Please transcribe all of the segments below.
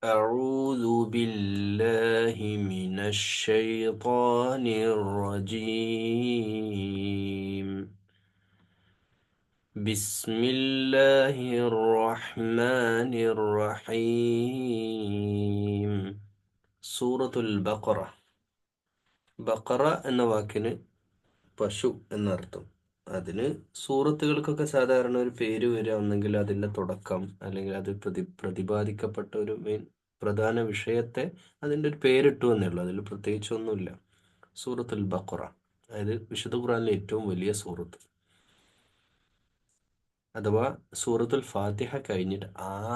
أعوذ بالله من الشيطان الرجيم. بسم الله الرحمن الرحيم. സൂറത്തുൽ ബഖറ. ബഖറ എന്ന വാക്കിന് പശു എന്നർത്ഥം. അതിന് സൂറത്തുകൾക്കൊക്കെ സാധാരണ ഒരു പേര് വരിക, ഒന്നെങ്കിൽ അതിൻ്റെ തുടക്കം, അല്ലെങ്കിൽ അത് പ്രതിപാദിക്കപ്പെട്ട ഒരു മെയിൻ പ്രധാന വിഷയത്തെ അതിൻ്റെ ഒരു പേരിട്ടു എന്നേ ഉള്ളൂ. അതിൽ പ്രത്യേകിച്ചൊന്നുമില്ല. സൂറത്തുൽ ബഖറ, അതായത് വിശുദ്ധ ഖുർആനിലെ ഏറ്റവും വലിയ സൂറത്ത്, അഥവാ സൂറത്തുൽ ഫാത്തിഹ കഴിഞ്ഞിട്ട്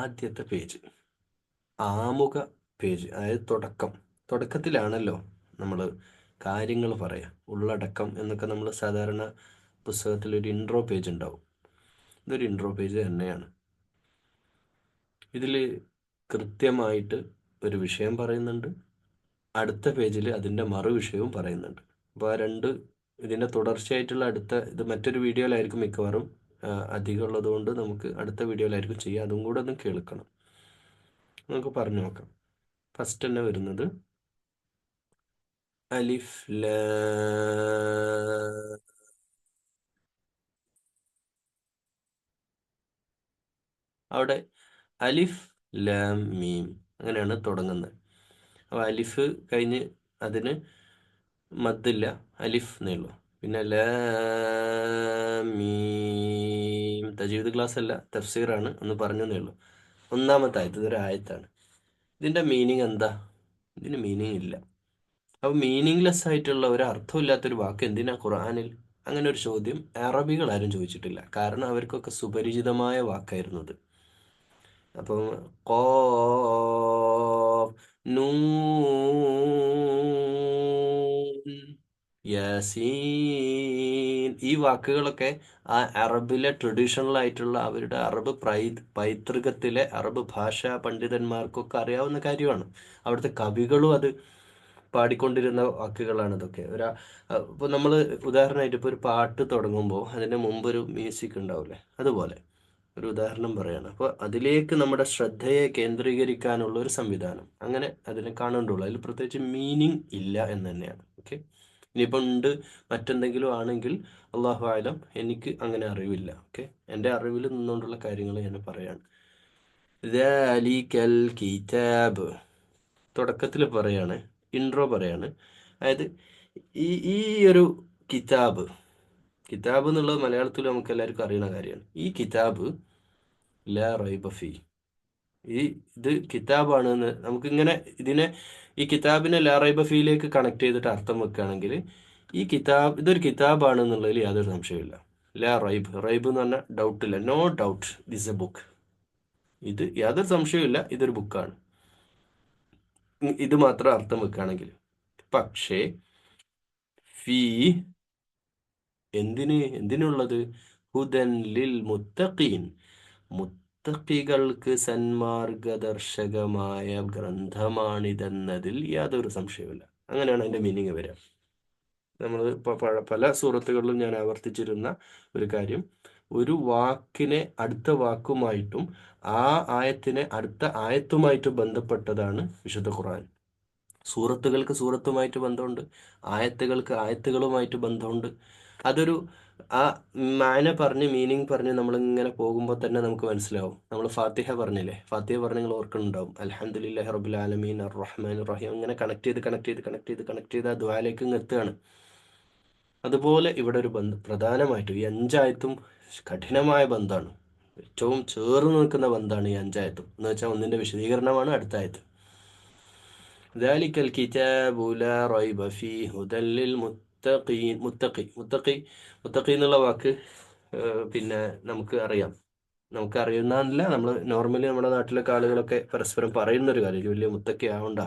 ആദ്യത്തെ പേജ്, ആമുഖ പേജ്, അതായത് തുടക്കത്തിലാണല്ലോ നമ്മൾ കാര്യങ്ങൾ പറയാം. ഉള്ളടക്കം എന്നൊക്കെ നമ്മൾ സാധാരണ പുസ്തകത്തിൽ ഒരു ഇൻട്രോ പേജ് ഉണ്ടാവും. ഇതൊരു ഇൻട്രോ പേജ് തന്നെയാണ്. ഇതിൽ കൃത്യമായിട്ട് ഒരു വിഷയം പറയുന്നുണ്ട്, അടുത്ത പേജിൽ അതിൻ്റെ മറുവിഷയവും പറയുന്നുണ്ട്. അപ്പോൾ ആ രണ്ട് ഇതിൻ്റെ തുടർച്ചയായിട്ടുള്ള ഇത് മറ്റൊരു വീഡിയോയിലായിരിക്കും മിക്കവാറും അധികം ഉള്ളത് കൊണ്ട് നമുക്ക് അടുത്ത വീഡിയോയിലായിരിക്കും ചെയ്യുക. അതും കൂടെ ഒന്ന് കേൾക്കണം. നമുക്ക് പറഞ്ഞു നോക്കാം. ഫസ്റ്റ് തന്നെ വരുന്നത് അലിഫ് ലാം. അവിടെ അലിഫ് ലാം മീം അങ്ങനെയാണ് തുടങ്ങുന്നത്. അപ്പോൾ അലിഫ് കഴിഞ്ഞ് അതിന് മദ്ദില്ല, അലിഫ് എന്നേ ഉള്ളൂ. പിന്നെ ലാം മീം. തജീവിദ് ക്ലാസ് അല്ല, തഫ്സീറാണ്, ഒന്ന് പറഞ്ഞതേ ഉള്ളൂ. ഒന്നാമത്തെ ആയത്ത്, ഇതൊരു ആയത്താണ്. ഇതിൻ്റെ മീനിങ് എന്താ? ഇതിന് മീനിങ് ഇല്ല. അപ്പോൾ മീനിങ്ലെസ് ആയിട്ടുള്ള ഒരു അർത്ഥമില്ലാത്തൊരു വാക്ക് എന്തിനാ ഖുർആനിൽ? അങ്ങനെ ഒരു ചോദ്യം അറബികൾ ആരും ചോദിച്ചിട്ടില്ല. കാരണം അവർക്കൊക്കെ സുപരിചിതമായ വാക്കായിരുന്നു അത്. അപ്പം ഖാഫ്, നൂൻ, യാസീൻ, ഈ വാക്കുകളൊക്കെ ആ അറബിലെ ട്രഡീഷണൽ ആയിട്ടുള്ള അവരുടെ അറബ് പൈതൃകത്തിലെ അറബ് ഭാഷാ പണ്ഡിതന്മാർക്കൊക്കെ അറിയാവുന്ന കാര്യമാണ്. അവിടുത്തെ കവികളും അത് പാടിക്കൊണ്ടിരുന്ന വാക്കുകളാണ് ഇതൊക്കെ. ഇപ്പോൾ നമ്മൾ ഉദാഹരണമായിട്ട് ഇപ്പോൾ ഒരു പാട്ട് തുടങ്ങുമ്പോൾ അതിൻ്റെ മുമ്പൊരു മ്യൂസിക് ഉണ്ടാവില്ലേ, അതുപോലെ ഒരു ഉദാഹരണം പറയാണ്. അപ്പോൾ അതിലേക്ക് നമ്മുടെ ശ്രദ്ധയെ കേന്ദ്രീകരിക്കാനുള്ള ഒരു സംവിധാനം, അങ്ങനെ അതിനെ കാണേണ്ടുള്ളൂ. അതിൽ പ്രത്യേകിച്ച് മീനിങ് ഇല്ല എന്ന് തന്നെയാണ്. ഓക്കെ, ഇനിയിപ്പോൾ ഉണ്ട് മറ്റെന്തെങ്കിലും ആണെങ്കിൽ അള്ളാഹു ആലം, എനിക്ക് അങ്ങനെ അറിവില്ല. ഓക്കെ, എൻ്റെ അറിവിൽ നിന്നുകൊണ്ടുള്ള കാര്യങ്ങൾ ഞാൻ പറയാണ്. ദാലിക്കൽ കിതാബ്, തുടക്കത്തിൽ പറയാണ്, ഇൻട്രോ പറയാണ്. അതായത് ഈ ഈ ഒരു കിതാബ്, കിതാബ് എന്നുള്ളത് മലയാളത്തിൽ നമുക്ക് എല്ലാവർക്കും അറിയുന്ന കാര്യമാണ്. ഈ കിതാബ് ലാ റൈബ ഫീ, ഇത് കിതാബാണെന്ന് നമുക്കിങ്ങനെ ഇതിനെ, ഈ കിതാബിനെ ലാ റൈബ ഫീയിലേക്ക് കണക്ട് ചെയ്തിട്ട് അർത്ഥം വെക്കുകയാണെങ്കിൽ ഇതൊരു കിതാബാണെന്നുള്ളതിൽ യാതൊരു സംശയമില്ല. ലാ റൈബ്, റൈബ് എന്ന് പറഞ്ഞാൽ ഡൗട്ടില്ല, no doubt, this a book. ഇത് യാതൊരു സംശയമില്ല, ഇതൊരു ബുക്കാണ്. ഇത് മാത്രം അർത്ഥം വെക്കുകയാണെങ്കിൽ. പക്ഷേ ഫീ, എന്തിനുള്ളത്? ഹുദൻ ലിൽ മുത്തഖീൻ, മുത്തഖികൾക്ക് സന്മാർഗദർശകമായ ഗ്രന്ഥമാണിതെന്നതിൽ യാതൊരു സംശയവുമില്ല. അങ്ങനെയാണ് അതിൻ്റെ മീനിങ് വരിക. നമ്മൾ ഇപ്പോൾ പല സൂറത്തുകളിലും ഞാൻ ആവർത്തിച്ചിരുന്ന ഒരു കാര്യം, ഒരു വാക്കിനെ അടുത്ത വാക്കുമായിട്ടും ആ ആയത്തിനെ അടുത്ത ആയത്തുമായിട്ട് ബന്ധപ്പെട്ടതാണ് വിശുദ്ധ ഖുർആൻ. സൂറത്തുകൾക്ക് സൂറത്തുമായിട്ട് ബന്ധമുണ്ട്, ആയത്തുകൾക്ക് ആയത്തുകളുമായിട്ട് ബന്ധമുണ്ട്. അതൊരു ആ മാന പറഞ്ഞ് മീനിങ് പറഞ്ഞ് നമ്മളിങ്ങനെ പോകുമ്പോൾ തന്നെ നമുക്ക് മനസ്സിലാവും. നമ്മൾ ഫാത്തിഹ പറഞ്ഞില്ലേ, ഫാത്തിഹ പറഞ്ഞ് നിങ്ങൾ ഓർക്കുന്നുണ്ടാവും, അൽഹംദുലില്ലാഹി റബ്ബിൽ ആലമീൻ അർറഹ്മാൻ റഹീം, അങ്ങനെ കണക്ട് ചെയ്ത് ആ ദുആയിലേക്ക് എത്തുകയാണ്. അതുപോലെ ഇവിടെ ഒരു പ്രധാനമായിട്ടും ഈ അഞ്ചായത്തും കഠിനമായ ബന്ധമാണ്, ഏറ്റവും ചേർന്ന് നിൽക്കുന്ന ബന്ധമാണ് ഈ അഞ്ചായത്തും. എന്ന് വെച്ചാൽ ഒന്നിൻ്റെ വിശദീകരണമാണ് അടുത്ത ആയത്ത്. ذلك الكتاب لا ريب فيه هدى للمتقين. മുത്തഖി എന്നുള്ള വാക്ക് പിന്നെ നമുക്കറിയുന്നതല്ല, നമ്മൾ നോർമലി നമ്മുടെ നാട്ടിലൊക്കെ ആളുകളൊക്കെ പരസ്പരം പറയുന്നൊരു കാര്യം, വലിയ മുത്തഖി ആവണ്ട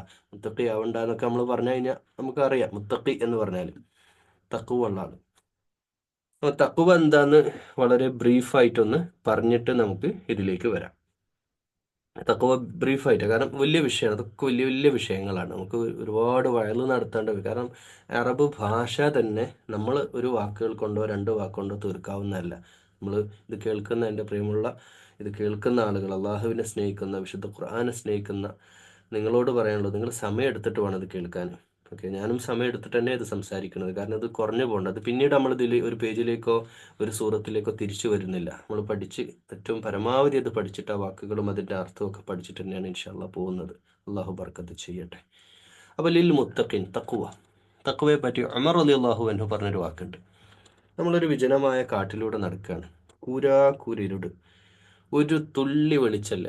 എന്നൊക്കെ നമ്മൾ പറഞ്ഞു കഴിഞ്ഞാൽ നമുക്കറിയാം മുത്തഖി എന്ന് പറഞ്ഞാൽ തഖ്വ ഉള്ള ആള്. അപ്പോൾ തഖ്വ എന്താന്ന് വളരെ ബ്രീഫായിട്ടൊന്ന് പറഞ്ഞിട്ട് നമുക്ക് ഇതിലേക്ക് വരാം. തഖ്വ ബ്രീഫായിട്ട്, കാരണം വലിയ വിഷയമാണ്, അതൊക്കെ വലിയ വലിയ വിഷയങ്ങളാണ്. നമുക്ക് ഒരുപാട് വയല് നടത്തേണ്ടത്. കാരണം അറബ് ഭാഷ തന്നെ നമ്മൾ ഒരു വാക്കുകൾ കൊണ്ടോ രണ്ട് വാക്കുകൊണ്ടോ തീർക്കാവുന്നതല്ല. നമ്മൾ ഇത് കേൾക്കുന്ന, എൻ്റെ പ്രിയമുള്ള ഇത് കേൾക്കുന്ന ആളുകൾ, അള്ളാഹുവിനെ സ്നേഹിക്കുന്ന, വിശുദ്ധ ഖുർആനെ സ്നേഹിക്കുന്ന നിങ്ങളോട് പറയാനുള്ളത്, നിങ്ങൾ സമയം എടുത്തിട്ട് വേണം ഇത് കേൾക്കാൻ. ഓക്കെ, ഞാനും സമയം എടുത്തിട്ട് തന്നെ ഇത് സംസാരിക്കുന്നത്. കാരണം ഇത് കുറഞ്ഞു പോകണ്ട. അത് പിന്നീട് നമ്മൾ ഇതിൽ ഒരു പേജിലേക്കോ ഒരു സൂറത്തിലേക്കോ തിരിച്ചു വരുന്നില്ല. നമ്മൾ പഠിച്ച് ഏറ്റവും പരമാവധി അത് പഠിച്ചിട്ട് ആ വാക്കുകളും അതിൻ്റെ അർത്ഥവും ഒക്കെ പഠിച്ചിട്ട് തന്നെയാണ് ഇൻഷാ അള്ളാഹ് പോകുന്നത്. അള്ളാഹു ബർക്കത്ത് ചെയ്യട്ടെ. അപ്പോൾ ലിൽ മുത്തഖിൻ, തഖ്വ. തഖ്വയെ പറ്റി ഉമർ റളിയല്ലാഹു അൻഹു പറഞ്ഞൊരു വാക്കുണ്ട്. നമ്മളൊരു വിജനമായ കാട്ടിലൂടെ നടക്കുകയാണ്. കൂരിരുട്, ഒരു തുള്ളി വെളിച്ചല്ല.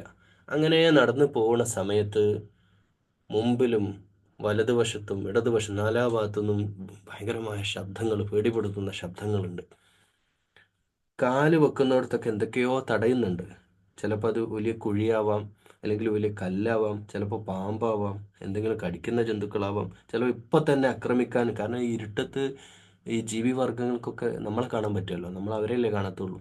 അങ്ങനെ നടന്നു പോകുന്ന സമയത്ത് മുമ്പിലും വലതുവശത്തും ഇടതുവശം നാലാ ഭാഗത്തുനിന്നും ഭയങ്കരമായ ശബ്ദങ്ങൾ, പേടിപ്പെടുത്തുന്ന ശബ്ദങ്ങളുണ്ട്. കാല് വെക്കുന്നിടത്തൊക്കെ എന്തൊക്കെയോ തടയുന്നുണ്ട്. ചിലപ്പോൾ അത് വലിയ കുഴിയാവാം, അല്ലെങ്കിൽ വലിയ കല്ലാവാം, ചിലപ്പോൾ പാമ്പാവാം, എന്തെങ്കിലും കടിക്കുന്ന ജന്തുക്കളാവാം, ചിലപ്പോൾ ഇപ്പം തന്നെ ആക്രമിക്കാൻ. കാരണം ഈ ഇരുട്ടത്ത് ഈ ജീവിവർഗങ്ങൾക്കൊക്കെ നമ്മളെ കാണാൻ പറ്റുമല്ലോ, നമ്മൾ അവരെയല്ലേ കാണത്തുള്ളൂ.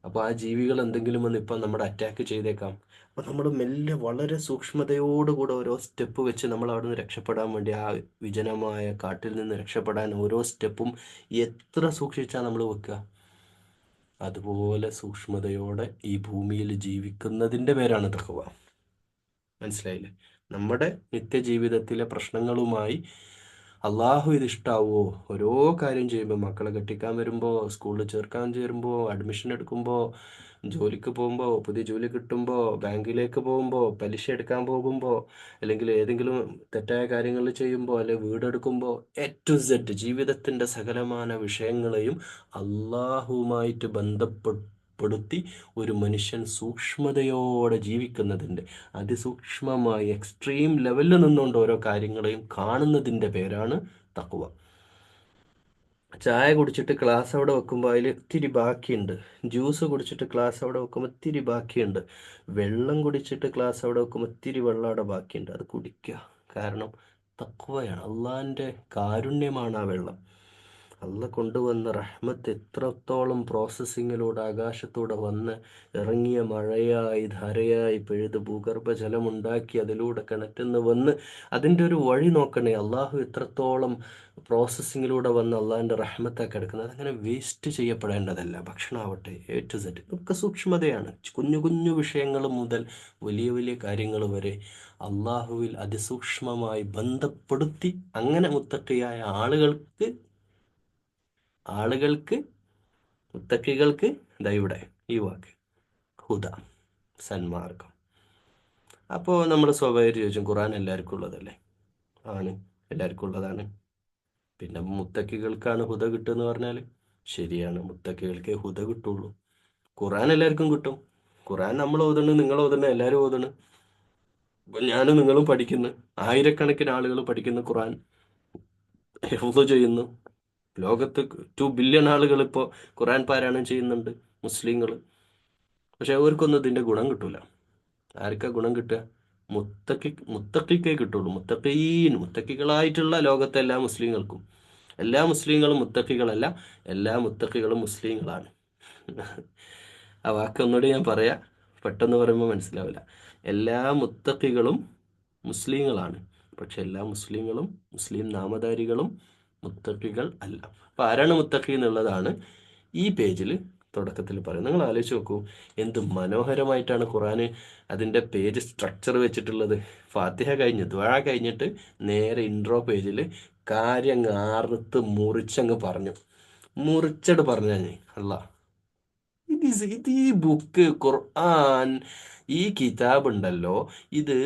അപ്പോൾ ആ ജീവികൾ എന്തെങ്കിലും വന്ന് ഇപ്പം നമ്മുടെ അറ്റാക്ക് ചെയ്തേക്കാം. അപ്പോൾ നമ്മൾ മെല്ലെ വളരെ സൂക്ഷ്മതയോടുകൂടെ ഓരോ സ്റ്റെപ്പ് വെച്ച് നമ്മൾ അവിടെ നിന്ന് രക്ഷപ്പെടാൻ വേണ്ടി, ആ വിജനമായ കാട്ടിൽ നിന്ന് രക്ഷപ്പെടാൻ ഓരോ സ്റ്റെപ്പും എത്ര സൂക്ഷിച്ചാൽ നമ്മൾ വെക്കുക. അതുപോലെ സൂക്ഷ്മതയോടെ ഈ ഭൂമിയിൽ ജീവിക്കുന്നതിൻ്റെ പേരാണ് തഖ്വ. മനസ്സിലായില്ലേ? നമ്മുടെ നിത്യജീവിതത്തിലെ പ്രശ്നങ്ങളുമായി അള്ളാഹു ഇത് ഇഷ്ടാവോ, ഓരോ കാര്യം ചെയ്യുമ്പോൾ, മക്കളെ കെട്ടിക്കാൻ വരുമ്പോൾ, സ്കൂളിൽ ചേർക്കാൻ ചേരുമ്പോൾ, അഡ്മിഷൻ എടുക്കുമ്പോൾ, ജോലിക്ക് പോകുമ്പോൾ, പുതിയ ജോലി കിട്ടുമ്പോൾ, ബാങ്കിലേക്ക് പോകുമ്പോൾ, പലിശ എടുക്കാൻ പോകുമ്പോൾ, അല്ലെങ്കിൽ ഏതെങ്കിലും തെറ്റായ കാര്യങ്ങൾ ചെയ്യുമ്പോൾ, അല്ലെങ്കിൽ വീടെടുക്കുമ്പോൾ, എ ടു സെഡ് ജീവിതത്തിൻ്റെ സകലമാന വിഷയങ്ങളെയും അള്ളാഹുവുമായിട്ട് ബന്ധപ്പെടുത്തി ഒരു മനുഷ്യൻ സൂക്ഷ്മതയോടെ ജീവിക്കുന്നതിൻ്റെ, അതിസൂക്ഷ്മമായി എക്സ്ട്രീം ലെവലിൽ നിന്നുകൊണ്ട് ഓരോ കാര്യങ്ങളെയും കാണുന്നതിൻ്റെ പേരാണ് തഖ്വ. ചായ കുടിച്ചിട്ട് ഗ്ലാസ് അവിടെ വെക്കുമ്പോൾ അതിൽ ഇത്തിരി ബാക്കിയുണ്ട്. ജ്യൂസ് കുടിച്ചിട്ട് ഗ്ലാസ് അവിടെ വെക്കുമ്പോൾ ഇത്തിരി ബാക്കിയുണ്ട്. വെള്ളം കുടിച്ചിട്ട് ഗ്ലാസ് അവിടെ വെക്കുമ്പോൾ ഇത്തിരി വെള്ളം അവിടെ ബാക്കിയുണ്ട്. അത് കുടിക്കുക. കാരണം തഖ്വയാണ്, അള്ളാഹിൻ്റെ കാരുണ്യമാണ് ആ വെള്ളം. അള്ള കൊണ്ടുവന്ന റഹ്മത്ത് എത്രത്തോളം പ്രോസസ്സിങ്ങിലൂടെ ആകാശത്തൂടെ വന്ന് ഇറങ്ങിയ മഴയായി ധാരയായി പെയ്ത് ഭൂഗർഭജലമുണ്ടാക്കി അതിലൂടെ കിണറ്റിന്ന് വന്ന് അതിൻ്റെ ഒരു വഴി നോക്കണേ. അള്ളാഹു എത്രത്തോളം പ്രോസസ്സിങ്ങിലൂടെ വന്ന് അള്ളാഹിൻ്റെ റഹ്മത്താണ് കിടക്കുന്നത്. അതങ്ങനെ വേസ്റ്റ് ചെയ്യപ്പെടേണ്ടതല്ല. ഭക്ഷണമാവട്ടെ, എ ടു സെഡ് ഒക്കെ സൂക്ഷ്മതയാണ്. കുഞ്ഞു കുഞ്ഞു വിഷയങ്ങൾ മുതൽ വലിയ വലിയ കാര്യങ്ങൾ വരെ അള്ളാഹുവിൽ അതിസൂക്ഷ്മമായി ബന്ധപ്പെടുത്തി അങ്ങനെ മുത്തക്കിയായ ആളുകൾക്ക് മുത്തക്കികൾക്ക് ദാ ഇവിടെ ഈ വാക്ക് ഹുദ, സന്മാർഗം. അപ്പോൾ നമ്മൾ സ്വാഭാവികം ചോദിച്ചും ഖുർആൻ എല്ലാവർക്കും ഉള്ളതല്ലേ? ആണ്, എല്ലാവർക്കും ഉള്ളതാണ്. പിന്നെ മുത്തക്കികൾക്കാണ് ഹുദ കിട്ടുമെന്ന് പറഞ്ഞാൽ ശരിയാണ്, മുത്തക്കികൾക്കേ ഹുദ കിട്ടുള്ളൂ. ഖുർആൻ എല്ലാവർക്കും കിട്ടും. ഖുർആൻ നമ്മൾ ഓതണ്, നിങ്ങൾ ഓതണ്, എല്ലാവരും ഓതണ്. ഇപ്പം ഞാനും നിങ്ങളും പഠിക്കുന്നു, ആയിരക്കണക്കിന് ആളുകൾ പഠിക്കുന്ന ഖുർആൻ ഹിഫ്ള് ചെയ്യുന്നു. ലോകത്ത് 2 ബില്യൺ ആളുകൾ ഇപ്പോൾ ഖുർആൻ പാരായണം ചെയ്യുന്നുണ്ട്, മുസ്ലിങ്ങൾ. പക്ഷെ അവർക്കൊന്നും ഇതിൻ്റെ ഗുണം കിട്ടൂല. ആർക്കാ ഗുണം കിട്ടുക? മുത്തക്കിക്കേ കിട്ടുള്ളൂ. മുത്തക്കികളായിട്ടുള്ള ലോകത്തെ എല്ലാ മുസ്ലിങ്ങൾക്കും. എല്ലാ മുസ്ലിങ്ങളും മുത്തക്കികളല്ല, എല്ലാ മുത്തക്കികളും മുസ്ലിങ്ങളാണ്. ആ വാക്ക് ഒന്നുകൂടി ഞാൻ പറയാം, പെട്ടെന്ന് പറയുമ്പോൾ മനസ്സിലാവില്ല. എല്ലാ മുത്തക്കികളും മുസ്ലിങ്ങളാണ്, പക്ഷെ എല്ലാ മുസ്ലിങ്ങളും, മുസ്ലിം നാമധാരികളും മുത്തക്കികൾ അല്ല. അപ്പോൾ ആരാണ് മുത്തഖി എന്നുള്ളതാണ് ഈ പേജിൽ തുടക്കത്തിൽ പറയുന്നത്. നിങ്ങൾ ആലോചിച്ച് നോക്കൂ, എന്ത് മനോഹരമായിട്ടാണ് ഖുറാന് അതിൻ്റെ പേജ് സ്ട്രക്ചർ വെച്ചിട്ടുള്ളത്. ഫാത്തിഹ കഴിഞ്ഞ് ദുആ കഴിഞ്ഞിട്ട് നേരെ ഇൻട്രോ പേജിൽ കാര്യം ആർത്ത് മുറിച്ചങ്ങ് പറഞ്ഞു, മുറിച്ചട് പറഞ്ഞു. അല്ലാ, ഇത് ഈ ബുക്ക് ഖുർആൻ, ഈ കിതാബ് ഉണ്ടല്ലോ, ഇത്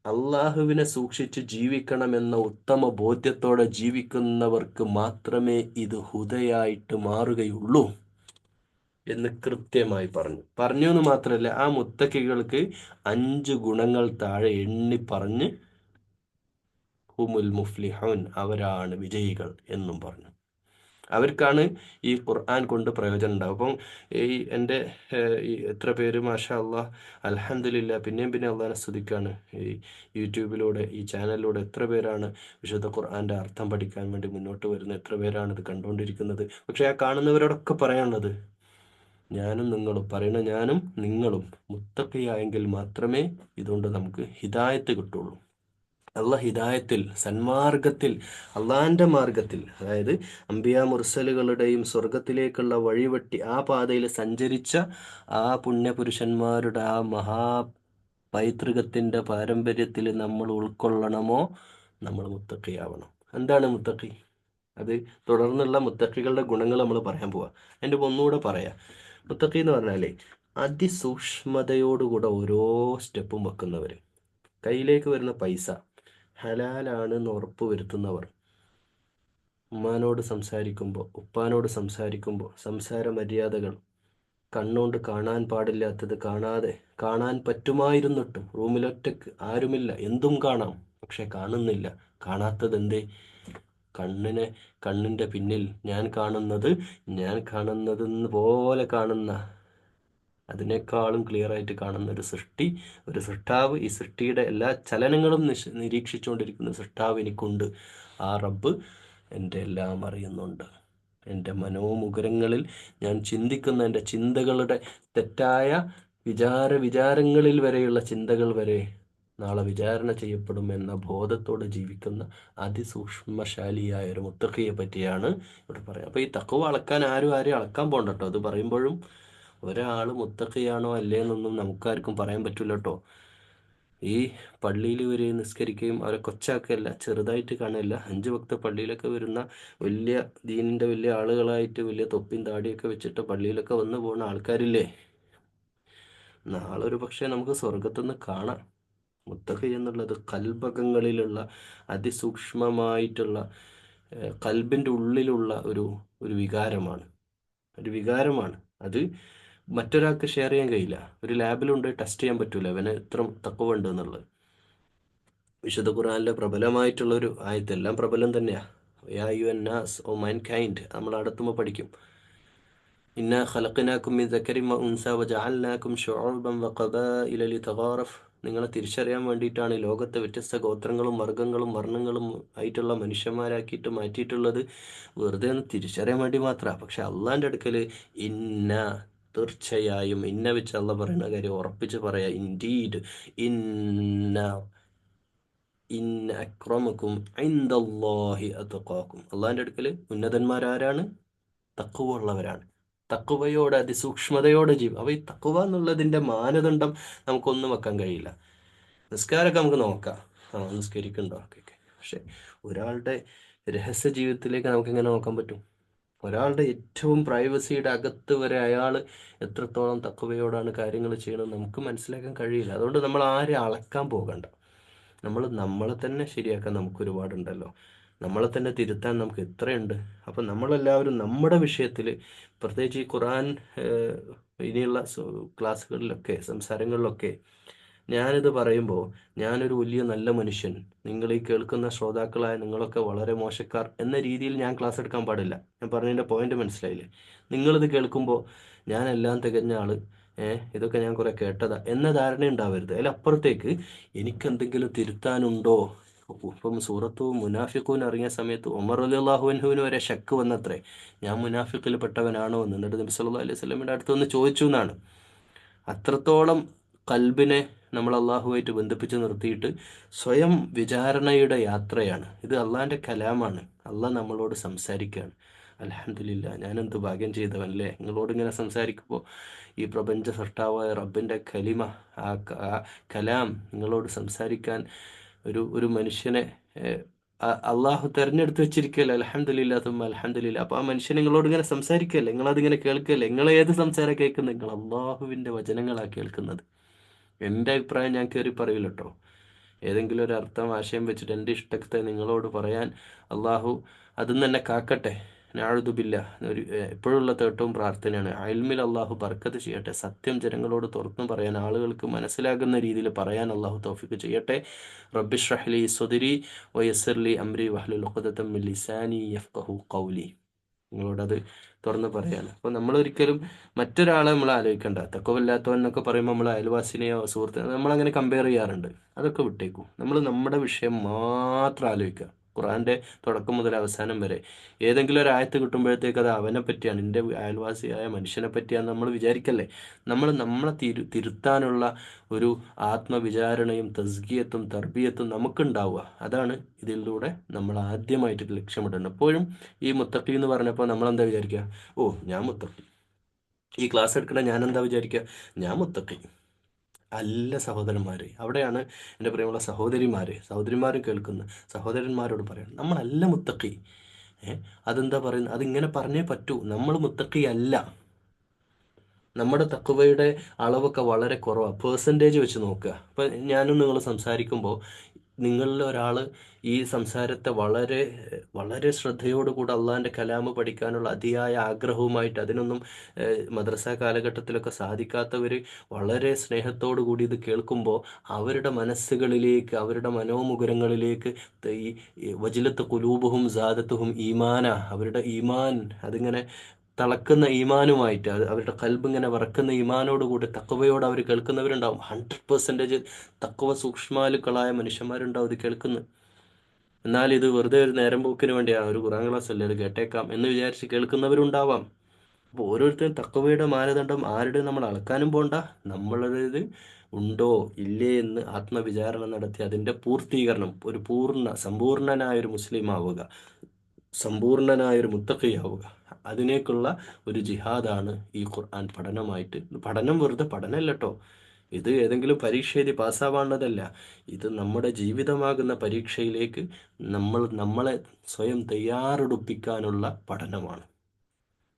അള്ളാഹുവിനെ സൂക്ഷിച്ച് ജീവിക്കണമെന്ന ഉത്തമ ബോധ്യത്തോടെ ജീവിക്കുന്നവർക്ക് മാത്രമേ ഇത് ഹുദയായിട്ട് മാറുകയുള്ളൂ എന്ന് കൃത്യമായി പറഞ്ഞു എന്ന് മാത്രമല്ല, ആ മുത്തക്കികൾക്ക് 5 ഗുണങ്ങൾ താഴെ എണ്ണി പറഞ്ഞ് ഹുമുൽ മുഫ്ലിഹൂൻ, അവരാണ് വിജയികൾ എന്നും പറഞ്ഞു. അവർക്കാണ് ഈ ഖുർആൻ കൊണ്ട് പ്രയോജനം ഉണ്ടാവും. അപ്പം ഈ എൻ്റെ ഈ എത്ര പേര് മാഷാ അള്ളാഹ് അൽഹംദുലില്ലാ പിന്നെയും പിന്നെ അള്ളാഹിനെ സ്തുതിക്കാണ്, ഈ യൂട്യൂബിലൂടെ ഈ ചാനലിലൂടെ എത്ര പേരാണ് വിശുദ്ധ ഖുർആൻ്റെ അർത്ഥം പഠിക്കാൻ വേണ്ടി മുന്നോട്ട് വരുന്നത്, എത്ര പേരാണ് ഇത് കണ്ടുകൊണ്ടിരിക്കുന്നത്. പക്ഷേ ആ കാണുന്നവരോടൊക്കെ പറയാനുള്ളത്, ഞാനും നിങ്ങളും മുത്തഖിയായെങ്കിൽ മാത്രമേ ഇതുകൊണ്ട് നമുക്ക് ഹിദായത്ത് കിട്ടുള്ളൂ. ഹിദായത്തിൽ, സന്മാർഗത്തിൽ, അള്ളാഹിൻ്റെ മാർഗത്തിൽ, അതായത് അമ്പിയ മുർസലുകളുടെയും സ്വർഗത്തിലേക്കുള്ള വഴിവെട്ടി ആ പാതയിൽ സഞ്ചരിച്ച ആ പുണ്യപുരുഷന്മാരുടെ ആ പൈതൃകത്തിൻ്റെ പാരമ്പര്യത്തിൽ നമ്മൾ ഉൾക്കൊള്ളണമോ നമ്മൾ മുത്തക്കിയാവണം. എന്താണ് മുത്തക്കി? അത് തുടർന്നുള്ള മുത്തക്കികളുടെ ഗുണങ്ങൾ നമ്മൾ പറയാൻ പോവാ. എൻ്റെ ഒന്നുകൂടെ പറയാം. മുത്തക്കി എന്ന് പറഞ്ഞാലേ അതിസൂക്ഷ്മതയോടുകൂടെ ഓരോ സ്റ്റെപ്പും വെക്കുന്നവർ, കയ്യിലേക്ക് വരുന്ന പൈസ ഹലാലാണെന്ന് ഉറപ്പ് വരുത്തുന്നവർ, ഉമ്മാനോട് സംസാരിക്കുമ്പോൾ ഉപ്പാനോട് സംസാരിക്കുമ്പോൾ സംസാര മര്യാദകൾ, കണ്ണുകൊണ്ട് കാണാൻ പാടില്ലാത്തത് കാണാതെ, കാണാൻ പറ്റുമായിരുന്നിട്ടും റൂമിലൊറ്റക്ക് ആരുമില്ല എന്തും കാണാം, പക്ഷെ കാണുന്നില്ല. കാണാത്തത് എന്തേ? കണ്ണിനെ, കണ്ണിൻ്റെ പിന്നിൽ ഞാൻ കാണുന്നതെന്ന് പോലെ കാണുന്ന, അതിനേക്കാളും ക്ലിയർ ആയിട്ട് കാണുന്ന ഒരു സൃഷ്ടി, ഒരു സൃഷ്ടാവ്, ഈ സൃഷ്ടിയുടെ എല്ലാ ചലനങ്ങളും നിരീക്ഷിച്ചുകൊണ്ടിരിക്കുന്ന സൃഷ്ടാവ് എനിക്കുണ്ട്. ആ റബ്ബ് എൻ്റെ എല്ലാം അറിയുന്നുണ്ട്. എൻ്റെ മനോമുകുരങ്ങളിൽ ഞാൻ ചിന്തിക്കുന്ന എൻ്റെ ചിന്തകളുടെ തെറ്റായ വിചാരങ്ങളിൽ വരെയുള്ള ചിന്തകൾ വരെ നാളെ വിചാരണ ചെയ്യപ്പെടുമെന്ന ബോധത്തോടെ ജീവിക്കുന്ന അതിസൂക്ഷ്മശാലിയായ ഒരു മുത്തഖിയെ പറ്റിയാണ് ഇവിടെ പറയാം. അപ്പോൾ ഈ തഖ്വ അളക്കാൻ ആരും അളക്കാൻ പോകണ്ട കേട്ടോ. അത് പറയുമ്പോഴും ഒരാൾ മുത്തഖിയാണോ അല്ലേ എന്നൊന്നും നമുക്കാർക്കും പറയാൻ പറ്റില്ല കേട്ടോ. ഈ പള്ളിയിൽ വരെ നിസ്കരിക്കുകയും അവരെ കൊച്ചാക്കല്ല, ചെറുതായിട്ട് കാണല്ല. 5 വക്ത പള്ളിയിലൊക്കെ വരുന്ന വലിയ ദീനിൻ്റെ വലിയ ആളുകളായിട്ട് വലിയ തൊപ്പിയും താടിയൊക്കെ വെച്ചിട്ട് പള്ളിയിലൊക്കെ വന്നു പോകുന്ന ആൾക്കാരില്ലേ, നാളെ ഒരു പക്ഷേ നമുക്ക് സ്വർഗത്തുനിന്ന് കാണാം. മുത്തഖി എന്നുള്ളത് കൽബകങ്ങളിലുള്ള അതിസൂക്ഷ്മമായിട്ടുള്ള കൽബിൻ്റെ ഉള്ളിലുള്ള ഒരു വികാരമാണ്. അത് മറ്റൊരാൾക്ക് ഷെയർ ചെയ്യാൻ കഴിയില്ല. ഒരു ലാബിലുണ്ട്, ടെസ്റ്റ് ചെയ്യാൻ പറ്റൂല അവന് ഇത്ര തക്കവ ഉണ്ട് എന്നുള്ളത്. വിശുദ്ധ ഖുർആനിലെ പ്രബലമായിട്ടുള്ള ഒരു ആയത്ത്, എല്ലാം പ്രബലം തന്നെയാണ്. യാ അയ്യുഹൻ നാസ്, ഓ മൈൻ കൈൻഡ്, നമ്മൾ അടുത്തുമ്പോൾ പഠിക്കും. ഇന്നാ ഖലഖനാകും മിൻ ദക്കരിൻ വ ഉൻസാ വജഅൽനാകും ശുഊബൻ വഖബാഇല ലിതഗാറഫ്. നിങ്ങളെ തിരിച്ചറിയാൻ വേണ്ടിയിട്ടാണ് ലോകത്തെ വ്യത്യസ്ത ഗോത്രങ്ങളും വർഗ്ഗങ്ങളും വർണ്ണങ്ങളും ആയിട്ടുള്ള മനുഷ്യന്മാരാക്കിയിട്ട് മാറ്റിയിട്ടുള്ളത്. വെറുതെ ഒന്ന് തിരിച്ചറിയാൻ വേണ്ടി മാത്രമാണ്. പക്ഷെ അള്ളാൻ്റെ അടുക്കൽ ഇന്ന, തീർച്ചയായും, ഇന്ന വെച്ച് അള്ള പറയുന്ന കാര്യം ഉറപ്പിച്ച് പറയാ. ഇൻഡീഡ്, ഇന്ന ഇന്ന അക്രമക്കും ഇൻദല്ലാഹി അത്ഖാക്കും. അള്ളാൻ്റെ അടുക്കൽ ഉന്നതന്മാരാരാണ്? തഖ്വ ഉള്ളവരാണ്. തഖ്വയോടെ അതിസൂക്ഷ്മതയോടെ ജീവിക്കും. അപ്പോൾ ഈ തഖ്വ എന്നുള്ളതിൻ്റെ മാനദണ്ഡം നമുക്കൊന്നും വെക്കാൻ കഴിയില്ല. നിസ്കാരമൊക്കെ നമുക്ക് നോക്കാം, നിസ്കരിക്കുന്നുണ്ടോ ഓക്കെ. പക്ഷെ ഒരാളുടെ രഹസ്യ ജീവിതത്തിലേക്ക് നമുക്ക് എങ്ങനെ നോക്കാൻ പറ്റും? ഒരാളുടെ ഏറ്റവും പ്രൈവസിയുടെ അകത്ത് വരെ അയാൾ എത്രത്തോളം തഖ്വയോടാണ് കാര്യങ്ങൾ ചെയ്യണമെന്ന് നമുക്ക് മനസ്സിലാക്കാൻ കഴിയില്ല. അതുകൊണ്ട് നമ്മൾ ആരെ അളക്കാൻ പോകണ്ട. നമ്മളെ തന്നെ ശരിയാക്കാൻ നമുക്ക് ഒരുപാടുണ്ടല്ലോ. നമ്മളെ തന്നെ തിരുത്താൻ നമുക്ക് എത്രയുണ്ട്. അപ്പം നമ്മളെല്ലാവരും നമ്മുടെ വിഷയത്തിൽ, പ്രത്യേകിച്ച് ഈ ഖുർആൻ ഇനിയുള്ള ക്ലാസ്സുകളിലൊക്കെ സംസാരങ്ങളിലൊക്കെ ഞാനിത് പറയുമ്പോൾ ഞാനൊരു വലിയ നല്ല മനുഷ്യൻ, നിങ്ങൾ ഈ കേൾക്കുന്ന ശ്രോതാക്കളായ നിങ്ങളൊക്കെ വളരെ മോശക്കാർ എന്ന രീതിയിൽ ഞാൻ ക്ലാസ് എടുക്കാൻ പാടില്ല. ഞാൻ പറഞ്ഞതിൻ്റെ പോയിന്റ് മനസ്സിലായില്ലേ? നിങ്ങളിത് കേൾക്കുമ്പോൾ ഞാനെല്ലാം തികഞ്ഞ ആള്, ഇതൊക്കെ ഞാൻ കുറെ കേട്ടതാ എന്ന ധാരണ ഉണ്ടാവരുത്. അതിലപ്പുറത്തേക്ക് എനിക്കെന്തെങ്കിലും തിരുത്താനുണ്ടോ? ഇപ്പം സൂറത്തു മുനാഫിഖൂൻ ഇറങ്ങിയ സമയത്ത് ഉമർ റളിയല്ലാഹു അൻഹുവിന് വരെ ശക്ക് വന്നത്രേ, ഞാൻ മുനാഫിഖിൽ പെട്ടവനാണോ എന്ന്. എന്നിട്ട് നബി സല്ലല്ലാഹു അലൈഹി വസല്ലമയുടെ അടുത്ത് വന്ന് ചോദിച്ചു എന്നാണ്. അത്രത്തോളം കൽബിനെ നമ്മൾ അള്ളാഹുവായിട്ട് ബന്ധിപ്പിച്ച് നിർത്തിയിട്ട് സ്വയം വിചാരണയുടെ യാത്രയാണ് ഇത്. അള്ളാഹിൻ്റെ കലാമാണ്. അള്ളാഹ് നമ്മളോട് സംസാരിക്കുകയാണ്. അൽഹംദുലില്ലാ, ഞാനെന്ത് ഭാഗ്യം ചെയ്തവനല്ലേ നിങ്ങളോട് ഇങ്ങനെ സംസാരിക്കുമ്പോൾ. ഈ പ്രപഞ്ച സൃഷ്ടാവായ റബ്ബിൻ്റെ കലിമ, ആ കലാം നിങ്ങളോട് സംസാരിക്കാൻ ഒരു മനുഷ്യനെ അള്ളാഹു തെരഞ്ഞെടുത്ത് വെച്ചിരിക്കുകയല്ലേ. അൽഹംദുലില്ലാ തുമ്മ അൽഹംദുലില്ലാ. അപ്പോൾ ആ മനുഷ്യൻ നിങ്ങളോട് ഇങ്ങനെ സംസാരിക്കുകയല്ലേ, നിങ്ങളതിങ്ങനെ കേൾക്കുകയല്ലേ. നിങ്ങൾ ഏത് സംസാരം കേൾക്കുന്നത്? നിങ്ങൾ അള്ളാഹുവിൻ്റെ വചനങ്ങളാണ് കേൾക്കുന്നത്. എൻ്റെ അഭിപ്രായം ഞാൻ കയറി പറയില്ല കേട്ടോ. ഏതെങ്കിലും ഒരു അർത്ഥം ആശയം വെച്ചിട്ട് എൻ്റെ ഇഷ്ടത്തെ നിങ്ങളോട് പറയാൻ അള്ളാഹു അതിൽ നിന്ന് തന്നെ കാക്കട്ടെ. നാഴുതുബില്ല. എപ്പോഴുള്ള തേട്ടവും പ്രാർത്ഥനയാണ്. ഇൽമിൽ അള്ളാഹു ബർക്കത്ത് ചെയ്യട്ടെ. സത്യം ജനങ്ങളോട് തുറന്നു പറയാൻ, ആളുകൾക്ക് മനസ്സിലാകുന്ന രീതിയിൽ പറയാൻ അള്ളാഹു തൗഫീഖ് ചെയ്യട്ടെ. റബ്ബിഷ്റഹ് ലി സ്വദ്രി വയസ്സിർ ലി അംരി വഹ്ലുൽ ഉഖ്ദതം മിൻ ലിസാനി യഫ്ഖഹു ഖൗലി. നിങ്ങളോടത് തുറന്ന് പറയാണ്. അപ്പോൾ നമ്മളൊരിക്കലും മറ്റൊരാളെ നമ്മൾ ആലോചിക്കേണ്ട. തക്കവില്ലാത്തവൻ എന്നൊക്കെ പറയുമ്പോൾ നമ്മൾ അയൽവാസിനെയോ സുഹൃത്തിനെയോ നമ്മളങ്ങനെ കമ്പയർ ചെയ്യാറുണ്ട്. അതൊക്കെ വിട്ടേക്കും. നമ്മൾ നമ്മുടെ വിഷയം മാത്രം ആലോചിക്കുക. ഖുർആൻ്റെ തുടക്കം മുതൽ അവസാനം വരെ ഏതെങ്കിലും ഒരു ആയത്ത് കിട്ടുമ്പോഴത്തേക്ക് അത് അവനെ പറ്റിയാണ്, എൻ്റെ അയൽവാസിയായ മനുഷ്യനെ പറ്റിയാണ് നമ്മൾ വിചാരിക്കല്ലേ. നമ്മളെ തിരുത്താനുള്ള ഒരു ആത്മവിചാരണയും തസ്കിയത്തും തർബിയത്തും നമുക്കുണ്ടാവുക. അതാണ് ഇതിലൂടെ നമ്മൾ ആദ്യമായിട്ട് ലക്ഷ്യമിടുന്നത്. എപ്പോഴും ഈ മുത്തഖി എന്ന് പറഞ്ഞപ്പോൾ നമ്മളെന്താ വിചാരിക്കുക? ഓ, ഞാൻ മുത്തഖി. ഈ ക്ലാസ് എടുക്കണ ഞാൻ എന്താ വിചാരിക്കുക? ഞാൻ മുത്തഖി. അല്ല സഹോദരന്മാരെ, അവിടെയാണ് എൻ്റെ പ്രിയമുള്ള സഹോദരിമാരും കേൾക്കുന്ന സഹോദരന്മാരോട് പറയണം, നമ്മളല്ല മുത്തഖി. അതെന്താ പറയുന്നത്? അതിങ്ങനെ പറഞ്ഞേ പറ്റൂ. നമ്മൾ മുത്തഖി അല്ല. നമ്മുടെ തഖ്വയുടെ അളവൊക്കെ വളരെ കുറവാണ്. പേഴ്സൻറ്റേജ് വെച്ച് നോക്കുക. ഇപ്പം ഞാനും നിങ്ങൾ സംസാരിക്കുമ്പോൾ നിങ്ങളിൽ ഒരാൾ ഈ സംസാരത്തെ വളരെ വളരെ ശ്രദ്ധയോടുകൂടി അള്ളാഹിൻ്റെ കലാമ് പഠിക്കാനുള്ള അതിയായ ആഗ്രഹവുമായിട്ട്, അതിനൊന്നും മദ്രസ കാലഘട്ടത്തിലൊക്കെ സാധിക്കാത്തവർ വളരെ സ്നേഹത്തോടു കൂടി ഇത് കേൾക്കുമ്പോൾ അവരുടെ മനസ്സുകളിലേക്ക്, അവരുടെ മനോമുകുരങ്ങളിലേക്ക് ഈ വജിലത്ത് കുലൂബുഹും സാദത്തുഹും ഈമാന, അവരുടെ ഈമാൻ അതിങ്ങനെ തിളക്കുന്ന ഈമാനുമായിട്ട്, അവരുടെ കൽബ് ഇങ്ങനെ വിറക്കുന്ന ഈമാനോടുകൂടി തക്കവയോട് അവർ കേൾക്കുന്നവരുണ്ടാവും. 100% തക്കവ സൂക്ഷ്മാലുക്കളായ മനുഷ്യന്മാരുണ്ടാവും ഇത് കേൾക്കുന്നത്. എന്നാൽ ഇത് വെറുതെ ഒരു നേരം പോക്കിന് വേണ്ടിയാണ്, ഒരു ഖുർആൻ ക്ലാസ് അല്ലേ, അത് കേട്ടേക്കാം എന്ന് വിചാരിച്ച് കേൾക്കുന്നവരുണ്ടാവാം. അപ്പോൾ ഓരോരുത്തരും തക്കവയുടെ മാനദണ്ഡം ആരുടെ നമ്മൾ അളക്കാനും പോണ്ട, നമ്മളുടേത് ഉണ്ടോ ഇല്ലേ എന്ന് ആത്മവിചാരണ നടത്തി അതിൻ്റെ പൂർത്തീകരണം, ഒരു സമ്പൂർണനായ ഒരു മുസ്ലിം ആവുക, സമ്പൂർണനായൊരു മുത്തഖിയാവുക, അതിനേക്കുള്ള ഒരു ജിഹാദാണ് ഈ ഖുർആൻ പഠനമായിട്ട്. പഠനം വെറുതെ പഠനമല്ല കേട്ടോ, ഇത് ഏതെങ്കിലും പരീക്ഷ എഴുതി പാസ്സാവാനുള്ളതല്ല. ഇത് നമ്മുടെ ജീവിതമാകുന്ന പരീക്ഷയിലേക്ക് നമ്മളെ സ്വയം തയ്യാറെടുപ്പിക്കാനുള്ള പഠനമാണ്.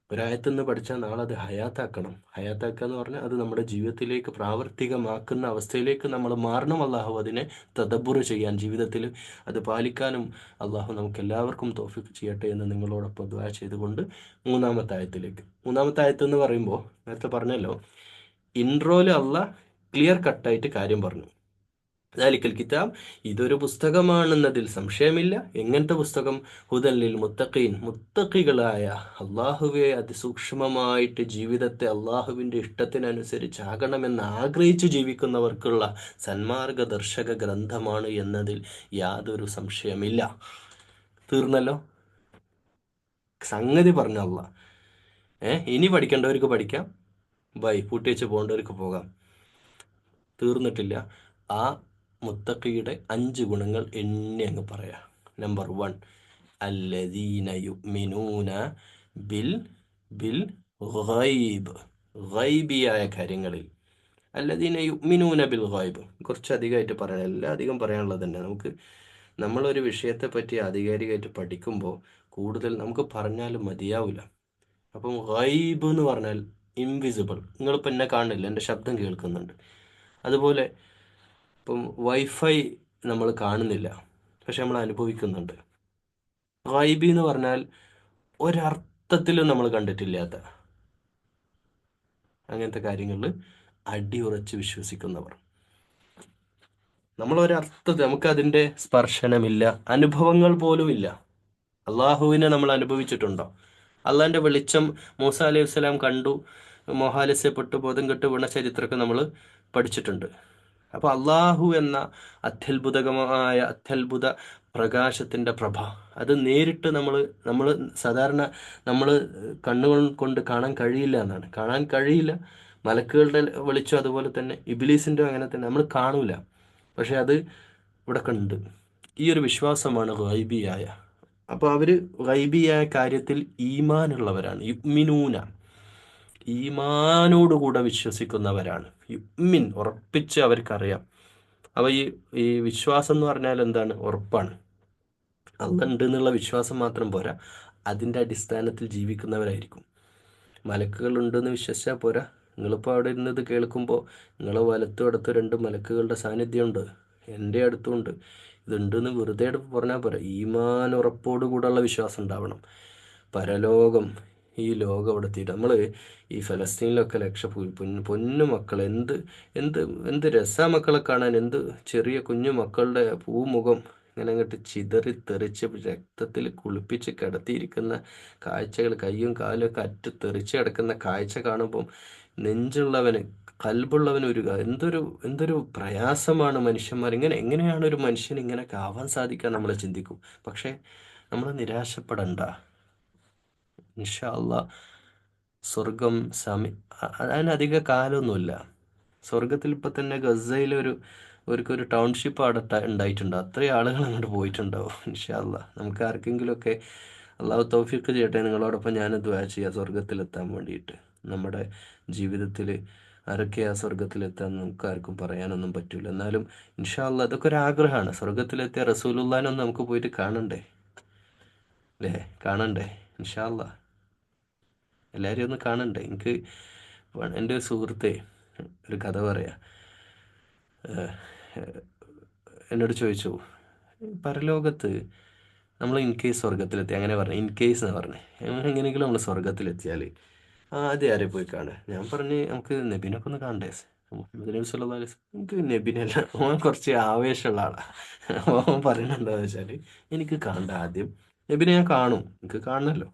ഒരായത്തുനിന്ന് പഠിച്ചാൽ നാളെ അത് ഹയാത്താക്കണം. ഹയാത്താക്കുക എന്ന് പറഞ്ഞാൽ അത് നമ്മുടെ ജീവിതത്തിലേക്ക് പ്രാവർത്തികമാക്കുന്ന അവസ്ഥയിലേക്ക് നമ്മൾ മാറണം. അള്ളാഹു അതിനെ തദബ്ബുർ ചെയ്യാൻ, ജീവിതത്തിൽ അത് പാലിക്കാനും അള്ളാഹു നമുക്ക് എല്ലാവർക്കും തൗഫീഖ് ചെയ്യട്ടെ എന്ന് നിങ്ങളോടൊപ്പം ദുആ ചെയ്തുകൊണ്ട് മൂന്നാമത്തെ ആയത്ത് എന്ന് പറയുമ്പോൾ നേരത്തെ പറഞ്ഞല്ലോ, ഇൻട്രോയിൽ അള്ളാഹ് ക്ലിയർ കട്ടായിട്ട് കാര്യം പറഞ്ഞു. ദാലിക്കൽ കിതാബ്, ഇതൊരു പുസ്തകമാണെന്നതിൽ സംശയമില്ല. എങ്ങനത്തെ പുസ്തകം? ഹുദൻ ലിൽ മുത്തഖീൻ, മുത്തഖികളായ, അള്ളാഹുവെ അതിസൂക്ഷ്മമായിട്ട് ജീവിതത്തെ അള്ളാഹുവിൻ്റെ ഇഷ്ടത്തിനനുസരിച്ച് ആകണമെന്ന് ആഗ്രഹിച്ചു ജീവിക്കുന്നവർക്കുള്ള സന്മാർഗ ദർശക ഗ്രന്ഥമാണ് എന്നതിൽ യാതൊരു സംശയമില്ല. തീർന്നല്ലോ, സംഗതി പറഞ്ഞ അള്ളാഹ്. ഇനി പഠിക്കേണ്ടവർക്ക് പഠിക്കാം, പൂട്ടി വെച്ച് പോകേണ്ടവർക്ക് പോകാം. തീർന്നിട്ടില്ല. ആ മുത്തഖിയുടെ 5 ഗുണങ്ങൾ എണ്ണി അങ്ങ് പറയാം. നമ്പർ 1, അല്ലദീന യുഅ്മിനൂന ബിൽ ബിൽ ഗൈബ്, ഗൈബിയായ കാര്യങ്ങളിൽ. അല്ലദീന യുഅ്മിനൂന ബിൽ ഗൈബ് കുറച്ച് അധികമായിട്ട് പറയണം, എല്ലാം അധികം പറയാനുള്ളത് തന്നെ. നമ്മളൊരു വിഷയത്തെ പറ്റി ആധികാരികമായിട്ട് പഠിക്കുമ്പോൾ കൂടുതൽ നമുക്ക് പറഞ്ഞാലും മതിയാവില്ല. അപ്പം ഗൈബ് എന്ന് പറഞ്ഞാൽ ഇൻവിസിബിൾ. നിങ്ങളിപ്പോൾ എന്നെ കാണില്ല, എൻ്റെ ശബ്ദം കേൾക്കുന്നുണ്ട്. അതുപോലെ ഇപ്പം വൈഫൈ നമ്മൾ കാണുന്നില്ല, പക്ഷെ നമ്മൾ അനുഭവിക്കുന്നുണ്ട്. ഗൈബി എന്ന് പറഞ്ഞാൽ ഒരർത്ഥത്തിലും നമ്മൾ കണ്ടിട്ടില്ലാത്ത അങ്ങനത്തെ കാര്യങ്ങളിൽ അടിയുറച്ച് വിശ്വസിക്കുന്നവർ. നമ്മൾ ഒരർത്ഥത്തിൽ നമുക്കതിൻ്റെ സ്പർശനമില്ല, അനുഭവങ്ങൾ പോലും ഇല്ല. അള്ളാഹുവിനെ നമ്മൾ അനുഭവിച്ചിട്ടുണ്ടോ? അള്ളാഹിൻ്റെ വെളിച്ചം മൂസ അലൈഹി വസ്സലാം കണ്ടു, മോഹാലസ്യപ്പെട്ട് ബോധം കെട്ട് വീണ ചരിത്രമൊക്കെ നമ്മൾ പഠിച്ചിട്ടുണ്ട്. അപ്പോൾ അള്ളാഹു എന്ന അത്യത്ഭുത പ്രകാശത്തിൻ്റെ പ്രഭ, അത് നേരിട്ട് നമ്മൾ സാധാരണ നമ്മൾ കണ്ണുകൾ കൊണ്ട് കാണാൻ കഴിയില്ല എന്നാണ്. കാണാൻ കഴിയില്ല. മലക്കുകളുടെ വെളിച്ചം അതുപോലെ തന്നെ, ഇബ്ലീസിൻ്റെ അങ്ങനെ തന്നെ നമ്മൾ കാണൂല, പക്ഷെ അത് ഇവിടെ കണ്ട്. ഈ ഒരു വിശ്വാസമാണ് ഗൈബിയായ. അപ്പോൾ അവർ ഗൈബിയായ കാര്യത്തിൽ ഈമാനുള്ളവരാണ്. യുഅ്മിനൂന, ഈമാനോടുകൂടെ വിശ്വസിക്കുന്നവരാണ്. യുഅ്മിൻ, ഉറപ്പിച്ച് അവർക്കറിയാം. അപ്പോൾ ഈ വിശ്വാസം എന്ന് പറഞ്ഞാൽ എന്താണ്? ഉറപ്പാണ്. അള്ളാഹ് ഉണ്ട് എന്നുള്ള വിശ്വാസം മാത്രം പോരാ, അതിൻ്റെ അടിസ്ഥാനത്തിൽ ജീവിക്കുന്നവരായിരിക്കും. മലക്കുകൾ ഉണ്ടെന്ന് വിശ്വസിച്ചാൽ പോരാ. നിങ്ങളിപ്പോൾ അവിടെ ഇരുന്നത് കേൾക്കുമ്പോൾ നിങ്ങളെ വലത്തും അടുത്ത് 2 മലക്കുകളുടെ സാന്നിധ്യമുണ്ട്, എൻ്റെ അടുത്തുമുണ്ട്. ഇതുണ്ടെന്ന് വെറുതെ പറഞ്ഞാൽ പോരാ, ഈമാൻ ഉറപ്പോടുകൂടെയുള്ള വിശ്വാസം ഉണ്ടാവണം. പരലോകം, ഈ ലോകം അവിടെ തീരും. നമ്മൾ ഈ ഫലസ്തീനിലൊക്കെ പൊന്നു മക്കൾ, എന്ത് എന്ത് എന്ത് രസാ മക്കളെ കാണാൻ. എന്ത് ചെറിയ കുഞ്ഞു മക്കളുടെ പൂമുഖം ഇങ്ങനെ അങ്ങോട്ട് ചിതറി തെറിച്ച് രക്തത്തിൽ കുളിപ്പിച്ച് കിടത്തിയിരിക്കുന്ന കാഴ്ചകൾ, കയ്യും കാലും ഒക്കെ അറ്റ് തെറിച്ച് കിടക്കുന്ന കാഴ്ച കാണുമ്പം നെഞ്ചുള്ളവന്, കൽബുള്ളവന് എന്തൊരു പ്രയാസമാണ് മനുഷ്യന്മാർ. എങ്ങനെയാണ് ഒരു മനുഷ്യന് ഇങ്ങനെയൊക്കെ ആവാൻ സാധിക്കുക നമ്മൾ ചിന്തിക്കും. പക്ഷേ നമ്മൾ നിരാശപ്പെടണ്ട. ഇൻഷാ അള്ളാഹ് സ്വർഗം അതിനധിക കാലമൊന്നുമില്ല. സ്വർഗത്തിൽ ഇപ്പം തന്നെ ഗസയിൽ ഒരു ടൗൺഷിപ്പ് അവിടെ ഉണ്ടായിട്ടുണ്ട്. അത്രയും ആളുകൾ അങ്ങോട്ട് പോയിട്ടുണ്ടാവും. ഇൻഷാ അള്ളാഹ് നമുക്ക് ആർക്കെങ്കിലുമൊക്കെ അള്ളാഹു തൗഫീഖ് ചെയ്യട്ടെ. നിങ്ങളോടൊപ്പം ഞാൻ ദുആ ചെയ്യാം സ്വർഗത്തിലെത്താൻ വേണ്ടിയിട്ട്. നമ്മുടെ ജീവിതത്തിൽ ആരൊക്കെയാ സ്വർഗത്തിലെത്താൻ നമുക്ക് ആർക്കും പറയാനൊന്നും പറ്റൂല. എന്നാലും ഇൻഷാ അല്ലാ അതൊക്കെ ഒരു ആഗ്രഹമാണ്. സ്വർഗത്തിലെത്തിയ റസൂലുള്ളാനൊന്ന് നമുക്ക് പോയിട്ട് കാണണ്ടേ, അല്ലേ? കാണണ്ടേ? ഇൻഷാ അല്ലാ എല്ലാവരെയും ഒന്ന് കാണണ്ടേ. എനിക്ക് എൻ്റെ ഒരു സുഹൃത്തെ ഒരു കഥ പറയാ. ഏഹ്, ഏഹ്, എന്നോട് ചോദിച്ചു, പരലോകത്ത് നമ്മൾ ഇൻ കേസ് സ്വർഗത്തിലെത്തി, അങ്ങനെ പറഞ്ഞു, ഇൻ കേസ് എന്ന് പറഞ്ഞു, എങ്ങനെയെങ്കിലും നമ്മൾ സ്വർഗത്തിലെത്തിയാൽ ആദ്യം ആരെ പോയി കാണുക? ഞാൻ പറഞ്ഞ് നമുക്ക് നബീനൊക്കെ ഒന്ന് കാണണ്ടേ. മുഹമ്മദ് നബി സല്ലല്ലാഹു അലൈഹി വസല്ലം. എനിക്ക് നബിനല്ല, ഓൻ കുറച്ച് ആവേശമുള്ള ആളാണ്. ഓൻ പറയണെന്താന്ന് വെച്ചാൽ, എനിക്ക് കാണണ്ട ആദ്യം നബിനെ. ഞാൻ കാണും, എനിക്ക് കാണണമല്ലോ,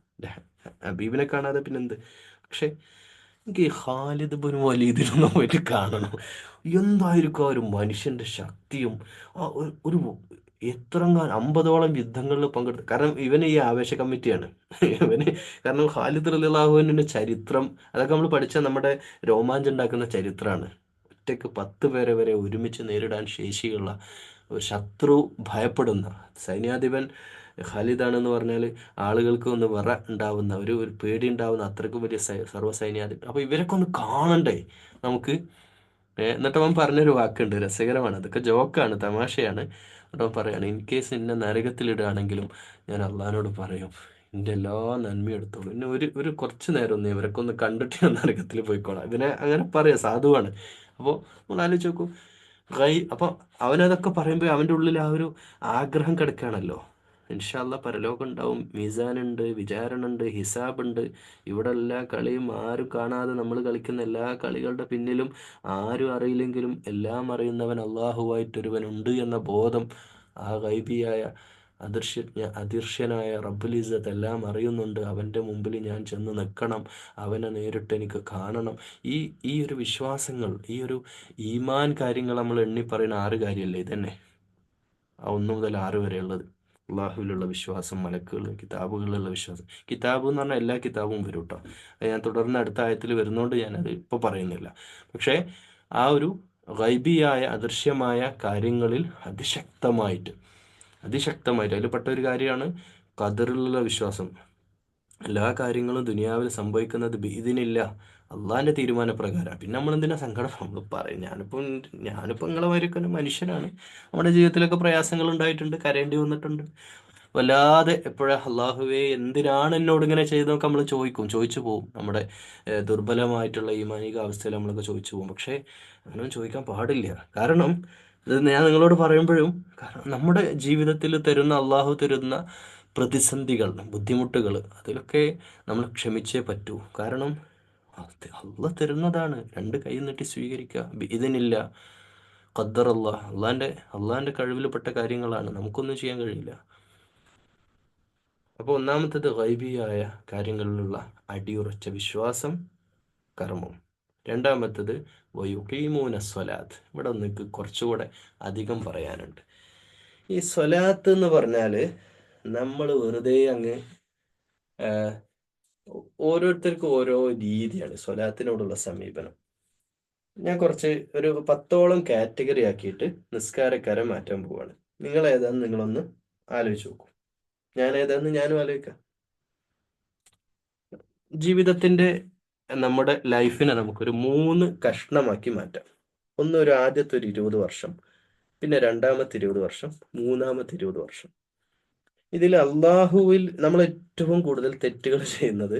ഹബീബിനെ കാണാതെ പിന്നെന്ത്. പക്ഷെ എനിക്ക് ഈ ഖാലിദ് ബിൻ വലീദിനൊന്ന് പോയിട്ട് കാണണം. എന്തായിരിക്കും ആ ഒരു മനുഷ്യന്റെ ശക്തിയും ആ ഒരു എത്രങ്ങാൻ 50ഓളം യുദ്ധങ്ങളിൽ പങ്കെടുത്തു. കാരണം ഇവന് ഈ ആവേശ കമ്മിറ്റിയാണ് ഇവന്. കാരണം ഖാലിദ് റളിയല്ലാഹു അൻഹുവിന്റെ ചരിത്രം അതൊക്കെ നമ്മൾ പഠിച്ച നമ്മുടെ രോമാഞ്ചം ഉണ്ടാക്കുന്ന ചരിത്രമാണ്. ഒറ്റയ്ക്ക് 10 പേരെ വരെ ഒരുമിച്ച് നേരിടാൻ ശേഷിയുള്ള ഒരു ശത്രു ഭയപ്പെടുന്ന സൈന്യാധിപൻ ഖാലിദാണെന്ന് പറഞ്ഞാൽ ആളുകൾക്ക് ഒന്ന് വിറ ഉണ്ടാവുന്ന ഒരു പേടി ഉണ്ടാവുന്ന അത്രയ്ക്കും വലിയ സർവ്വ സൈന്യാധിപൻ. അപ്പോൾ ഇവരൊക്കെ ഒന്ന് കാണണ്ടേ നമുക്ക്. എന്നിട്ട് അവൻ പറഞ്ഞൊരു വാക്കുണ്ട്, രസകരമാണ്, അതൊക്കെ ജോക്കാണ്, തമാശയാണ്. എന്നിട്ട് അവൻ പറയാണ്, ഇൻ കേസ് എന്നെ നരകത്തിലിടുകയാണെങ്കിലും ഞാൻ അള്ളഹാനോട് പറയും, എൻ്റെ എല്ലാ നന്മയും എടുത്തോളൂ, പിന്നെ ഒരു കുറച്ച് നേരം ഒന്ന് ഇവരൊക്കെ ഒന്ന് കണ്ടിട്ട് ഞാൻ നരകത്തിൽ പോയിക്കോളാം. ഇതിനെ അങ്ങനെ പറയാം, സാധുവാണ്. അപ്പോൾ നമ്മൾ ആലോചിച്ച് നോക്കൂ. അപ്പോൾ അവനതൊക്കെ പറയുമ്പോൾ അവൻ്റെ ഉള്ളിൽ ആ ഒരു ആഗ്രഹം കിടക്കുകയാണല്ലോ. ഇൻഷാ അല്ലാ പരലോകം ഉണ്ടാവും, മീസാനുണ്ട്, വിചാരണുണ്ട്, ഹിസാബുണ്ട്. ഇവിടെ എല്ലാ കളിയും ആരും കാണാതെ നമ്മൾ കളിക്കുന്ന എല്ലാ കളികളുടെ പിന്നിലും ആരും അറിയില്ലെങ്കിലും എല്ലാം അറിയുന്നവൻ അള്ളാഹുവായിട്ടൊരുവനുണ്ട് എന്ന ബോധം, ആ ഗൈബിയായ അദൃശ്യനായ റബ്ബുൽ ഇസ്സത്ത് എല്ലാം അറിയുന്നുണ്ട്. അവൻ്റെ മുമ്പിൽ ഞാൻ ചെന്ന് നിൽക്കണം, അവനെ നേരിട്ട് എനിക്ക് കാണണം. ഈ ഈ ഒരു വിശ്വാസങ്ങൾ, ഈ ഒരു ഈമാൻ കാര്യങ്ങൾ നമ്മൾ എണ്ണി പറയുന്ന 6 കാര്യമല്ലേ ഇതന്നെ. ആ 1 മുതൽ 6 വരെയുള്ളത്. അള്ളാഹുവിലുള്ള വിശ്വാസം, മലക്കുകൾ, കിതാബുകളിലുള്ള വിശ്വാസം. കിതാബ് എന്ന് പറഞ്ഞാൽ എല്ലാ കിതാബും വരും കേട്ടോ. അത് ഞാൻ തുടർന്ന് അടുത്ത ആയത്തിൽ വരുന്നതുകൊണ്ട് ഞാനത് ഇപ്പോൾ പറയുന്നില്ല. പക്ഷേ ആ ഒരു ഗൈബിയായ അദൃശ്യമായ കാര്യങ്ങളിൽ അതിശക്തമായിട്ട് അതിൽ പെട്ട ഒരു കാര്യമാണ് ഖദറിലുള്ള വിശ്വാസം. എല്ലാ കാര്യങ്ങളും ദുനിയാവിൽ സംഭവിക്കുന്നത് ബിഇദ്നില്ല, അള്ളാഹിൻ്റെ തീരുമാനപ്രകാരം. പിന്നെ നമ്മൾ എന്തിനാ സങ്കടം? നമ്മൾ പറയും, ഞാനിപ്പോൾ നിങ്ങളെ മാതിരിയൊക്കെ ഒരു മനുഷ്യനാണ്. നമ്മുടെ ജീവിതത്തിലൊക്കെ പ്രയാസങ്ങൾ ഉണ്ടായിട്ടുണ്ട്, കരയേണ്ടി വന്നിട്ടുണ്ട്. വല്ലാതെ എപ്പോഴാ അള്ളാഹുവേ എന്തിനാണ് എന്നോട് ഇങ്ങനെ ചെയ്തതൊക്കെ നമ്മൾ ചോദിച്ചു പോകും. നമ്മുടെ ദുർബലമായിട്ടുള്ള ഈ മാനസിക അവസ്ഥയിൽ നമ്മളൊക്കെ ചോദിച്ചു പോകും. പക്ഷേ അങ്ങനെയൊന്നും ചോദിക്കാൻ പാടില്ല. കാരണം ഇത് ഞാൻ നിങ്ങളോട് പറയുമ്പോഴും, കാരണം നമ്മുടെ ജീവിതത്തിൽ തരുന്ന അള്ളാഹു തരുന്ന പ്രതിസന്ധികൾ, ബുദ്ധിമുട്ടുകൾ, അതിലൊക്കെ നമ്മൾ ക്ഷമിച്ചേ പറ്റൂ. കാരണം അത് അള്ളാഹ് തരുന്നതാണ്, രണ്ട് കൈ നീട്ടി സ്വീകരിക്കുക. ഇതിനില്ല, ഖദ്ദർ അള്ളാഹിൻ്റെ കഴിവിൽപ്പെട്ട കാര്യങ്ങളാണ്, നമുക്കൊന്നും ചെയ്യാൻ കഴിയില്ല. അപ്പോൾ ഒന്നാമത്തേത് ഗൈബിയായ കാര്യങ്ങളിലുള്ള അടിയുറച്ച വിശ്വാസം, കർമ്മം. രണ്ടാമത്തേത് വയുഖീമൂന സ്വലാത്ത്. ഇവിടെ ഒന്നിക്ക് കുറച്ചുകൂടെ അധികം പറയാനുണ്ട്. ഈ സ്വലാത്ത് എന്ന് പറഞ്ഞാൽ നമ്മൾ വെറുതെ അങ്ങ് ഓരോരുത്തർക്കും ഓരോ രീതിയാണ് സ്വലാത്തിനോടുള്ള സമീപനം. ഞാൻ കുറച്ച് ഒരു 10ഓളം കാറ്റഗറി ആക്കിയിട്ട് നിസ്കാരക്കാരെ മാറ്റാൻ പോവാണ്. നിങ്ങൾ ഏതാന്ന് നിങ്ങളൊന്ന് ആലോചിച്ച് നോക്കൂ. ഞാൻ ഏതാന്ന് ഞാനും ആലോചിക്കാം. ജീവിതത്തിന്റെ നമ്മുടെ ലൈഫിനെ നമുക്കൊരു 3 കഷ്ണമാക്കി മാറ്റാം. ഒന്ന്, ഒരു ആദ്യത്തെ ഒരു 20 വർഷം, പിന്നെ രണ്ടാമത്തെ 20 വർഷം, മൂന്നാമത്തെ 20 വർഷം. ഇതിൽ അള്ളാഹുവിൽ നമ്മൾ ഏറ്റവും കൂടുതൽ തെറ്റുകൾ ചെയ്യുന്നത്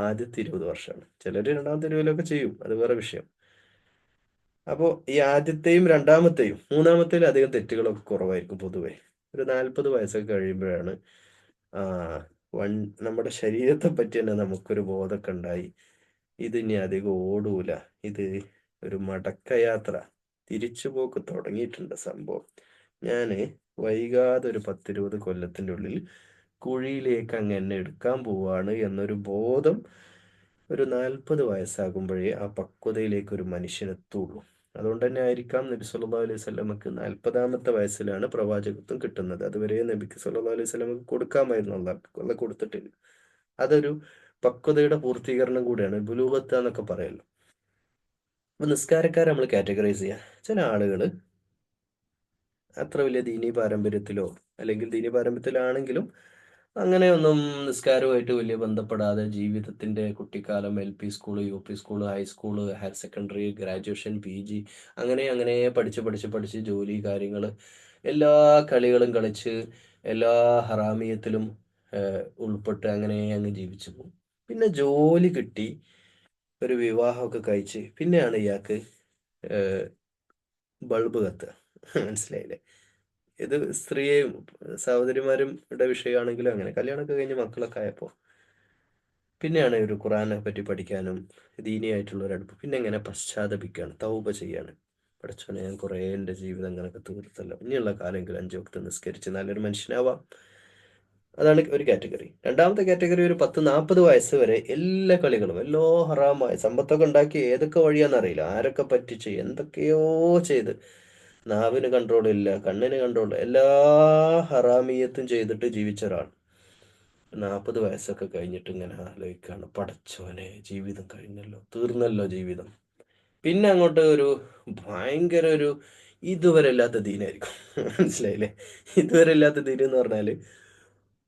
ആദ്യത്തെ 20 വർഷമാണ്. ചിലർ രണ്ടാമത്തെ 20 ചെയ്യും, അത് വേറെ വിഷയം. അപ്പോൾ ഈ ആദ്യത്തെയും രണ്ടാമത്തെയും മൂന്നാമത്തെയും അധികം തെറ്റുകളൊക്കെ കുറവായിരിക്കും പൊതുവെ. ഒരു 40 വയസ്സൊക്കെ കഴിയുമ്പോഴാണ് ആ വൺ നമ്മുടെ ശരീരത്തെ പറ്റി തന്നെ നമുക്കൊരു ബോധമൊക്കെ ഉണ്ടായി. ഇത് ഇനി അധികം ഓടൂല, ഇത് ഒരു മടക്കയാത്ര, തിരിച്ചുപോക്ക് തുടങ്ങിയിട്ടുണ്ട് സംഭവം. ഞാന് വൈകാതെ ഒരു 10-20 കൊല്ലത്തിൻ്റെ ഉള്ളിൽ കുഴിയിലേക്ക് അങ്ങ് എന്നെ എടുക്കാൻ പോവാണ് എന്നൊരു ബോധം ഒരു 40 വയസ്സാകുമ്പോഴേ ആ പക്വതയിലേക്ക് ഒരു മനുഷ്യനെത്തുള്ളൂ. അതുകൊണ്ട് തന്നെ ആയിരിക്കാം നബി സല്ലല്ലാഹു അലൈഹി വസല്ലമക്ക് 40-ാമത്തെ വയസ്സിലാണ് പ്രവാചകത്വം കിട്ടുന്നത്. അതുവരെ നബിക്ക് സല്ലല്ലാഹു അലൈഹി വസല്ലമക്ക് കൊടുക്കാമായിരുന്നു, അള്ളാഹ് കൊടുത്തിട്ടില്ല. അതൊരു പക്വതയുടെ പൂർത്തീകരണം കൂടിയാണ്, ബുലൂഗത്ത് എന്നൊക്കെ പറയല്ലോ. അപ്പൊ നിസ്കാരക്കാരെ നമ്മൾ കാറ്റഗറൈസ് ചെയ്യാം. ചില ആളുകൾ അത്ര വലിയ ദീനീ പാരമ്പര്യത്തിലോ അല്ലെങ്കിൽ ദീനീ പാരമ്പര്യത്തിലാണെങ്കിലും അങ്ങനെയൊന്നും നിസ്കാരവുമായിട്ട് വലിയ ബന്ധപ്പെടാതെ ജീവിതത്തിൻ്റെ കുട്ടിക്കാലം LP school, UP school, high school, higher secondary, graduation, PG, അങ്ങനെ അങ്ങനെ പഠിച്ച് പഠിച്ച് പഠിച്ച് ജോലി കാര്യങ്ങൾ എല്ലാ കളികളും കളിച്ച് എല്ലാ ഹറാമിയത്തിലും ഉൾപ്പെട്ട് അങ്ങനെ അങ്ങ് ജീവിച്ചു പോകും. പിന്നെ ജോലി കിട്ടി, ഒരു വിവാഹമൊക്കെ കഴിച്ച് പിന്നെയാണ് ഇയാൾക്ക് ബൾബ് കത്തുക. മനസ്സിലായില്ലേ? ഇത് സ്ത്രീയെയും സഹോദരിമാരുടെ വിഷയമാണെങ്കിലും അങ്ങനെ കല്യാണമൊക്കെ കഴിഞ്ഞ് മക്കളൊക്കെ ആയപ്പോൾ പിന്നെയാണ് ഒരു ഖുറാനെ പറ്റി പഠിക്കാനും ദീനിയായിട്ടുള്ള ഒരു അടുപ്പ് പിന്നെ എങ്ങനെ പശ്ചാത്തപിക്കുകയാണ്, തൗബ ചെയ്യാണ്. പഠിച്ചോനെ, ഞാൻ കുറേ എൻ്റെ ജീവിതം അങ്ങനെയൊക്കെ തീർത്തല്ലോ, ഇനിയുള്ള കാലമെങ്കിലും 5 വക്ത് നിസ്കരിച്ച് നല്ലൊരു മനുഷ്യനാവാം. അതാണ് ഒരു കാറ്റഗറി. രണ്ടാമത്തെ കാറ്റഗറി ഒരു 10-40 വയസ്സ് വരെ എല്ലാ കളികളും എല്ലോ ഹറാമായ സമ്പത്തൊക്കെ ഉണ്ടാക്കി ഏതൊക്കെ വഴിയാണെന്നറിയില്ല, ആരൊക്കെ പറ്റിച്ച് എന്തൊക്കെയോ ചെയ്ത്, നാവിന് കൺട്രോൾ ഇല്ല, കണ്ണിന് കൺട്രോൾ, എല്ലാ ഹറാമിയത്തും ചെയ്തിട്ട് ജീവിച്ച ഒരാൾ 40 വയസ്സൊക്കെ കഴിഞ്ഞിട്ട് ഇങ്ങനെ ആലോചിക്കാണ്, പടച്ചോനെ ജീവിതം കഴിഞ്ഞല്ലോ, തീർന്നല്ലോ ജീവിതം. പിന്നെ അങ്ങോട്ട് ഒരു ഭയങ്കര ഒരു ഇതുവരെ ഇല്ലാത്ത ദീനായിരിക്കും. മനസ്സിലായില്ലേ? ഇതുവരെ ഇല്ലാത്ത ദീൻ എന്ന് പറഞ്ഞാല്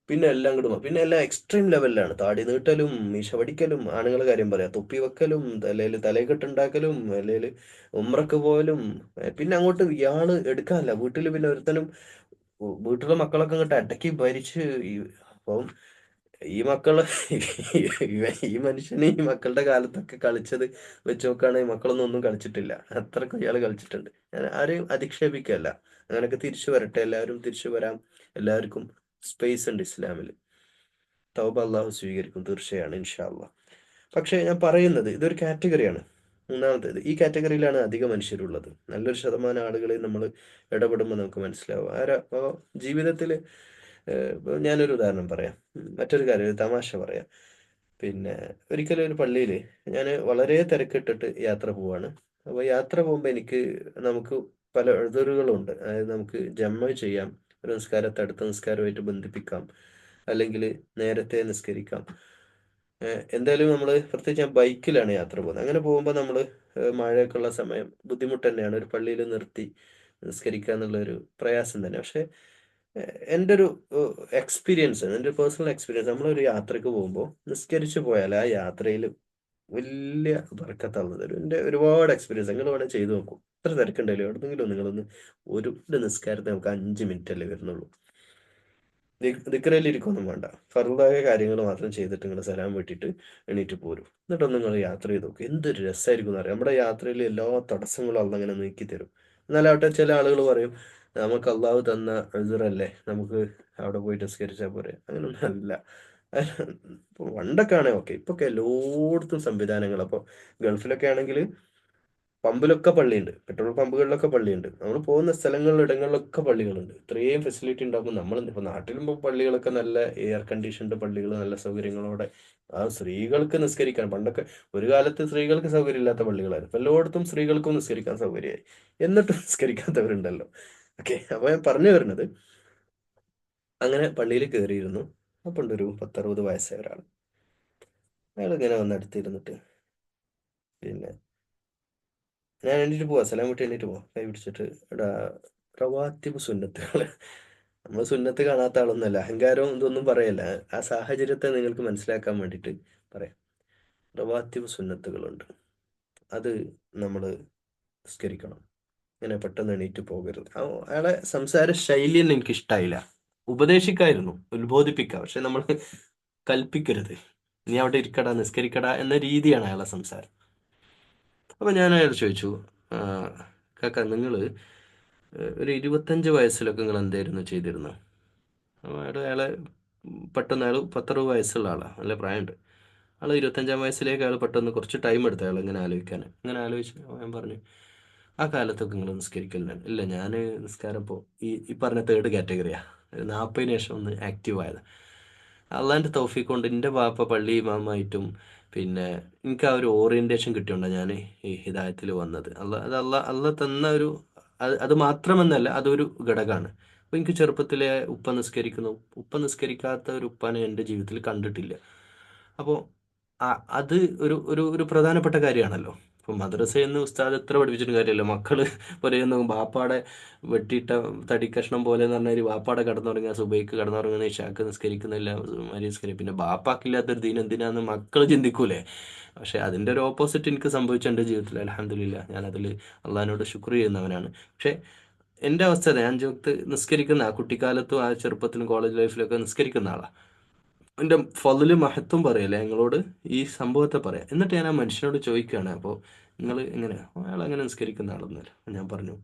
പിന്നെ എല്ലാം കൂടെ പിന്നെ എല്ലാം എക്സ്ട്രീം ലെവലിലാണ്. താടി നീട്ടലും, മീശ വടിക്കലും, ആണുങ്ങളെ കാര്യം പറയാം, തൊപ്പി വെക്കലും, തലയിൽ തലയെക്കെട്ടുണ്ടാക്കലും, അല്ലെങ്കിൽ ഉമ്രക്ക് പോകലും. പിന്നെ അങ്ങോട്ട് ഇയാള് എടുക്കാനല്ല വീട്ടിൽ പിന്നെ ഒരുത്തനും വീട്ടിലെ മക്കളൊക്കെ അങ്ങോട്ട് അടക്കി ഭരിച്ച് അപ്പം ഈ മക്കള് ഈ മനുഷ്യന് ഈ മക്കളുടെ കാലത്തൊക്കെ കളിച്ചത് വെച്ച് നോക്കുകയാണെങ്കിൽ മക്കളൊന്നും ഒന്നും കളിച്ചിട്ടില്ല, അത്രക്കും ഇയാൾ കളിച്ചിട്ടുണ്ട്. ഞാൻ ആരെയും അധിക്ഷേപിക്കല്ല, അങ്ങനെയൊക്കെ തിരിച്ചു വരട്ടെ, എല്ലാവരും തിരിച്ചു വരാം, എല്ലാവർക്കും സ്പേസ് ഉണ്ട് ഇസ്ലാമിൽ. തൗബ അള്ളാഹു സ്വീകരിക്കും തീർച്ചയാണ്, ഇൻഷാ അള്ളാഹ്. പക്ഷേ ഞാൻ പറയുന്നത് ഇതൊരു കാറ്റഗറിയാണ്. മൂന്നാമത്തേത്, ഈ കാറ്റഗറിയിലാണ് അധിക മനുഷ്യരുള്ളത്. നല്ലൊരു ശതമാനം ആളുകളിൽ നമ്മൾ ഇടപെടുമ്പോൾ നമുക്ക് മനസ്സിലാവും ആരാ. അപ്പോൾ ജീവിതത്തിൽ ഇപ്പൊ ഞാനൊരു ഉദാഹരണം പറയാം. മറ്റൊരു കാര്യം, ഒരു തമാശ പറയാം. പിന്നെ ഒരിക്കലും ഒരു പള്ളിയിൽ ഞാൻ വളരെ തിരക്കിട്ടിട്ട് യാത്ര പോവാണ്. അപ്പോൾ യാത്ര പോകുമ്പോൾ നമുക്ക് പല എഴുതറുകളുണ്ട്. അതായത് നമുക്ക് ജമ്മ ചെയ്യാം, ഒരു നിസ്കാരത്തെ അടുത്ത നിസ്കാരമായിട്ട് ബന്ധിപ്പിക്കാം, അല്ലെങ്കിൽ നേരത്തെ നിസ്കരിക്കാം. എന്തായാലും നമ്മൾ പ്രത്യേകിച്ച് ഞാൻ ബൈക്കിലാണ് യാത്ര പോകുന്നത്. അങ്ങനെ പോകുമ്പോൾ നമ്മൾ മഴയൊക്കെ ഉള്ള സമയം ബുദ്ധിമുട്ട് തന്നെയാണ്, ഒരു പള്ളിയിൽ നിർത്തി നിസ്കരിക്കുക എന്നുള്ളൊരു പ്രയാസം തന്നെ. പക്ഷേ എൻ്റെ ഒരു എക്സ്പീരിയൻസ്, എൻ്റെ പേഴ്സണൽ എക്സ്പീരിയൻസ്, നമ്മളൊരു യാത്രക്ക് പോകുമ്പോൾ നിസ്കരിച്ചു പോയാൽ ആ യാത്രയിൽ വലിയ ബർക്കത്താവുന്നത് തരും. എൻ്റെ ഒരുപാട് എക്സ്പീരിയൻസ് നിങ്ങൾ വേണേൽ ചെയ്തു നോക്കും. എത്ര തിരക്കുണ്ടല്ലോ എവിടെന്നെങ്കിലും നിങ്ങളൊന്ന് ഒരു നിസ്കാരത്തെ നമുക്ക് 5 മിനിറ്റ് അല്ലേ വരുന്നുള്ളൂ. ദിക്റയിൽ ഇരിക്കൊന്നും വേണ്ട, ഫർദായ കാര്യങ്ങൾ മാത്രം ചെയ്തിട്ട് നിങ്ങൾ സലാം വീട്ടിട്ട് എണീറ്റ് പോരും. എന്നിട്ടൊന്ന് നിങ്ങൾ യാത്ര ചെയ്ത് നോക്കും, എന്തൊരു രസമായിരിക്കും എന്നറിയാം. നമ്മുടെ യാത്രയിൽ എല്ലാ തടസ്സങ്ങളും അള്ള അങ്ങനെ നീക്കി തരും. എന്നാലാവട്ടെ ചില ആളുകൾ പറയും, നമുക്ക് അള്ളാഹു തന്ന ഉസ്റല്ലേ, നമുക്ക് അവിടെ പോയിട്ട് നിസ്കരിച്ചാൽ പോരെ. അങ്ങനൊന്നും അല്ല. പണ്ടൊക്കെ ആണേ ഓക്കെ, ഇപ്പൊക്കെ എല്ലായിടത്തും സംവിധാനങ്ങൾ. അപ്പോൾ ഗൾഫിലൊക്കെ ആണെങ്കിൽ പമ്പിലൊക്കെ പള്ളിയുണ്ട്, പെട്രോൾ പമ്പുകളിലൊക്കെ പള്ളിയുണ്ട്, നമ്മൾ പോകുന്ന സ്ഥലങ്ങളിൽ ഇടങ്ങളിലൊക്കെ പള്ളികളുണ്ട്. ഇത്രയും ഫെസിലിറ്റി ഉണ്ടാകുമ്പോൾ നമ്മൾ ഇപ്പോൾ നാട്ടിലും പള്ളികളൊക്കെ നല്ല എയർ കണ്ടീഷൻഡ് പള്ളികൾ, നല്ല സൗകര്യങ്ങളോടെ ആ സ്ത്രീകൾക്ക് നിസ്കരിക്കാൻ. പണ്ടൊക്കെ ഒരു കാലത്ത് സ്ത്രീകൾക്ക് സൗകര്യം ഇല്ലാത്ത പള്ളികളായിരുന്നു, ഇപ്പം എല്ലായിടത്തും സ്ത്രീകൾക്കും നിസ്കരിക്കാൻ സൗകര്യമായി. എന്നിട്ട് നിസ്കരിക്കാത്തവരുണ്ടല്ലോ. ഓക്കെ, അപ്പോൾ ഞാൻ പറഞ്ഞു വരുന്നത്, അങ്ങനെ പള്ളിയിൽ കയറിയിരുന്നു. അപ്പം ഉണ്ട് ഒരു 10-60 വയസ്സായ ഒരാൾ. അയാൾ ഇങ്ങനെ വന്ന് അടുത്തിരുന്നിട്ട് പിന്നെ ഞാൻ എണീറ്റ് പോവാ, സലാം വിട്ട് എണീറ്റ് പോവാ, കൈ പിടിച്ചിട്ട് എടാ, റവാത്തിബ് സുന്നത്തുകൾ. നമ്മൾ സുന്നത്ത് കാണാത്ത ആളൊന്നുമല്ല, അഹങ്കാരവും ഇതൊന്നും പറയല്ല, ആ സാഹചര്യത്തെ നിങ്ങൾക്ക് മനസ്സിലാക്കാൻ വേണ്ടിയിട്ട് പറയാം. റവാത്തിബ് സുന്നത്തുകളുണ്ട്, അത് നമ്മൾ നിസ്കരിക്കണം, ഇങ്ങനെ പെട്ടെന്ന് എണീറ്റ് പോകരുത്. അയാളെ സംസാര ശൈലി തന്നെ എനിക്ക് ഇഷ്ടായില്ല. ഉപദേശിക്കായിരുന്നു, ഉത്ബോധിപ്പിക്കുക, പക്ഷെ നമ്മൾ കൽപ്പിക്കരുത്, നീ അവിടെ ഇരിക്കടാ നിസ്കരിക്കടാ എന്ന രീതിയാണ് അയാളെ സംസാരം. അപ്പൊ ഞാൻ അയാൾ ചോദിച്ചു, "ആ, കാക്ക, നിങ്ങൾ ഒരു 25 വയസ്സിലൊക്കെ നിങ്ങൾ എന്തായിരുന്നു ചെയ്തിരുന്നത്?" അപ്പോൾ അയാളെ പെട്ടെന്ന്, അയാൾ 10-60 വയസ്സുള്ള ആളാണ്, നല്ല പ്രായമുണ്ട്. ആൾ 25-ാം വയസ്സിലേക്ക് അയാൾ പെട്ടെന്ന് കുറച്ച് ടൈം എടുത്തു അയാൾ ഇങ്ങനെ ആലോചിക്കാൻ. ഇങ്ങനെ ആലോചിച്ച് ഞാൻ പറഞ്ഞു, ആ കാലത്തൊക്കെ നിങ്ങൾ നിസ്കരിക്കലുണ്ട്? ഇല്ല, ഞാൻ നിസ്കാരം ഇപ്പോൾ ഈ പറഞ്ഞ തേർഡ് കാറ്റഗറിയാ, 40-ന് ശേഷം ഒന്ന് ആക്റ്റീവ് ആയത്. അള്ളാൻ്റെ തൗഫീഖ് കൊണ്ട് എൻ്റെ വാപ്പ പള്ളി ഇമാമായിട്ടും പിന്നെ എനിക്ക് ആ ഒരു ഓറിയൻറ്റേഷൻ കിട്ടിയോണ്ടാണ് ഞാൻ ഈ ഹിദായത്തിൽ വന്നത്. അള്ള തന്ന ഒരു അത് മാത്രമെന്നല്ല, അതൊരു ഘടകമാണ്. അപ്പോൾ എനിക്ക് ചെറുപ്പത്തിലെ ഉപ്പ നിസ്കരിക്കുന്നു, ഉപ്പ നിസ്കരിക്കാത്ത ഒരു ഉപ്പാനെ എൻ്റെ ജീവിതത്തിൽ കണ്ടിട്ടില്ല. അപ്പോൾ അത് ഒരു ഒരു ഒരു പ്രധാനപ്പെട്ട കാര്യമാണല്ലോ. ഇപ്പം മദ്രസയിൽ നിന്ന് ഉസ്താദ് എത്ര പഠിപ്പിച്ചിട്ട് കാര്യമില്ല. മക്കള് പറയുന്ന ബാപ്പാടെ വെട്ടിയിട്ട തടി കഷ്ണം പോലെ എന്ന് പറഞ്ഞാൽ ബാപ്പാടെ കടന്നുറങ്ങുക, സുബൈക്ക് കടന്നുറങ്ങുന്ന, ഇശാക്ക് നിസ്കരിക്കുന്നില്ല, നിസ്കരിക്കും. പിന്നെ ബാപ്പാക്കില്ലാത്തൊരു ദീൻ എന്തിനാന്ന് മക്കൾ ചിന്തിക്കൂലേ? പക്ഷെ അതിൻ്റെ ഒരു ഓപ്പോസിറ്റ് എനിക്ക് സംഭവിച്ച എൻ്റെ ജീവിതത്തിൽ അൽഹംദുലില്ലാ ഞാനതിൽ അള്ളാഹിനോട് ശുക്ർ ചെയ്യുന്നവനാണ്. പക്ഷേ എൻ്റെ അവസ്ഥ അതെ, 5 വക്ത് നിസ്കരിക്കുന്ന ആ കുട്ടിക്കാലത്തും ആ ചെറുപ്പത്തിലും കോളേജ് ലൈഫിലൊക്കെ നിസ്കരിക്കുന്ന ആളാണ്. എൻ്റെ ഫضല് മഹത്വം പറയല്ലേ നിങ്ങളോട്, ഈ സംഭവത്തെ പറയാം. എന്നിട്ട് ഞാൻ ആ മനുഷ്യനോട് ചോദിക്കുകയാണ്, അപ്പോൾ നിങ്ങൾ എങ്ങനെ, അയാൾ അങ്ങനെ നിസ്കരിക്കുന്ന ആളൊന്നുമല്ല. ഞാൻ പറഞ്ഞു,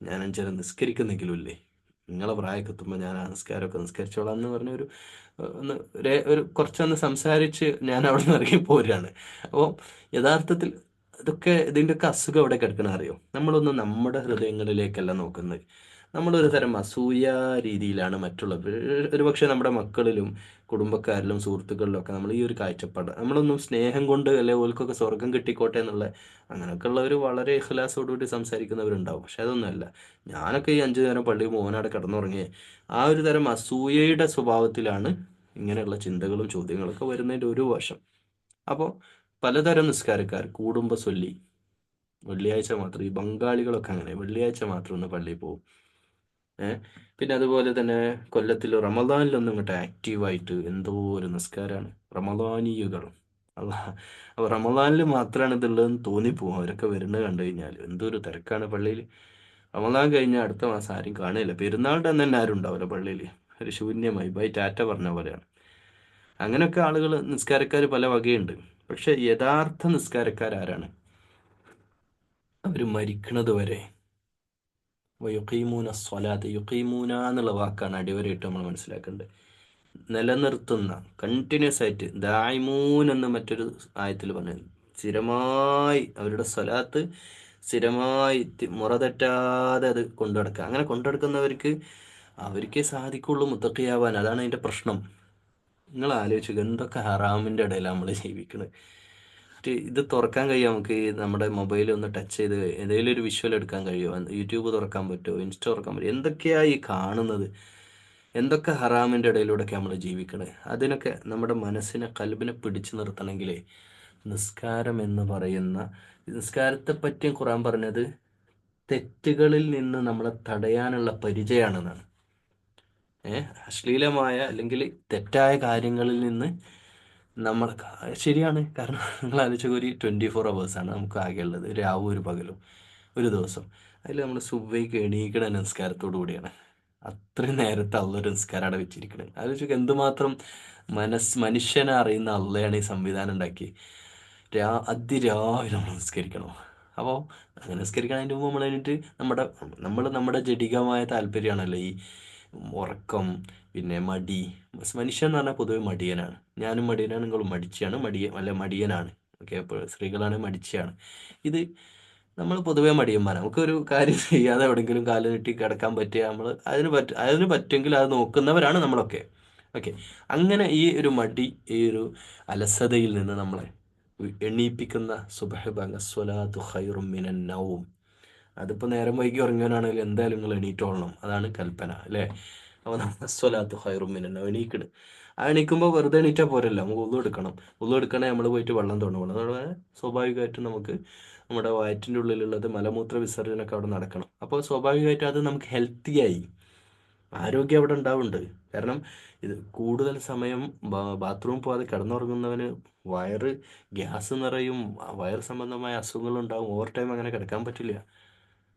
ഞാൻ ചില നിസ്കരിക്കുന്നെങ്കിലും ഇല്ലേ, നിങ്ങളെ പ്രായമൊക്കെ എത്തുമ്പോൾ ഞാൻ ആ നിസ്കാരമൊക്കെ നിസ്കരിച്ചോളാം എന്ന് പറഞ്ഞ ഒന്ന് കുറച്ചൊന്ന് സംസാരിച്ച് ഞാൻ അവിടെ നിന്ന് ഇറങ്ങി പോരുകയാണ്. അപ്പോൾ യഥാർത്ഥത്തിൽ ഇതൊക്കെ ഇതിൻ്റെയൊക്കെ അസുഖം എവിടെ കിടക്കണ അറിയോ? നമ്മളൊന്നും നമ്മുടെ ഹൃദയങ്ങളിലേക്കല്ല നോക്കുന്നത്. നമ്മളൊരു തരം അസൂയ രീതിയിലാണ് മറ്റുള്ളവർ, ഒരുപക്ഷെ നമ്മുടെ മക്കളിലും കുടുംബക്കാരിലും സുഹൃത്തുക്കളിലും ഒക്കെ നമ്മൾ ഈ ഒരു കാഴ്ചപ്പാട്, നമ്മളൊന്നും സ്നേഹം കൊണ്ട് അല്ലെ ഓൽക്കൊക്കെ സ്വർഗം കിട്ടിക്കോട്ടെ എന്നുള്ള അങ്ങനെയൊക്കെ ഉള്ളവർ വളരെ ഇഖ്ലാസോടുകൂടി സംസാരിക്കുന്നവരുണ്ടാവും. പക്ഷെ അതൊന്നുമല്ല. ഞാനൊക്കെ ഈ 5 നേരം പള്ളിയിൽ മോനാടെ കിടന്നുറങ്ങിയേ ആ ഒരു തരം അസൂയയുടെ സ്വഭാവത്തിലാണ് ഇങ്ങനെയുള്ള ചിന്തകളും ചോദ്യങ്ങളൊക്കെ വരുന്നതിൻ്റെ ഒരു വശം. അപ്പോൾ പലതരം നിസ്കാരക്കാർ കൂടുമ്പോ വെള്ളിയാഴ്ച മാത്രം, ഈ ബംഗാളികളൊക്കെ അങ്ങനെ വെള്ളിയാഴ്ച മാത്രം ഒന്ന് പള്ളിയിൽ പോകും. പിന്നെ അതുപോലെ തന്നെ കൊല്ലത്തിൽ റമദാനിലൊന്നും ഇങ്ങോട്ട് ആക്റ്റീവായിട്ട് എന്തോ ഒരു നിസ്കാരമാണ് റമദാനിയുകളും. അല്ല, അപ്പോൾ റമദാനിൽ മാത്രമാണ് ഇതുള്ളതെന്ന് തോന്നിപ്പോവും അവരൊക്കെ വരുന്നത് കണ്ടു കഴിഞ്ഞാൽ. എന്തൊരു തിരക്കാണ് പള്ളിയിൽ. റമദാൻ കഴിഞ്ഞാൽ അടുത്ത മാസം ആരും കാണില്ല. പെരുന്നാളുടെ അന്ന് തന്നെ ആരും ഉണ്ടാവില്ല പള്ളിയിൽ. ഒരു ശൂന്യമായി ബൈ ടാറ്റ പറഞ്ഞ പോലെയാണ്. അങ്ങനെയൊക്കെ ആളുകൾ നിസ്കാരക്കാർ പല വകയുണ്ട്. പക്ഷെ യഥാർത്ഥ നിസ്കാരക്കാർ ആരാണ്? അവർ മരിക്കുന്നത് വരെ യുഖീമൂന സ്വലാത്ത്, യുഖീമൂന എന്നുള്ള വാക്കാണ് അടിവരയിട്ട് നമ്മൾ മനസ്സിലാക്കേണ്ടത്. നിലനിർത്തുന്ന, കണ്ടിന്യൂസ് ആയിട്ട്, ദായിമൂൻ എന്ന് മറ്റൊരു ആയത്തിൽ പറഞ്ഞു, സ്ഥിരമായി അവരുടെ സ്വലാത്ത് സ്ഥിരമായി മുറ തെറ്റാതെ അത് കൊണ്ടുനടക്കുക. അങ്ങനെ കൊണ്ടുനടക്കുന്നവർക്ക് അവർക്കേ സാധിക്കുള്ളൂ മുത്തക്കിയാവാൻ. അതാണ് അതിൻ്റെ പ്രശ്നം. നിങ്ങൾ ആലോചിക്കുക, എന്തൊക്കെ ഹറാമിൻ്റെ ഇടയിലാണ് നമ്മൾ ജീവിക്കുന്നത്. ഇത് തുറക്കാൻ കഴിയുമോ നമുക്ക്? ഈ നമ്മുടെ മൊബൈൽ ഒന്ന് ടച്ച് ചെയ്ത് ഏതെങ്കിലും ഒരു വിഷ്വൽ എടുക്കാൻ കഴിയുമോ? യൂട്യൂബ് തുറക്കാൻ പറ്റുമോ? ഇൻസ്റ്റ തുറക്കാൻ പറ്റുമോ? എന്തൊക്കെയാ ഈ കാണുന്നത്? എന്തൊക്കെ ഹറാമിൻ്റെ ഇടയിലൂടെയൊക്കെ നമ്മൾ ജീവിക്കണത്? അതിനൊക്കെ നമ്മുടെ മനസ്സിനെ, കൽബിനെ പിടിച്ചു നിർത്തണമെങ്കിലേ നിസ്കാരം എന്ന് പറയുന്ന, നിസ്കാരത്തെ പറ്റിയും ഖുർആൻ പറഞ്ഞത് തെറ്റുകളിൽ നിന്ന് നമ്മളെ തടയാനുള്ള പരിചയമാണെന്നാണ്. അശ്ലീലമായ അല്ലെങ്കിൽ തെറ്റായ കാര്യങ്ങളിൽ നിന്ന് നമ്മൾ, ശരിയാണ്. കാരണം നിങ്ങൾ ആലോചിച്ച ഒരു 24 hours നമുക്ക് ആകെയുള്ളത്, രാവും ഒരു പകലും ഒരു ദിവസം. അതിൽ നമ്മൾ സുബ്ഹയ്ക്ക് എണീക്കണ നിസ്കാരത്തോടു കൂടിയാണ്. അത്രയും നേരത്തെ അള്ളൊരു നിസ്കാരം അവിടെ വെച്ചിരിക്കുന്നത്. ആലോചിക്കുക, എന്തുമാത്രം മനുഷ്യനെ അറിയുന്ന അള്ളയാണ് ഈ സംവിധാനം ഉണ്ടാക്കി. അതിരാവിലെ നമ്മൾ നിസ്കരിക്കണം. അപ്പോൾ അങ്ങനെ നിസ്കരിക്കണതിൻ്റെ മുമ്പ് നമ്മൾ കഴിഞ്ഞിട്ട് നമ്മുടെ ജഡികമായ താല്പര്യമാണല്ലോ ഈ ഉറക്കം, പിന്നെ മടി. മനുഷ്യൻ എന്ന് പറഞ്ഞാൽ പൊതുവെ മടിയനാണ്. ഞാനും മടിയനാണ്, നിങ്ങളും മടിച്ചാണ്, മടിയനാണ്. ഓക്കെ, അപ്പോൾ സ്ത്രീകളാണ് മടിച്ചാണ്. ഇത് നമ്മൾ പൊതുവേ മടിയന്മാരാണ്. നമുക്കൊരു കാര്യം ചെയ്യാതെ എവിടെയെങ്കിലും കാല് നീട്ടി കിടക്കാൻ പറ്റിയ നമ്മൾ അതിന് പറ്റുമെങ്കിൽ അത് നോക്കുന്നവരാണ് നമ്മളൊക്കെ. ഓക്കെ, അങ്ങനെ ഈ ഒരു മടി, ഈ ഒരു അലസതയിൽ നിന്ന് നമ്മളെ എണീപ്പിക്കുന്ന സുബ്ഹ് ബാങ്ക്, അസ്സലാത്തു ഖൈറും മിനൻ നൗം. അതിപ്പോൾ നേരം വൈകി ഉറങ്ങാനാണെങ്കിൽ എന്തായാലും നിങ്ങൾ എണീറ്റോളണം, അതാണ് കൽപ്പന അല്ലേ? അപ്പോൾ അസ്സലാത്തു ഖൈറും മിനൻ നൗം, എണീക്കണ്. ആ എണീക്കുമ്പോൾ വെറുതെ എണീറ്റാൽ പോരല്ലോ, നമുക്ക് ഉളു എടുക്കണം. ഉളു എടുക്കണേ നമ്മൾ പോയിട്ട് വെള്ളം തൊടണം. വെള്ളം തൊടാൻ സ്വാഭാവികമായിട്ടും നമുക്ക് നമ്മുടെ വയറ്റിൻ്റെ ഉള്ളിലുള്ളത് മലമൂത്ര വിസർജനമൊക്കെ അവിടെ നടക്കണം. അപ്പോൾ സ്വാഭാവികമായിട്ടും അത് നമുക്ക് ഹെൽത്തിയായി ആരോഗ്യം അവിടെ ഉണ്ടാവുന്നുണ്ട്. കാരണം ഇത് കൂടുതൽ സമയം ബാത്റൂമിൽ പോകാതെ കിടന്നുറങ്ങുന്നവന് ഗ്യാസ് നിറയും, വയറ് സംബന്ധമായ അസുഖങ്ങളുണ്ടാവും. ഓവർ ടൈം അങ്ങനെ കിടക്കാൻ പറ്റില്ല.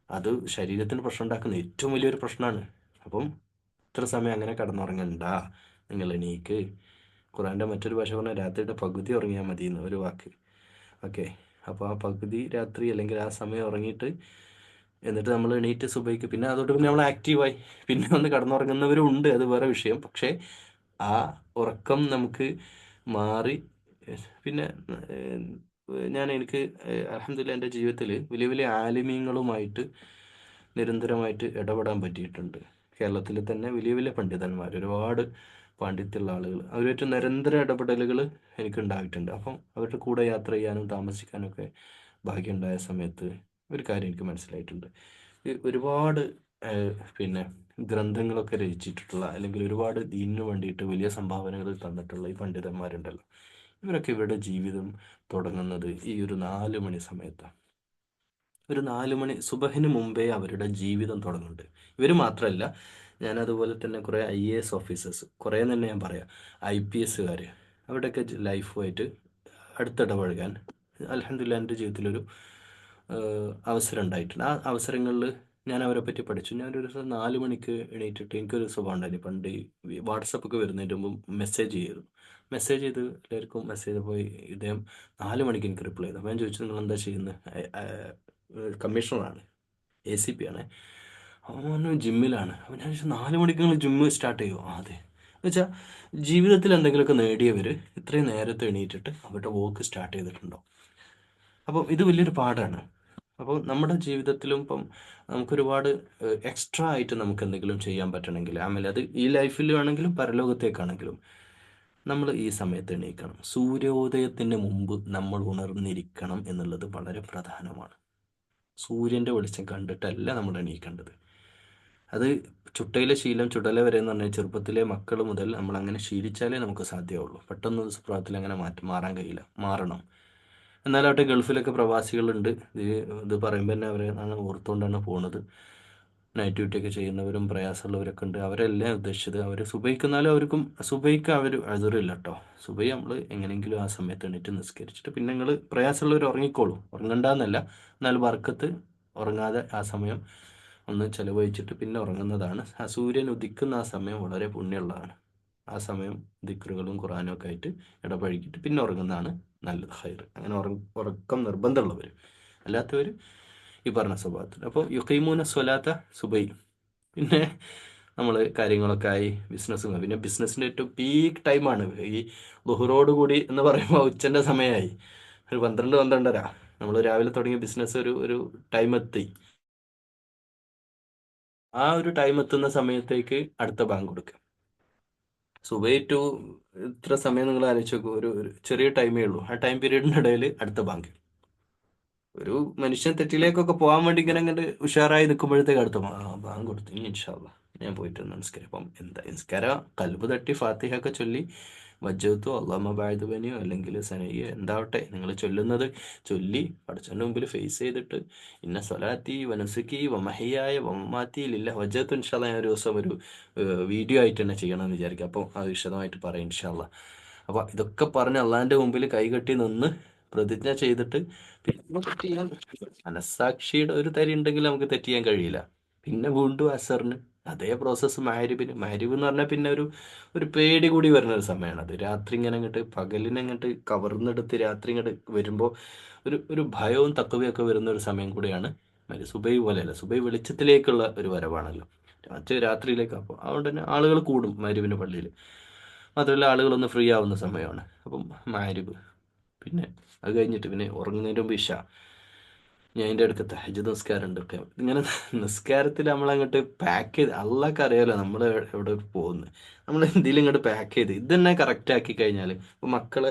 അത് ശരീരത്തിന് പ്രശ്നം ഉണ്ടാക്കുന്ന ഏറ്റവും വലിയൊരു പ്രശ്നമാണ്. അപ്പം ഇത്ര സമയം അങ്ങനെ കിടന്നുറങ്ങണ്ട, നിങ്ങൾ എണീക്ക്. ഖുറാൻ്റെ മറ്റൊരു ഭാഷ പറഞ്ഞാൽ രാത്രിയുടെ പകുതി ഉറങ്ങിയാൽ മതി എന്ന് ഒരു വാക്ക്. ഓക്കെ, അപ്പോൾ ആ പകുതി രാത്രി അല്ലെങ്കിൽ ആ സമയം ഉറങ്ങിയിട്ട് എന്നിട്ട് നമ്മൾ എണീറ്റ് സുബൈക്ക്, പിന്നെ അതോട്ട് പിന്നെ നമ്മൾ ആക്റ്റീവായി പിന്നെ ഒന്ന് കിടന്നുറങ്ങുന്നവരും ഉണ്ട്, അത് വേറെ വിഷയം. പക്ഷേ ആ ഉറക്കം നമുക്ക് മാറി. പിന്നെ എനിക്ക് അൽഹംദുലില്ലാ എൻ്റെ ജീവിതത്തിൽ വലിയ വലിയ ആലിമീങ്ങളുമായിട്ട് നിരന്തരമായിട്ട് ഇടപെടാൻ പറ്റിയിട്ടുണ്ട്. കേരളത്തിൽ തന്നെ വലിയ വലിയ പണ്ഡിതന്മാർ, ഒരുപാട് പാണ്ഡിത്യമുള്ള ആളുകൾ, അവരുമായിട്ട് നിരന്തര ഇടപെടലുകൾ എനിക്കുണ്ടായിട്ടുണ്ട്. അപ്പം അവരുടെ കൂടെ യാത്ര ചെയ്യാനും താമസിക്കാനൊക്കെ ഭാഗ്യമുണ്ടായ സമയത്ത് ഒരു കാര്യം എനിക്ക് മനസ്സിലായിട്ടുണ്ട്. ഒരുപാട് പിന്നെ ഗ്രന്ഥങ്ങളൊക്കെ രചിച്ചിട്ടുള്ള, അല്ലെങ്കിൽ ഒരുപാട് ദീനിനു വേണ്ടിയിട്ട് വലിയ സംഭാവനകൾ തന്നിട്ടുള്ള ഈ പണ്ഡിതന്മാരുണ്ടല്ലോ, ഇവരൊക്കെ ഇവരുടെ ജീവിതം തുടങ്ങുന്നത് ഈ ഒരു 4 മണി സമയത്താണ്. ഒരു 4 മണി സുബഹിന് മുമ്പേ അവരുടെ ജീവിതം തുടങ്ങുന്നുണ്ട്. ഇവർ മാത്രമല്ല, ഞാൻ അതുപോലെ തന്നെ കുറേ IAS ഓഫീസേഴ്സ്, കുറേ തന്നെ ഞാൻ പറയാം, IPSകാർ, അവരുടെയൊക്കെ ലൈഫുമായിട്ട് അടുത്തിടപഴകാൻ അൽഹംദുലില്ലാ എൻ്റെ ജീവിതത്തിലൊരു അവസരം ഉണ്ടായിട്ടുണ്ട്. ആ അവസരങ്ങളിൽ ഞാൻ അവരെ പറ്റി പഠിച്ചു. ഞാനൊരു ദിവസം 4 മണിക്ക് എണീറ്റിട്ട് എനിക്കൊരു സ്വഭാവം ഉണ്ടായിരുന്നു. പണ്ട് ഈ വാട്സപ്പൊക്കെ വരുന്നതിൻ്റെ മുമ്പ് മെസ്സേജ് ചെയ്തു. മെസ്സേജ് ചെയ്ത് എല്ലാവർക്കും മെസ്സേജ് പോയി ഇദ്ദേഹം 4 മണിക്ക് എനിക്ക് റിപ്ലൈ ചെയ്തു. അപ്പോൾ ഞാൻ ചോദിച്ചു, നിങ്ങൾ എന്താ ചെയ്യുന്നത്? കമ്മീഷണറാണ്, ACP ആണ്. അവൻ പറഞ്ഞു ജിമ്മിലാണ്. അപ്പോൾ ഞാൻ ചോദിച്ചു, 4 മണിക്ക് നിങ്ങൾ ജിമ്മ് സ്റ്റാർട്ട് ചെയ്യുമോ? അതെ. എന്ന് വെച്ചാൽ ജീവിതത്തിൽ എന്തെങ്കിലുമൊക്കെ നേടിയവർ ഇത്രയും നേരത്തെ എണീറ്റിട്ട് അവരുടെ വർക്ക് സ്റ്റാർട്ട് ചെയ്തിട്ടുണ്ടോ? അപ്പോൾ ഇത് വലിയൊരു പാഠമാണ്. അപ്പോൾ നമ്മുടെ ജീവിതത്തിലും ഇപ്പം നമുക്കൊരുപാട് എക്സ്ട്രാ ആയിട്ട് നമുക്ക് എന്തെങ്കിലും ചെയ്യാൻ പറ്റണമെങ്കിൽ, ആಮೇಲೆ അത് ഈ ലൈഫിലാണെങ്കിലും പരലോകത്തേക്കാണെങ്കിലും നമ്മൾ ഈ സമയത്ത് എണീക്കണം. സൂര്യോദയത്തിന് മുമ്പ് നമ്മൾ ഉണർന്നിരിക്കണം എന്നുള്ളത് വളരെ പ്രധാനമാണ്. സൂര്യൻ്റെ വെളിച്ചം കണ്ടിട്ടല്ല നമ്മൾ എണീക്കേണ്ടത്. അത് ചുട്ടയിലെ ശീലം ചുടല വരെ എന്ന് പറഞ്ഞാൽ ചെറുപ്പത്തിലെ മക്കൾ മുതൽ നമ്മൾ അങ്ങനെ ശീലിച്ചാലേ നമുക്ക് സാധ്യമാവുള്ളൂ. പെട്ടെന്ന് ഒരു സുപ്രഭാതത്തിൽ അങ്ങനെ മാറാൻ കഴിയില്ല, മാറണം. എന്നാലാവട്ടെ ഗൾഫിലൊക്കെ പ്രവാസികളുണ്ട്. ഇത് പറയുമ്പോൾ തന്നെ അവരെ ഓർത്തുകൊണ്ടാണ് പോണത്. നൈറ്റ് ഡ്യൂട്ടി ഒക്കെ ചെയ്യുന്നവരും പ്രയാസമുള്ളവരൊക്കെ ഉണ്ട്. അവരെല്ലാം ഉദ്ദേശിച്ചത് അവർ സുബഹിക്കുന്നാലും അവർക്കും സുബഹിക്ക് അവർ അഴുതറില്ല കേട്ടോ. സുബഹി നമ്മൾ എങ്ങനെയെങ്കിലും ആ സമയത്ത് എണീറ്റ് നിസ്കരിച്ചിട്ട് പിന്നെ നിങ്ങൾ പ്രയാസമുള്ളവർ ഉറങ്ങിക്കോളൂ, ഉറങ്ങണ്ടെന്നല്ല, എന്നാൽ വർക്കത്ത് ഉറങ്ങാതെ ആ സമയം ഒന്ന് ചിലവഴിച്ചിട്ട് പിന്നെ ഉറങ്ങുന്നതാണ്. ആ സൂര്യൻ ഉദിക്കുന്ന ആ സമയം വളരെ പുണ്യമുള്ളതാണ്. ആ സമയം ദിക്റുകളും ഖുറാനും ഒക്കെ ആയിട്ട് ഇടപഴകിയിട്ട് പിന്നെ ഉറങ്ങുന്നതാണ് നല്ലത്, ഹൈർ. അങ്ങനെ ഉറക്കം നിർബന്ധമുള്ളവർ, അല്ലാത്തവർ ഈ പറഞ്ഞ സ്വഭാവത്തിൽ. അപ്പോൾ യുഖീമൂന സ്വലാത്ത സുബൈ. പിന്നെ നമ്മൾ കാര്യങ്ങളൊക്കെ ആയി ബിസിനസ്സും, പിന്നെ ബിസിനസ്സിൻ്റെ ഏറ്റവും പീക്ക് ടൈമാണ് ഈ ളുഹുറോട് കൂടി എന്ന് പറയുമ്പോൾ ഉച്ചൻ്റെ സമയമായി. ഒരു 12-12:30 നമ്മൾ രാവിലെ തുടങ്ങിയ ബിസിനസ് ഒരു ഒരു ടൈം എത്തി. ആ ഒരു ടൈം എത്തുന്ന സമയത്തേക്ക് അടുത്ത ബാങ്ക് കൊടുക്കുക. സുബൈ ടു ഇത്ര സമയം നിങ്ങൾ ആലോചിച്ച് നോക്കൂ. ഒരു ചെറിയ ടൈമേ ഉള്ളൂ. ആ ടൈം പീരീഡിനിടയിൽ അടുത്ത ബാങ്ക്. ഒരു മനുഷ്യൻ തെറ്റിലേക്കൊക്കെ പോകാൻ വേണ്ടി ഇങ്ങനെ ഇങ്ങനെ ഉഷാറായി നിൽക്കുമ്പോഴത്തേക്ക് അടുത്ത ബാങ്ക് കൊടുത്തു. ഇനി ഇൻഷാ അല്ലാ ഞാൻ പോയിട്ട് നമസ്കാരം. അപ്പം എന്താ നിസ്കാരം, കൽബ് തട്ടി ഫാത്തിഹ ഒക്കെ ചൊല്ലി വജ്ജത്തു അള്ളാഹുമ്മ ബഅദ് ബനിയോ അല്ലെങ്കിൽ സനയ്യ എന്താവട്ടെ നിങ്ങൾ ചൊല്ലുന്നത് ചൊല്ലി പടച്ചവൻ്റെ മുമ്പിൽ ഫേസ് ചെയ്തിട്ട് ഇന്ന സ്വലാത്തി വനുസുക്കി വമഹിയായ വമമാത്തി ലില്ല വജ്ജത്തു ഇൻഷാ അല്ലാ. ഞാൻ ഒരു ദിവസം ഒരു വീഡിയോ ആയിട്ട് തന്നെ ചെയ്യണമെന്ന് വിചാരിക്കുക. അപ്പോൾ അത് വിശദമായിട്ട് പറയാം ഇൻഷാ അല്ലാ. അപ്പോൾ ഇതൊക്കെ പറഞ്ഞ് അള്ളാഹിൻ്റെ മുമ്പിൽ കൈകെട്ടി നിന്ന് പ്രതിജ്ഞ ചെയ്തിട്ട് പിന്നെ നമുക്ക് ചെയ്യാൻ, മനസ്സാക്ഷിയുടെ ഒരു തരി ഉണ്ടെങ്കിൽ നമുക്ക് തെറ്റ് ചെയ്യാൻ കഴിയില്ല. പിന്നെ വീണ്ടും അസറിന് അതേ പ്രോസസ്സ്. മഹരിബിന്, മഹരിബ് എന്ന് പറഞ്ഞാൽ പിന്നെ ഒരു ഒരു പേടി കൂടി വരുന്ന ഒരു സമയമാണ് അത്. രാത്രി ഇങ്ങനെ അങ്ങോട്ട് പകലിനങ്ങോട്ട് കവർന്നെടുത്ത് രാത്രി ഇങ്ങോട്ട് വരുമ്പോൾ ഒരു ഒരു ഭയവും തക്കവയൊക്കെ വരുന്ന ഒരു സമയം കൂടിയാണ്. സുബൈ പോലെയല്ല, സുബൈ വെളിച്ചത്തിലേക്കുള്ള ഒരു വരവാണല്ലോ, രാത്രിയിലേക്ക്. അപ്പോൾ അതുകൊണ്ട് തന്നെ ആളുകൾ കൂടും മഹരിബിന് പള്ളിയിൽ. മാത്രമല്ല ആളുകളൊന്ന് ഫ്രീ ആവുന്ന സമയമാണ്. അപ്പം മഹരിബ്, പിന്നെ അത് കഴിഞ്ഞിട്ട് പിന്നെ ഉറങ്ങുന്നതിന് മുമ്പ് ഇഷ, ഞാൻ അതിൻ്റെ അടുത്ത് തഹജ്ജുദ് നിസ്കാരമുണ്ട് ഒക്കെ. ഇങ്ങനെ നിസ്കാരത്തിൽ നമ്മളങ്ങോട്ട് പാക്ക് ചെയ്ത്, അള്ളാഹ്ക്ക് അറിയാലോ നമ്മൾ എവിടെ പോകുന്നത്. നമ്മൾ എന്തെങ്കിലും ഇങ്ങോട്ട് പാക്ക് ചെയ്ത് ഇത് തന്നെ കറക്റ്റ് ആക്കി കഴിഞ്ഞാൽ, ഇപ്പോൾ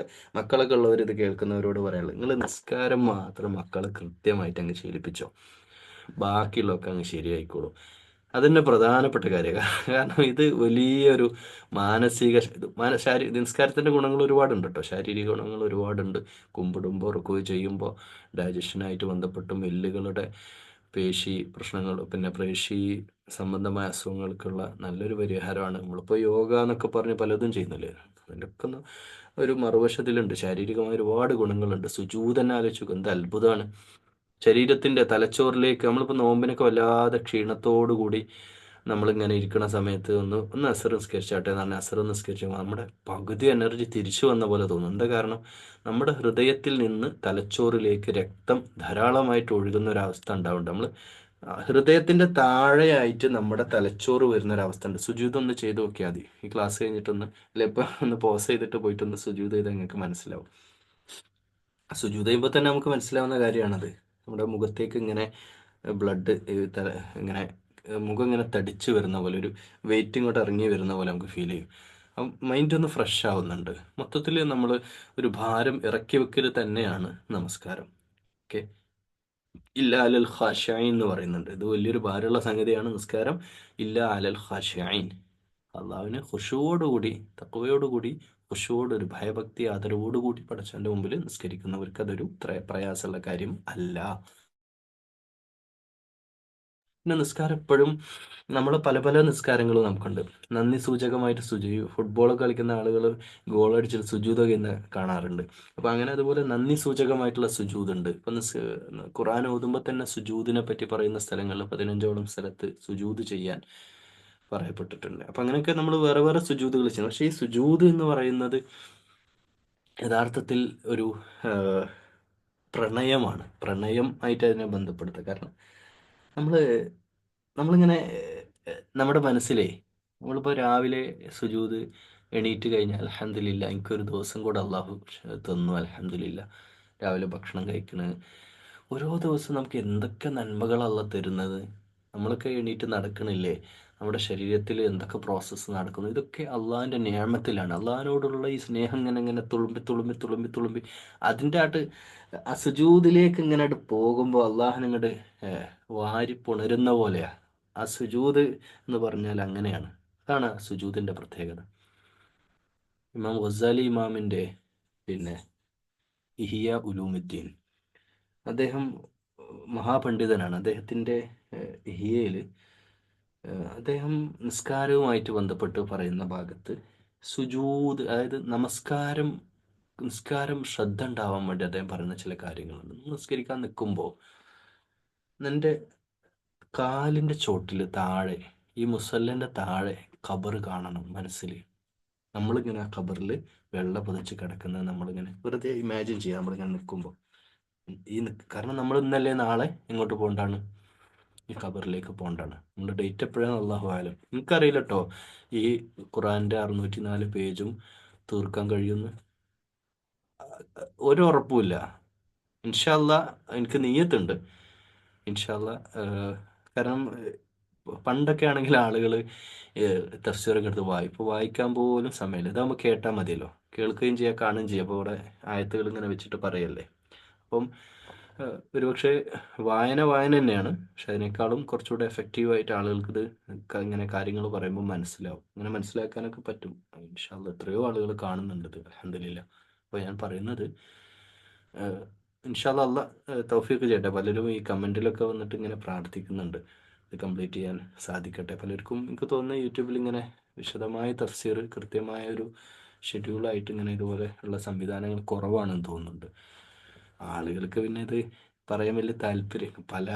മക്കളൊക്കെ ഉള്ളവർ ഇത് കേൾക്കുന്നവരോട് പറയാനുള്ളത്, നിങ്ങൾ നിസ്കാരം മാത്രം മക്കളെ കൃത്യമായിട്ട് അങ്ങ് ശീലിപ്പിച്ചോ, ബാക്കിയുള്ളതൊക്കെ അങ്ങ് ശരിയായിക്കോളും. അതന്നെ പ്രധാനപ്പെട്ട കാര്യമാണ്. കാരണം ഇത് വലിയൊരു മാനസിക നിസ്കാരത്തിൻ്റെ ഗുണങ്ങൾ ഒരുപാടുണ്ട് കേട്ടോ. ശാരീരിക ഗുണങ്ങൾ ഒരുപാടുണ്ട്. കുമ്പിടുമ്പോൾ റുക്കൂ ചെയ്യുമ്പോൾ ഡൈജഷനായിട്ട് ബന്ധപ്പെട്ടും എല്ലുകളുടെ പേശി പ്രശ്നങ്ങൾ, പിന്നെ പേശി സംബന്ധമായ അസുഖങ്ങൾക്കുള്ള നല്ലൊരു പരിഹാരമാണ്. നമ്മളിപ്പോൾ യോഗ എന്നൊക്കെ പറഞ്ഞ് പലതും ചെയ്യുന്നില്ലേ, അതിൻ്റെയൊക്കെ ഒന്ന് ഒരു മറുവശത്തിലുണ്ട്. ശാരീരികമായ ഒരുപാട് ഗുണങ്ങളുണ്ട്. സുജൂദ് തന്നെ ആലോചിച്ചു നോക്കും, എന്ത് അത്ഭുതമാണ്. ശരീരത്തിൻ്റെ തലച്ചോറിലേക്ക്, നമ്മളിപ്പോൾ നോമ്പിനൊക്കെ വല്ലാതെ ക്ഷീണത്തോടു കൂടി നമ്മളിങ്ങനെ ഇരിക്കുന്ന സമയത്ത് ഒന്ന് അസർ നിസ്കരിച്ചാട്ടെ എന്ന് പറഞ്ഞാൽ അസർ നിസ്കരിച്ചാൽ നമ്മുടെ പകുതി എനർജി തിരിച്ചു വന്ന പോലെ തോന്നും. എന്താ കാരണം? നമ്മുടെ ഹൃദയത്തിൽ നിന്ന് തലച്ചോറിലേക്ക് രക്തം ധാരാളമായിട്ട് ഒഴുകുന്ന ഒരവസ്ഥ ഉണ്ടാവുന്നുണ്ട്. നമ്മൾ ഹൃദയത്തിൻ്റെ താഴെയായിട്ട് നമ്മുടെ തലച്ചോറ് വരുന്നൊരവസ്ഥ ഉണ്ട്. സുജൂദ് ഒന്ന് ചെയ്ത് നോക്കിയാൽ മതി. ഈ ക്ലാസ് കഴിഞ്ഞിട്ടൊന്ന്, അല്ലെ ഇപ്പം ഒന്ന് പോസ് ചെയ്തിട്ട് പോയിട്ടൊന്ന് സുജൂദ് ചെയ്താൽ നിങ്ങൾക്ക് മനസ്സിലാവും. സുജൂദ് ചെയ്യുമ്പോൾ തന്നെ നമുക്ക് മനസ്സിലാവുന്ന കാര്യമാണത്. നമ്മുടെ മുഖത്തേക്ക് ഇങ്ങനെ ബ്ലഡ് ഇങ്ങനെ മുഖം ഇങ്ങനെ തടിച്ച് വരുന്ന പോലെ, ഒരു വെയിറ്റ് ഇങ്ങോട്ട് ഇറങ്ങി വരുന്ന പോലെ നമുക്ക് ഫീൽ ചെയ്യും. അപ്പം മൈൻഡ് ഒന്ന് ഫ്രഷ് ആവുന്നുണ്ട്. മൊത്തത്തിൽ നമ്മൾ ഒരു ഭാരം ഇറക്കി വെക്കൽ തന്നെയാണ് നമസ്കാരം. ഓക്കെ, ഇല്ല അലൽ ഖാശഈൻ എന്ന് പറയുന്നുണ്ട്. ഇത് വലിയൊരു ഭാരമുള്ള സംഗതിയാണ് നിസ്കാരം. ഇല്ല അലൽ ഖാശഈൻ, അള്ളാഹുവിന് ഖുശൂവോടുകൂടി തഖ്വയോടുകൂടി ഖുശൂവോട്, ഒരു ഭയഭക്തി ആദരവോടുകൂടി പടച്ചവൻ്റെ മുമ്പിൽ നിസ്കരിക്കുന്നവർക്ക് അതൊരു പ്രയാസമുള്ള കാര്യം അല്ല. പിന്നെ നിസ്കാരം എപ്പോഴും നമ്മൾ പല പല നിസ്കാരങ്ങളും നമുക്കുണ്ട്. നന്ദി സൂചകമായിട്ട് ഫുട്ബോൾ കളിക്കുന്ന ആളുകൾ ഗോൾ അടിച്ചിട്ട് സുജൂദൊക്കെ ഇന്ന് കാണാറുണ്ട്. അപ്പോൾ അങ്ങനെ അതുപോലെ നന്ദി സൂചകമായിട്ടുള്ള സുജൂദ് ഉണ്ട്. ഇപ്പം ഖുർആൻ ഓതുമ്പോൾ തന്നെ സുജൂദിനെ പറ്റി പറയുന്ന സ്ഥലങ്ങളിൽ 15ഓളം സ്ഥലത്ത് സുജൂദ് ചെയ്യാൻ പറയപ്പെട്ടിട്ടുണ്ട്. അപ്പം അങ്ങനെയൊക്കെ നമ്മൾ വേറെ വേറെ സുജൂദുകൾ ചെയ്യണം. പക്ഷേ ഈ സുജൂദ് എന്ന് പറയുന്നത് യഥാർത്ഥത്തിൽ ഒരു ആ, പ്രണയമാണ്. പ്രണയം ആയിട്ട് അതിനെ ബന്ധപ്പെടുത്തുക. കാരണം നമ്മൾ നമ്മളിങ്ങനെ നമ്മുടെ മനസ്സിലേ നമ്മളിപ്പോൾ രാവിലെ സുജൂദ് എണീറ്റ് കഴിഞ്ഞാൽ അൽഹംദുലില്ലാ എനിക്കൊരു ദിവസം കൂടെ അള്ളാഹു തന്നു, അൽഹംദുലില്ലാ രാവിലെ ഭക്ഷണം കഴിക്കണ്. ഓരോ ദിവസവും നമുക്ക് എന്തൊക്കെ നന്മകളല്ല തരുന്നത്. നമ്മളൊക്കെ എണീറ്റ് നടക്കണില്ലേ, നമ്മുടെ ശരീരത്തിൽ എന്തൊക്കെ പ്രോസസ്സ് നടക്കുന്നു, ഇതൊക്കെ അള്ളാഹിൻ്റെ നിയമത്തിലാണ്. അള്ളാഹിനോടുള്ള ഈ സ്നേഹം ഇങ്ങനെ ഇങ്ങനെ തുളുമ്പി തുളുമ്പി തുളുമ്പി തുളുമ്പി അതിൻ്റെ ആട്ട് ആ സുജൂദിലേക്ക് ഇങ്ങനെ ആയിട്ട് പോകുമ്പോൾ അള്ളാഹിനിങ്ങോട്ട് വാരി പുണരുന്ന പോലെയാ ആ സുജൂദ് എന്ന് പറഞ്ഞാൽ. അങ്ങനെയാണ്, അതാണ് ആ സുജൂദിൻ്റെ പ്രത്യേകത. ഇമാം ഗസാലി ഇമാമിൻ്റെ പിന്നെ ഇഹിയ ഉലൂമുദ്ദീൻ, അദ്ദേഹം മഹാപണ്ഡിതനാണ്. അദ്ദേഹത്തിൻ്റെ ഇഹിയയിൽ അദ്ദേഹം നിസ്കാരവുമായിട്ട് ബന്ധപ്പെട്ട് പറയുന്ന ഭാഗത്ത് സുജൂദ്, അതായത് നിസ്കാരം ശ്രദ്ധ ഉണ്ടാവാൻ വേണ്ടി അദ്ദേഹം പറയുന്ന ചില കാര്യങ്ങളുണ്ട്. നിസ്കരിക്കാൻ നിൽക്കുമ്പോൾ നിന്റെ കാലിൻ്റെ ചോട്ടിൽ താഴെ, ഈ മുസല്ലൻ്റെ താഴെ ഖബർ കാണണം മനസ്സിൽ. നമ്മളിങ്ങനെ ആ ഖബറിൽ വെള്ള പൊതിച്ച് കിടക്കുന്നത് നമ്മളിങ്ങനെ വെറുതെ ഇമാജിൻ ചെയ്യാം. നമ്മളിങ്ങനെ നിൽക്കുമ്പോൾ കാരണം നമ്മൾ ഇന്നല്ലേ നാളെ ഇങ്ങോട്ട് പോകണ്ടാണ്, ഈ ഖബറിലേക്ക് പോകണ്ടാണ്. നമ്മുടെ ഡേറ്റ് എപ്പോഴാണ് അള്ളാഹു ആലം. എനിക്കറിയില്ല കേട്ടോ ഈ ഖുറാൻ്റെ 604 പേജും തീർക്കാൻ കഴിയുമെന്ന് ഒരു ഉറപ്പുമില്ല. ഇൻഷാ അല്ലാ എനിക്ക് നിയ്യത്തുണ്ട് ഇൻഷാ അല്ലാ. കാരണം പണ്ടൊക്കെ ആണെങ്കിൽ ആളുകൾ തഫ്സീറൊക്കെ എടുത്ത് ഇപ്പോൾ വായിക്കാൻ പോലും സമയമില്ല. ഇതാകുമ്പോൾ കേട്ടാൽ മതിയല്ലോ, കേൾക്കുകയും ചെയ്യുക കാണുകയും ചെയ്യുക. അപ്പോൾ അവിടെ ആയത്തുകൾ ഇങ്ങനെ വെച്ചിട്ട് പറയല്ലേ. അപ്പം ഒരുപക്ഷെ വായന തന്നെയാണ്, പക്ഷെ അതിനേക്കാളും കുറച്ചുകൂടെ എഫക്റ്റീവായിട്ട് ആളുകൾക്ക് ഇത് ഇങ്ങനെ കാര്യങ്ങൾ പറയുമ്പോൾ മനസ്സിലാവും. ഇങ്ങനെ മനസ്സിലാക്കാനൊക്കെ പറ്റും ഇൻഷാ അല്ലാ. എത്രയോ ആളുകൾ കാണുന്നുണ്ട് ഇത്, അൽഹംദുലില്ലാ. അപ്പോൾ ഞാൻ പറയുന്നത് ഇൻഷാ അല്ലാ അല്ലാ തൗഫീഖ് ചെയ്യട്ടെ. പലരും ഈ കമൻറ്റിലൊക്കെ വന്നിട്ട് ഇങ്ങനെ പ്രാർത്ഥിക്കുന്നുണ്ട് ഇത് കംപ്ലീറ്റ് ചെയ്യാൻ സാധിക്കട്ടെ. പലർക്കും എനിക്ക് തോന്നുന്നു യൂട്യൂബിൽ ഇങ്ങനെ വിശദമായ തഫ്സീർ കൃത്യമായ ഒരു ഷെഡ്യൂളായിട്ട് ഇങ്ങനെ ഇതുപോലെ ഉള്ള സംവിധാനങ്ങൾ കുറവാണെന്ന് തോന്നുന്നുണ്ട്. ആളുകൾക്ക് പിന്നെ ഇത് പറയാൻ വലിയ താല്പര്യം, പല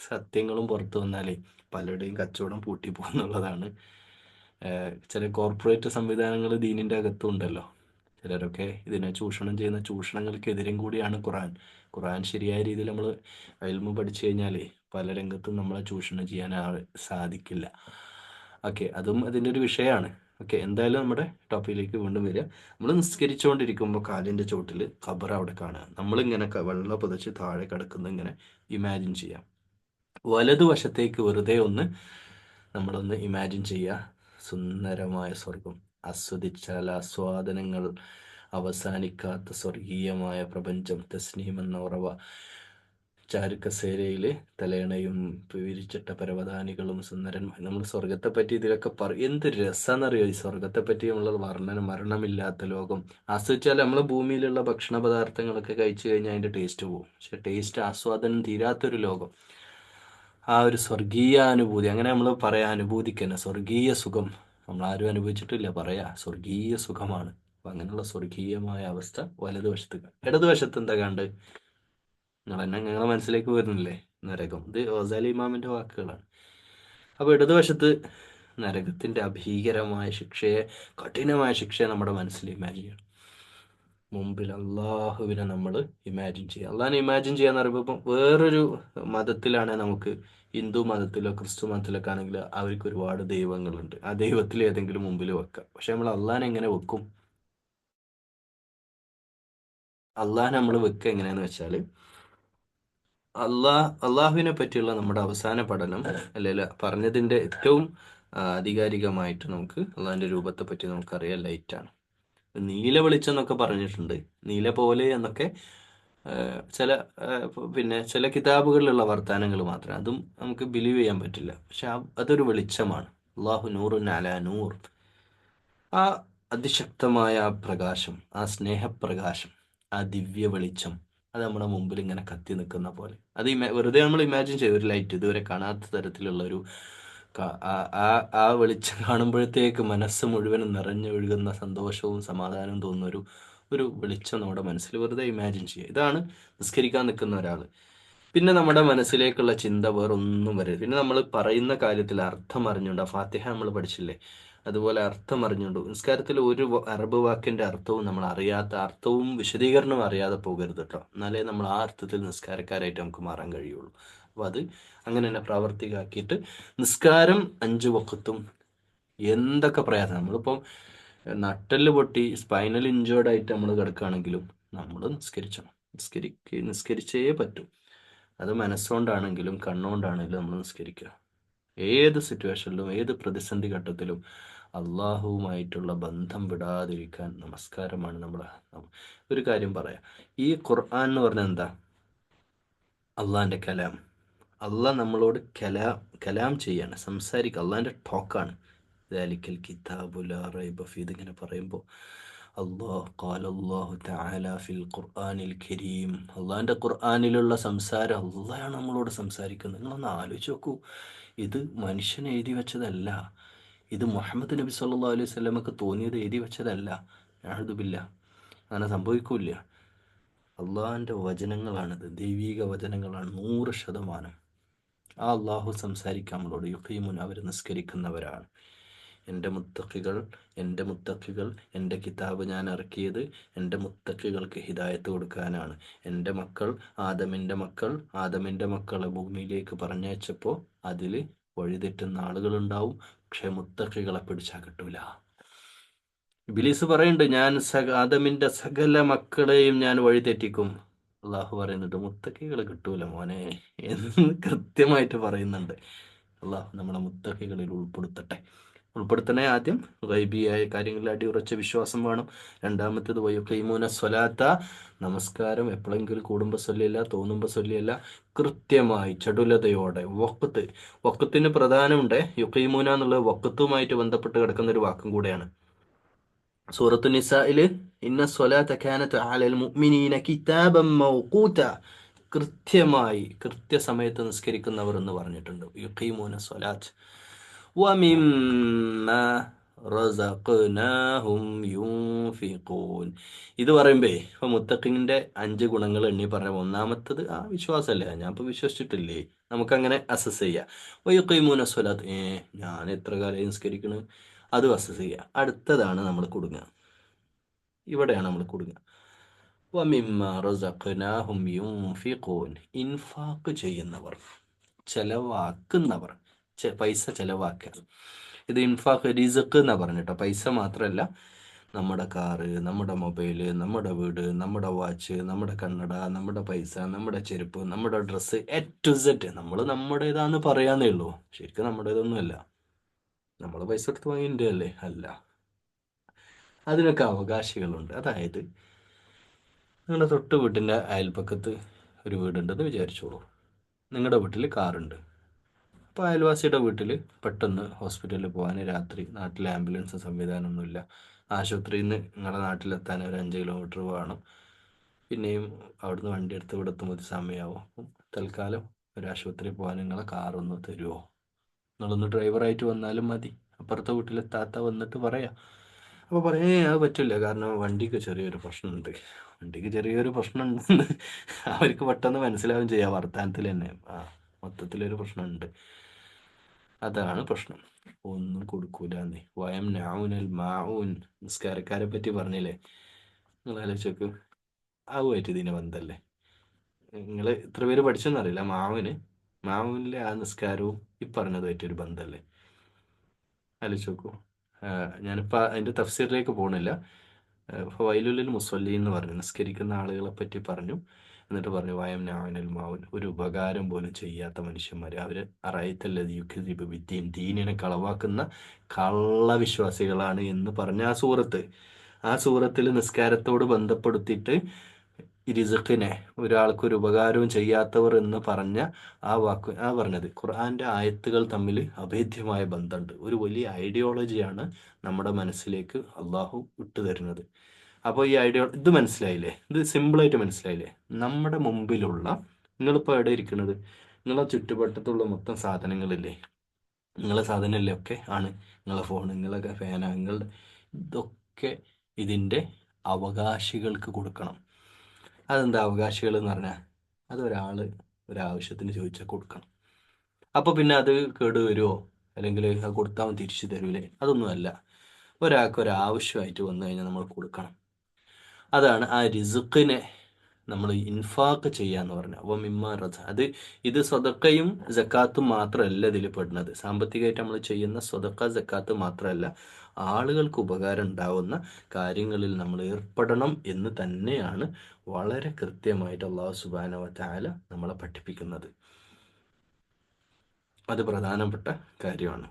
സത്യങ്ങളും പുറത്തു വന്നാലേ പലരുടെയും കച്ചവടം പൂട്ടിപ്പോകുന്നുള്ളതാണ്. ചില കോർപ്പറേറ്റ് സംവിധാനങ്ങൾ ദീനിൻ്റെ അകത്തും ഉണ്ടല്ലോ. ചിലരൊക്കെ ഇതിനെ ചൂഷണം ചെയ്യുന്ന ചൂഷണങ്ങൾക്കെതിരും കൂടിയാണ് ഖുർആൻ. ഖുർആൻ ശരിയായ രീതിയിൽ നമ്മൾ ഇൽമു പഠിച്ചു കഴിഞ്ഞാൽ പല രംഗത്തും നമ്മളെ ചൂഷണം ചെയ്യാൻ സാധിക്കില്ല. ഓക്കെ, അതും അതിൻ്റെ ഒരു വിഷയമാണ്. ഓക്കെ, എന്തായാലും നമ്മുടെ ടോപ്പിക്കിലേക്ക് വീണ്ടും വരിക. നമ്മൾ നിസ്കരിച്ചുകൊണ്ടിരിക്കുമ്പോൾ കാലിൻ്റെ ചോട്ടിൽ ഖബർ അവിടെ കാണുക. നമ്മളിങ്ങനെ വെള്ളം പുതച്ച് താഴെ കിടക്കുന്ന ഇങ്ങനെ ഇമാജിൻ ചെയ്യാം. വലതുവശത്തേക്ക് വെറുതെ നമ്മളൊന്ന് ഇമാജിൻ ചെയ്യുക. സുന്ദരമായ സ്വർഗം, ആസ്വദിച്ചാൽ ആസ്വാദനങ്ങൾ അവസാനിക്കാത്ത സ്വർഗീയമായ പ്രപഞ്ചം, തസ്നീം എന്ന ഉറവ, ചാരുക്കസേരയിൽ തലയണയും വിരിച്ചിട്ട പരവതാനികളും സുന്ദരന്മാർ. നമ്മൾ സ്വർഗത്തെ പറ്റി ഇതിലൊക്കെ എന്ത് രസമെന്നറിയോ ഈ സ്വർഗത്തെ പറ്റി നമ്മൾ വർണ്ണന. മരണമില്ലാത്ത ലോകം ആസ്വദിച്ചാൽ നമ്മൾ ഭൂമിയിലുള്ള ഭക്ഷണ പദാർത്ഥങ്ങളൊക്കെ കഴിച്ചു കഴിഞ്ഞാൽ അതിൻ്റെ ടേസ്റ്റ് പോകും. പക്ഷെ ടേസ്റ്റ് ആസ്വാദനം തീരാത്തൊരു ലോകം. ആ ഒരു സ്വർഗീയ അനുഭൂതി, അങ്ങനെ നമ്മൾ പറയാം, അനുഭൂതിക്ക് തന്നെ സ്വർഗീയ സുഖം. നമ്മൾ ആരും അനുഭവിച്ചിട്ടില്ല, പറയാ സ്വർഗീയ സുഖമാണ്. അപ്പം അങ്ങനെയുള്ള സ്വർഗീയമായ അവസ്ഥ വലതുവശത്ത്. ഇടതുവശത്ത് എന്താ കണ്ട് നിങ്ങളെ മനസ്സിലേക്ക് വരുന്നില്ലേ? നരകം. ഇത് ഗസാലി ഇമാമിൻ്റെ വാക്കുകളാണ്. അപ്പോൾ ഇടതുവശത്ത് നരകത്തിൻ്റെ അഭീകരമായ ശിക്ഷയെ, കഠിനമായ ശിക്ഷയെ നമ്മുടെ മനസ്സിൽ ഇമാജിൻ ചെയ്യണം. മുമ്പിൽ അള്ളാഹുവിനെ നമ്മൾ ഇമാജിൻ ചെയ്യുക. അള്ളാഹിനെ ഇമാജിൻ ചെയ്യാന്ന് പറയുമ്പോൾ ഇപ്പം വേറൊരു മതത്തിലാണെങ്കിൽ നമുക്ക് ഹിന്ദു മതത്തിലോ ക്രിസ്തു മതത്തിലൊക്കെ ആണെങ്കിൽ അവർക്ക് ഒരുപാട് ദൈവങ്ങളുണ്ട്. ആ ദൈവത്തിൽ ഏതെങ്കിലും മുമ്പിൽ വെക്കാം. പക്ഷെ നമ്മൾ അള്ളാഹിനെ എങ്ങനെ വെക്കും? അള്ളാഹിനെ നമ്മൾ വെക്കുക എങ്ങനെയാന്ന് വെച്ചാൽ, അള്ളാഹുവിനെ പറ്റിയുള്ള നമ്മുടെ അവസാന പഠനം അല്ലെങ്കിൽ പറഞ്ഞതിൻ്റെ ഏറ്റവും ആധികാരികമായിട്ട് നമുക്ക് അള്ളാഹിൻ്റെ രൂപത്തെ പറ്റി നമുക്കറിയാം, ലൈറ്റാണ്. നീല വെളിച്ചം എന്നൊക്കെ പറഞ്ഞിട്ടുണ്ട്, നീല പോലെ എന്നൊക്കെ ചില പിന്നെ ചില കിതാബുകളിലുള്ള വർത്താനങ്ങൾ മാത്രം. അതും നമുക്ക് ബിലീവ് ചെയ്യാൻ പറ്റില്ല. പക്ഷെ അതൊരു വെളിച്ചമാണ്. അള്ളാഹു നൂറുൻ അലാ നൂർ. ആ അതിശക്തമായ ആ പ്രകാശം, ആ സ്നേഹപ്രകാശം, ആ ദിവ്യ വെളിച്ചം, അത് നമ്മുടെ മുമ്പിൽ ഇങ്ങനെ കത്തി നിൽക്കുന്ന പോലെ. അത് വെറുതെ നമ്മൾ ഇമാജിൻ ചെയ്യും, ഒരു ലൈറ്റ് ഇതുവരെ കാണാത്ത തരത്തിലുള്ള ഒരു ആ വെളിച്ചം കാണുമ്പോഴത്തേക്ക് മനസ്സ് മുഴുവനും നിറഞ്ഞൊഴുകുന്ന സന്തോഷവും സമാധാനവും തോന്നുന്ന ഒരു ഒരു വെളിച്ചം നമ്മുടെ മനസ്സിൽ വെറുതെ ഇമാജിൻ ചെയ്യുക. ഇതാണ് നിസ്കരിക്കാൻ നിൽക്കുന്ന ഒരാൾ. പിന്നെ നമ്മുടെ മനസ്സിലേക്കുള്ള ചിന്ത വേറൊന്നും വരരുത്. പിന്നെ നമ്മൾ പറയുന്ന കാര്യത്തിൽ അർത്ഥം അറിഞ്ഞുകൊണ്ട്, ആ ഫാത്തിഹ നമ്മൾ പഠിച്ചില്ലേ, അതുപോലെ അർത്ഥം അറിഞ്ഞുകൊണ്ട് നിസ്കാരത്തിൽ ഒരു അറബ് വാക്കിന്റെ അർത്ഥവും നമ്മൾ അറിയാത്ത, അർത്ഥവും വിശദീകരണവും അറിയാതെ പോകരുത് കേട്ടോ. എന്നാലേ നമ്മൾ ആ അർത്ഥത്തിൽ നിസ്കാരക്കാരായിട്ട് നമുക്ക് മാറാൻ കഴിയുള്ളൂ. അപ്പോൾ അത് അങ്ങനെ തന്നെ പ്രാവർത്തികമാക്കിയിട്ട് നിസ്കാരം 5 വഖത്തും എന്തൊക്കെ പ്രയാസം, നമ്മളിപ്പം നട്ടെല്ല് പൊട്ടി സ്പൈനൽ ഇഞ്ചേർഡ് ആയിട്ട് നമ്മൾ കിടക്കുകയാണെങ്കിലും നമ്മൾ നിസ്കരിച്ചണം. നിസ്കരിച്ചേ പറ്റൂ. അത് മനസ്സുകൊണ്ടാണെങ്കിലും കണ്ണുകൊണ്ടാണെങ്കിലും നമ്മൾ നിസ്കരിക്കുക. ഏത് സിറ്റുവേഷനിലും ഏത് പ്രതിസന്ധി ഘട്ടത്തിലും അള്ളാഹുവുമായിട്ടുള്ള ബന്ധം വിടാതിരിക്കാൻ നമസ്കാരമാണ് നമ്മളെ. ഒരു കാര്യം പറയാം, ഈ ഖുർആൻ എന്ന് പറഞ്ഞാൽ എന്താ? അള്ളാഹിൻ്റെ കലാം. അള്ളാഹ് നമ്മളോട് കലാം ചെയ്യാണ്, സംസാരിക്കുക. അള്ളാഹിൻ്റെ ടോക്കാണ്. ദാലിക്കൽ കിതാബു ലാ റൈബ ഫീ ഇതിങ്ങനെ പറയുമ്പോൾ അള്ളാഹു തആല ഫിൽ ഖുർആനിൽ കരീം, അള്ളാഹിൻ്റെ ഖുർആനിലുള്ള സംസാരം, അള്ളാഹാണ് നമ്മളോട് സംസാരിക്കുന്നത്. നിങ്ങളൊന്ന് ആലോചിച്ച് നോക്കൂ. ഇത് മനുഷ്യൻ എഴുതി വെച്ചതല്ല. ഇത് മുഹമ്മദ് നബി സല്ലല്ലാഹു അലൈഹി വസല്ലമക്ക് തോന്നിയത് എഴുതി വെച്ചതല്ല. യഅൂദു ബില്ലാഹ്. അങ്ങനെ സംഭവിക്കൂല. അള്ളാഹിൻ്റെ വചനങ്ങളാണിത്, ദൈവീക വചനങ്ങളാണ് 100%. ആ അള്ളാഹു സംസാരിക്കാൻ നമ്മളോട്. യുഖീമുൻ, അവർ നിസ്കരിക്കുന്നവരാണ്. എൻ്റെ മുത്തഖികൾ എൻ്റെ കിതാബ് ഞാൻ ഇറക്കിയത് എൻ്റെ മുത്തഖികൾക്ക് ഹിദായത്ത് കൊടുക്കാനാണ്. എൻ്റെ മക്കൾ ആദമിൻ്റെ മക്കളെ ഭൂമിയിലേക്ക് പറഞ്ഞയച്ചപ്പോൾ അതിൽ വഴിതെറ്റുന്ന ആളുകളുണ്ടാവും, പക്ഷെ മുത്തഖികളെ പിടിച്ചാൽ കിട്ടൂല. ഇബ്ലീസ് പറയുന്നുണ്ട്, ഞാൻ ആദമിൻ്റെ സകല മക്കളെയും ഞാൻ വഴിതെറ്റിക്കും. അള്ളാഹു പറയുന്നുണ്ട് മുത്തഖികൾ കിട്ടൂല മോനെ എന്ന് കൃത്യമായിട്ട് പറയുന്നുണ്ട്. അള്ളാഹു നമ്മളെ മുത്തഖികളിൽ ഉൾപ്പെടുത്തണേ. ആദ്യം ഗൈബിയായ കാര്യങ്ങളിൽ അടിയുറച്ച വിശ്വാസം വേണം. രണ്ടാമത്തേത് വയുഖീമൂന സ്വലാത്ത, നമസ്കാരം എപ്പോഴെങ്കിലും കൂടുമ്പോൾ ചൊല്ലിയല്ല, തോന്നുമ്പോൾ ചൊല്ലിയല്ല, കൃത്യമായി ചടുലതയോടെ. വഖത്തിന് പ്രധാനമുണ്ട്. യുഖീമൂന എന്നുള്ളത് വഖത്തുമായിട്ട് ബന്ധപ്പെട്ട് കിടക്കുന്ന ഒരു വാക്കും കൂടെയാണ്. സൂറത്തു നിസാഇൽ ഇന്ന സ്വലാത്ത കാനത്ത് അലൽ മുഅ്മിനീന കിതാബൻ മൗഖൂത, കൃത്യസമയത്ത് നിസ്കരിക്കുന്നവർ എന്ന് പറഞ്ഞിട്ടുണ്ട്. യുഖീമൂന സ്വലാത്ത് വമിമ്മാ റസഖ്നാഹും യുൻഫിഖൂൻ. ഇത് പറയുമ്പേ ഇപ്പൊ മുത്തഖിന്റെ 5 ഗുണങ്ങൾ എണ്ണി പറഞ്ഞ ഒന്നാമത്തത് ആ വിശ്വാസമല്ലേ, ഞാൻ ഇപ്പൊ വിശ്വസിച്ചിട്ടില്ലേ, നമുക്കങ്ങനെ അസസ് ചെയ്യാം. വയുഖീമൂന സ്വലാത്ത്, ഞാൻ എത്ര കാലം നിസ്കരിക്കണ്, അത് അസസ് ചെയ്യുക. അടുത്തതാണ് നമ്മൾ കുടുങ്ങുക, ഇവിടെയാണ് നമ്മൾ കുടുങ്ങുക. വമിമ്മാ റസഖ്നാഹും യുൻഫിഖൂൻ, ഇൻഫാഖ് ചെയ്യുന്നവർ, ചെലവാക്കുന്നവർ, പൈസ ചെലവാക്കുക. ഇത് ഇൻഫാഖ് റിസ്ക് എന്നാ പറഞ്ഞിട്ടോ. പൈസ മാത്രമല്ല, നമ്മുടെ കാറ്, നമ്മുടെ മൊബൈല്, നമ്മുടെ വീട്, നമ്മുടെ വാച്ച്, നമ്മുടെ കണ്ണട, നമ്മുടെ പൈസ, നമ്മുടെ ചെരുപ്പ്, നമ്മുടെ ഡ്രസ്സ്, A to Z നമ്മൾ നമ്മുടേതാന്ന് പറയാന്നേ ഉള്ളൂ. ശരിക്കും നമ്മുടേതൊന്നുമല്ല. നമ്മൾ പൈസ എടുത്ത് വാങ്ങിൻ്റെ അല്ലേ? അല്ല, അതിനൊക്കെ അവകാശികളുണ്ട്. അതായത് നിങ്ങളുടെ തൊട്ട് വീട്ടിൻ്റെ അയൽപ്പക്കത്ത് ഒരു വീടുണ്ടെന്ന് വിചാരിച്ചോളൂ. നിങ്ങളുടെ വീട്ടിൽ കാറുണ്ട്. അപ്പോൾ അയൽവാസിയുടെ വീട്ടിൽ പെട്ടെന്ന് ഹോസ്പിറ്റലിൽ പോകാൻ രാത്രി, നാട്ടിൽ ആംബുലൻസ് സംവിധാനമൊന്നുമില്ല, ആശുപത്രിയിൽ നിന്ന് നിങ്ങളുടെ നാട്ടിലെത്താൻ ഒരു 5 കിലോമീറ്റർ വേണം, പിന്നെയും അവിടുന്ന് വണ്ടി എടുത്ത് ഇവിടെ എത്തുമ്പോൾ സമയമാവും. അപ്പം തൽക്കാലം ഒരു ആശുപത്രിയിൽ പോകാൻ നിങ്ങളെ കാറൊന്ന് തരുമോ? നിങ്ങളൊന്ന് ഡ്രൈവറായിട്ട് വന്നാലും മതി. അപ്പുറത്തെ വീട്ടിലെ താത്ത വന്നിട്ട് പറയാം. അപ്പോൾ അത് പറ്റില്ല, കാരണം വണ്ടിക്ക് ചെറിയൊരു പ്രശ്നമുണ്ട്. അവർക്ക് പെട്ടെന്ന് മനസ്സിലാവും ചെയ്യാം വർത്തമാനത്തിൽ തന്നെ. മൊത്തത്തിലൊരു പ്രശ്നമുണ്ട്, അതാണ് പ്രശ്നം. ഒന്നും കൊടുക്കൂലെന്നേ. വയം നാവുനൽ മാഊൻ, നിസ്കാരക്കാരെ പറ്റി പറഞ്ഞില്ലേ, നിങ്ങൾ ആലോചിച്ചോക്ക്. ആവുമായിട്ട് ഇതിനെ ബന്ധമല്ലേ? നിങ്ങൾ ഇത്ര പേര് പഠിച്ചെന്നറിയില്ല. മാവുനിലെ ആ നിസ്കാരവും ഈ പറഞ്ഞതുമായിട്ടൊരു ബന്ധമല്ലേ? ആലോചിച്ച് നോക്കൂ. ഞാനിപ്പോൾ അതിൻ്റെ തഫ്സീറിലേക്ക് പോകണില്ല. ഫവൈലുലിൽ മുസ്വല്ലീൻ എന്ന് പറഞ്ഞു, നിസ്കരിക്കുന്ന ആളുകളെ പറ്റി പറഞ്ഞു. എന്നിട്ട് പറഞ്ഞു വയം നാവനൽ മാവൻ, ഒരു ഉപകാരം പോലും ചെയ്യാത്ത മനുഷ്യന്മാർ, അവർ അറയത്തല്ലത് യുക്തിബ് വിദ്യയും, ദീനിനെ കളവാക്കുന്ന കള്ളവിശ്വാസികളാണ് എന്ന് പറഞ്ഞ ആ സൂറത്തിൽ നിസ്കാരത്തോട് ബന്ധപ്പെടുത്തിയിട്ട് റിസ്ഖിനെ, ഒരാൾക്കൊരു ഉപകാരവും ചെയ്യാത്തവർ എന്ന് പറഞ്ഞ പറഞ്ഞത് ഖുർആന്റെ ആയത്തുകൾ തമ്മിൽ അഭേദ്യമായ ബന്ധമുണ്ട്. ഒരു വലിയ ഐഡിയോളജിയാണ് നമ്മുടെ മനസ്സിലേക്ക് അള്ളാഹു ഇട്ടുതരുന്നത്. അപ്പോൾ ഈ ഐഡിയ ഇത് മനസ്സിലായില്ലേ? ഇത് സിമ്പിളായിട്ട് മനസ്സിലായില്ലേ? നമ്മുടെ മുമ്പിലുള്ള, നിങ്ങളിപ്പോൾ എവിടെ ഇരിക്കുന്നത്? നിങ്ങളെ ചുറ്റുവട്ടത്തുള്ള മൊത്തം സാധനങ്ങളില്ലേ, നിങ്ങളെ സാധനമല്ലേ ഒക്കെ ആണ്, നിങ്ങളെ ഫോൺ, നിങ്ങളൊക്കെ ഫാന, നിങ്ങളുടെ ഇതൊക്കെ ഇതിൻ്റെ അവകാശികൾക്ക് കൊടുക്കണം. അതെന്താ അവകാശികൾ എന്ന് പറഞ്ഞാൽ? അതൊരാൾ ഒരാവശ്യത്തിന് ചോദിച്ചാൽ കൊടുക്കണം. അപ്പോൾ പിന്നെ അത് കേട് വരുമോ, അല്ലെങ്കിൽ അത് കൊടുത്താൽ അവൻ തിരിച്ചു തരൂലേ? അതൊന്നുമല്ല. ഒരാൾക്ക് ഒരാവശ്യമായിട്ട് വന്നു കഴിഞ്ഞാൽ നമ്മൾ കൊടുക്കണം. അതാണ് ആ റിസുക്കിനെ നമ്മൾ ഇൻഫാക്ക് ചെയ്യാന്ന് പറഞ്ഞത്. അപ്പോൾ മിമ്മ റസ, ഇത് സ്വതക്കയും ജക്കാത്തും മാത്രമല്ല ഇതിൽ പെടുന്നത്. സാമ്പത്തികമായിട്ട് നമ്മൾ ചെയ്യുന്ന സ്വതക്ക ജക്കാത്ത് മാത്രമല്ല, ആളുകൾക്ക് ഉപകാരം ഉണ്ടാവുന്ന കാര്യങ്ങളിൽ നമ്മൾ ഏർപ്പെടണം എന്ന് തന്നെയാണ് വളരെ കൃത്യമായിട്ട് അള്ളാഹു സുബ്ഹാനഹു വ തആല നമ്മളെ പഠിപ്പിക്കുന്നത്. അത് പ്രധാനപ്പെട്ട കാര്യമാണ്.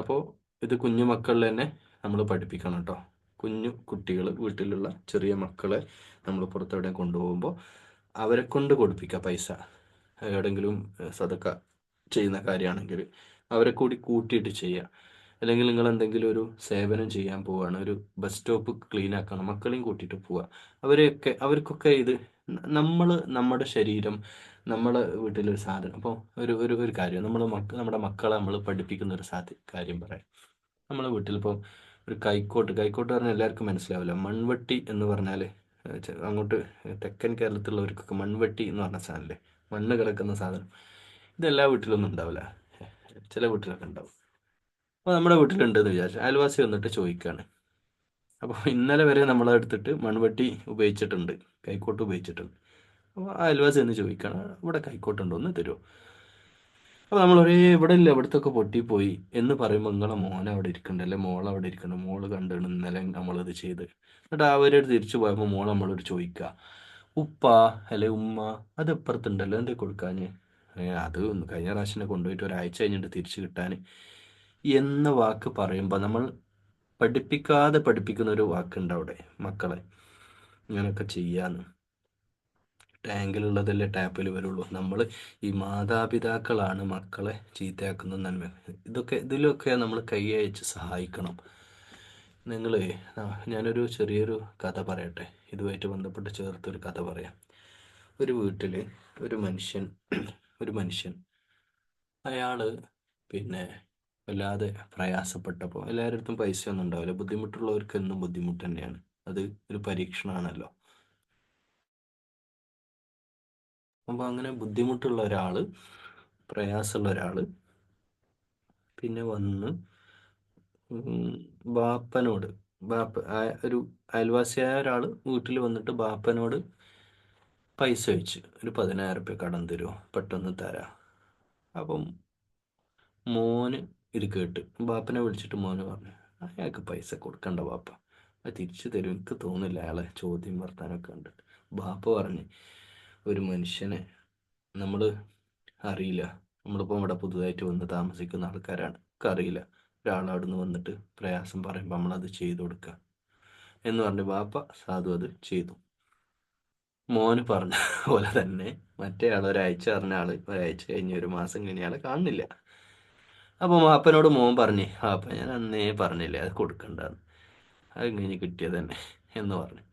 അപ്പോൾ ഇത് കുഞ്ഞു മക്കളിൽ തന്നെ നമ്മൾ പഠിപ്പിക്കണം കേട്ടോ. കുഞ്ഞു കുട്ടികൾ, വീട്ടിലുള്ള ചെറിയ മക്കളെ നമ്മൾ പുറത്തെവിടെ കൊണ്ടുപോകുമ്പോൾ അവരെ കൊണ്ട് കൊടുപ്പിക്കുക പൈസ. എവിടെയെങ്കിലും സദക്ക ചെയ്യുന്ന കാര്യമാണെങ്കിൽ അവരെ കൂടി കൂട്ടിയിട്ട് ചെയ്യുക. അല്ലെങ്കിൽ നിങ്ങൾ എന്തെങ്കിലും ഒരു സേവനം ചെയ്യാൻ പോവുകയാണ്, ഒരു ബസ് സ്റ്റോപ്പ് ക്ലീൻ ആക്കണം, മക്കളെയും കൂട്ടിയിട്ട് പോവുക. അവർക്കൊക്കെ ഇത് നമ്മുടെ ശരീരം, നമ്മളെ വീട്ടിലൊരു സാധനം. അപ്പോൾ ഒരു കാര്യം നമ്മുടെ മക്കളെ നമ്മൾ പഠിപ്പിക്കുന്ന ഒരു കാര്യം പറയാം. നമ്മളെ വീട്ടിലിപ്പോൾ ഒരു കൈക്കോട്ട് പറഞ്ഞാൽ എല്ലാവർക്കും മനസ്സിലാവില്ല. മൺവെട്ടി എന്ന് പറഞ്ഞാൽ അങ്ങോട്ട് തെക്കൻ കേരളത്തിലുള്ളവർക്കൊക്കെ മൺവെട്ടി എന്ന് പറഞ്ഞ സാധനമല്ലേ, മണ്ണ് കിടക്കുന്ന സാധനം. ഇതെല്ലാ വീട്ടിലൊന്നും ഉണ്ടാവില്ല, ചില വീട്ടിലൊക്കെ ഉണ്ടാവും. അപ്പോൾ നമ്മുടെ വീട്ടിലുണ്ടെന്ന് വിചാരിച്ചു, അയൽവാസി വന്നിട്ട് ചോദിക്കുകയാണ്. അപ്പോൾ ഇന്നലെ വരെ നമ്മളെടുത്തിട്ട് മൺവെട്ടി ഉപയോഗിച്ചിട്ടുണ്ട്, കൈക്കോട്ട് ഉപയോഗിച്ചിട്ടുണ്ട്. അപ്പോൾ അയൽവാസി എന്ന് ചോദിക്കുകയാണ്, ഇവിടെ കൈക്കോട്ടുണ്ടോ, ഒന്ന് തരുമോ? അപ്പോൾ നമ്മൾ ഇവിടെ ഇല്ല, ഇവിടുത്തൊക്കെ പൊട്ടിപ്പോയി എന്ന് പറയുമ്പോൾ നിങ്ങളെ മോൻ അവിടെ ഇരിക്കണ്ട, അല്ലെ മോൾ അവിടെ ഇരിക്കണം, മോള് കണ്ടാണ് ഇന്നലെ നമ്മളിത് ചെയ്ത്. എന്നിട്ട് അവരോട് തിരിച്ചു പോയപ്പോൾ മോൾ നമ്മളോട് ചോദിക്കുക, ഉപ്പ അല്ലെ ഉമ്മ അത് ഇപ്പുറത്തുണ്ടല്ലോ, എന്തേ കൊടുക്കാഞ്ഞ്? അത് കഴിഞ്ഞ പ്രാവശ്യം കൊണ്ടുപോയിട്ട് ഒരാഴ്ച കഴിഞ്ഞിട്ട് തിരിച്ചു കിട്ടാൻ എന്ന വാക്ക് പറയുമ്പോൾ നമ്മൾ പഠിപ്പിക്കുന്ന ഒരു വാക്കുണ്ട് അവിടെ, മക്കളെ ഇങ്ങനെയൊക്കെ ചെയ്യാന്ന്. ടാങ്കിലുള്ളതല്ലേ ടാപ്പിൽ വരുള്ളൂ. നമ്മൾ ഈ മാതാപിതാക്കളാണ് മക്കളെ ചീത്തയാക്കുന്ന നന്മ. ഇതിലൊക്കെ നമ്മൾ കൈ അയച്ച് സഹായിക്കണം. നിങ്ങൾ ഞാനൊരു ചെറിയൊരു കഥ പറയട്ടെ, ഇതുമായിട്ട് ബന്ധപ്പെട്ട് ചേർത്തൊരു കഥ പറയാം. ഒരു വീട്ടിൽ ഒരു മനുഷ്യൻ അയാൾ പിന്നെ വല്ലാതെ പ്രയാസപ്പെട്ടപ്പോൾ, എല്ലാവരുടെ അടുത്തും പൈസ ഒന്നും ഉണ്ടാവില്ല, ബുദ്ധിമുട്ടുള്ളവർക്ക് എന്നും ബുദ്ധിമുട്ട് തന്നെയാണ്, അത് ഒരു പരീക്ഷണമാണല്ലോ. അപ്പോൾ അങ്ങനെ ബുദ്ധിമുട്ടുള്ള ഒരാൾ, പ്രയാസമുള്ള ഒരാൾ പിന്നെ വന്ന് ബാപ്പനോട്, ഒരു അയൽവാസിയായ ഒരാൾ വീട്ടിൽ വന്നിട്ട് ബാപ്പനോട് പൈസ വെച്ച്, ഒരു 10,000 റുപ്യ കടം തരുമോ, പെട്ടെന്ന് തരാം. അപ്പം മോന് ഇത് കേട്ട് ബാപ്പനെ വിളിച്ചിട്ട് മോന് പറഞ്ഞു, അയാൾക്ക് പൈസ കൊടുക്കണ്ട ബാപ്പ, അത് തിരിച്ചു തരും, എനിക്ക് തോന്നുന്നില്ല അയാളെ ചോദ്യം വർത്താനൊക്കെ കണ്ടിട്ട്. ബാപ്പ പറഞ്ഞ്, ഒരു മനുഷ്യനെ നമ്മൾ അറിയില്ല, നമ്മളിപ്പോൾ ഇവിടെ പുതുതായിട്ട് വന്ന് താമസിക്കുന്ന ആൾക്കാരാണ്, ഒക്കെ അറിയില്ല, ഒരാളവിടെ നിന്ന് വന്നിട്ട് പ്രയാസം പറയുമ്പോൾ നമ്മളത് ചെയ്തു കൊടുക്കുക എന്ന് പറഞ്ഞ് ബാപ്പ സാധു അത് ചെയ്തു. മോന് പറഞ്ഞ പോലെ തന്നെ മറ്റേ ആൾ, ഒരാഴ്ച പറഞ്ഞ ആൾ ഒരാഴ്ച കഴിഞ്ഞ്, ഒരു മാസം കഴിഞ്ഞ ആളെ കാണുന്നില്ല. അപ്പോൾ അപ്പനോട് മോൻ പറഞ്ഞേ, അപ്പം ഞാൻ അന്നേ പറഞ്ഞില്ലേ അത് കൊടുക്കണ്ടെന്ന്, അത് കഴിഞ്ഞ് കിട്ടിയത് തന്നെ എന്ന് പറഞ്ഞു.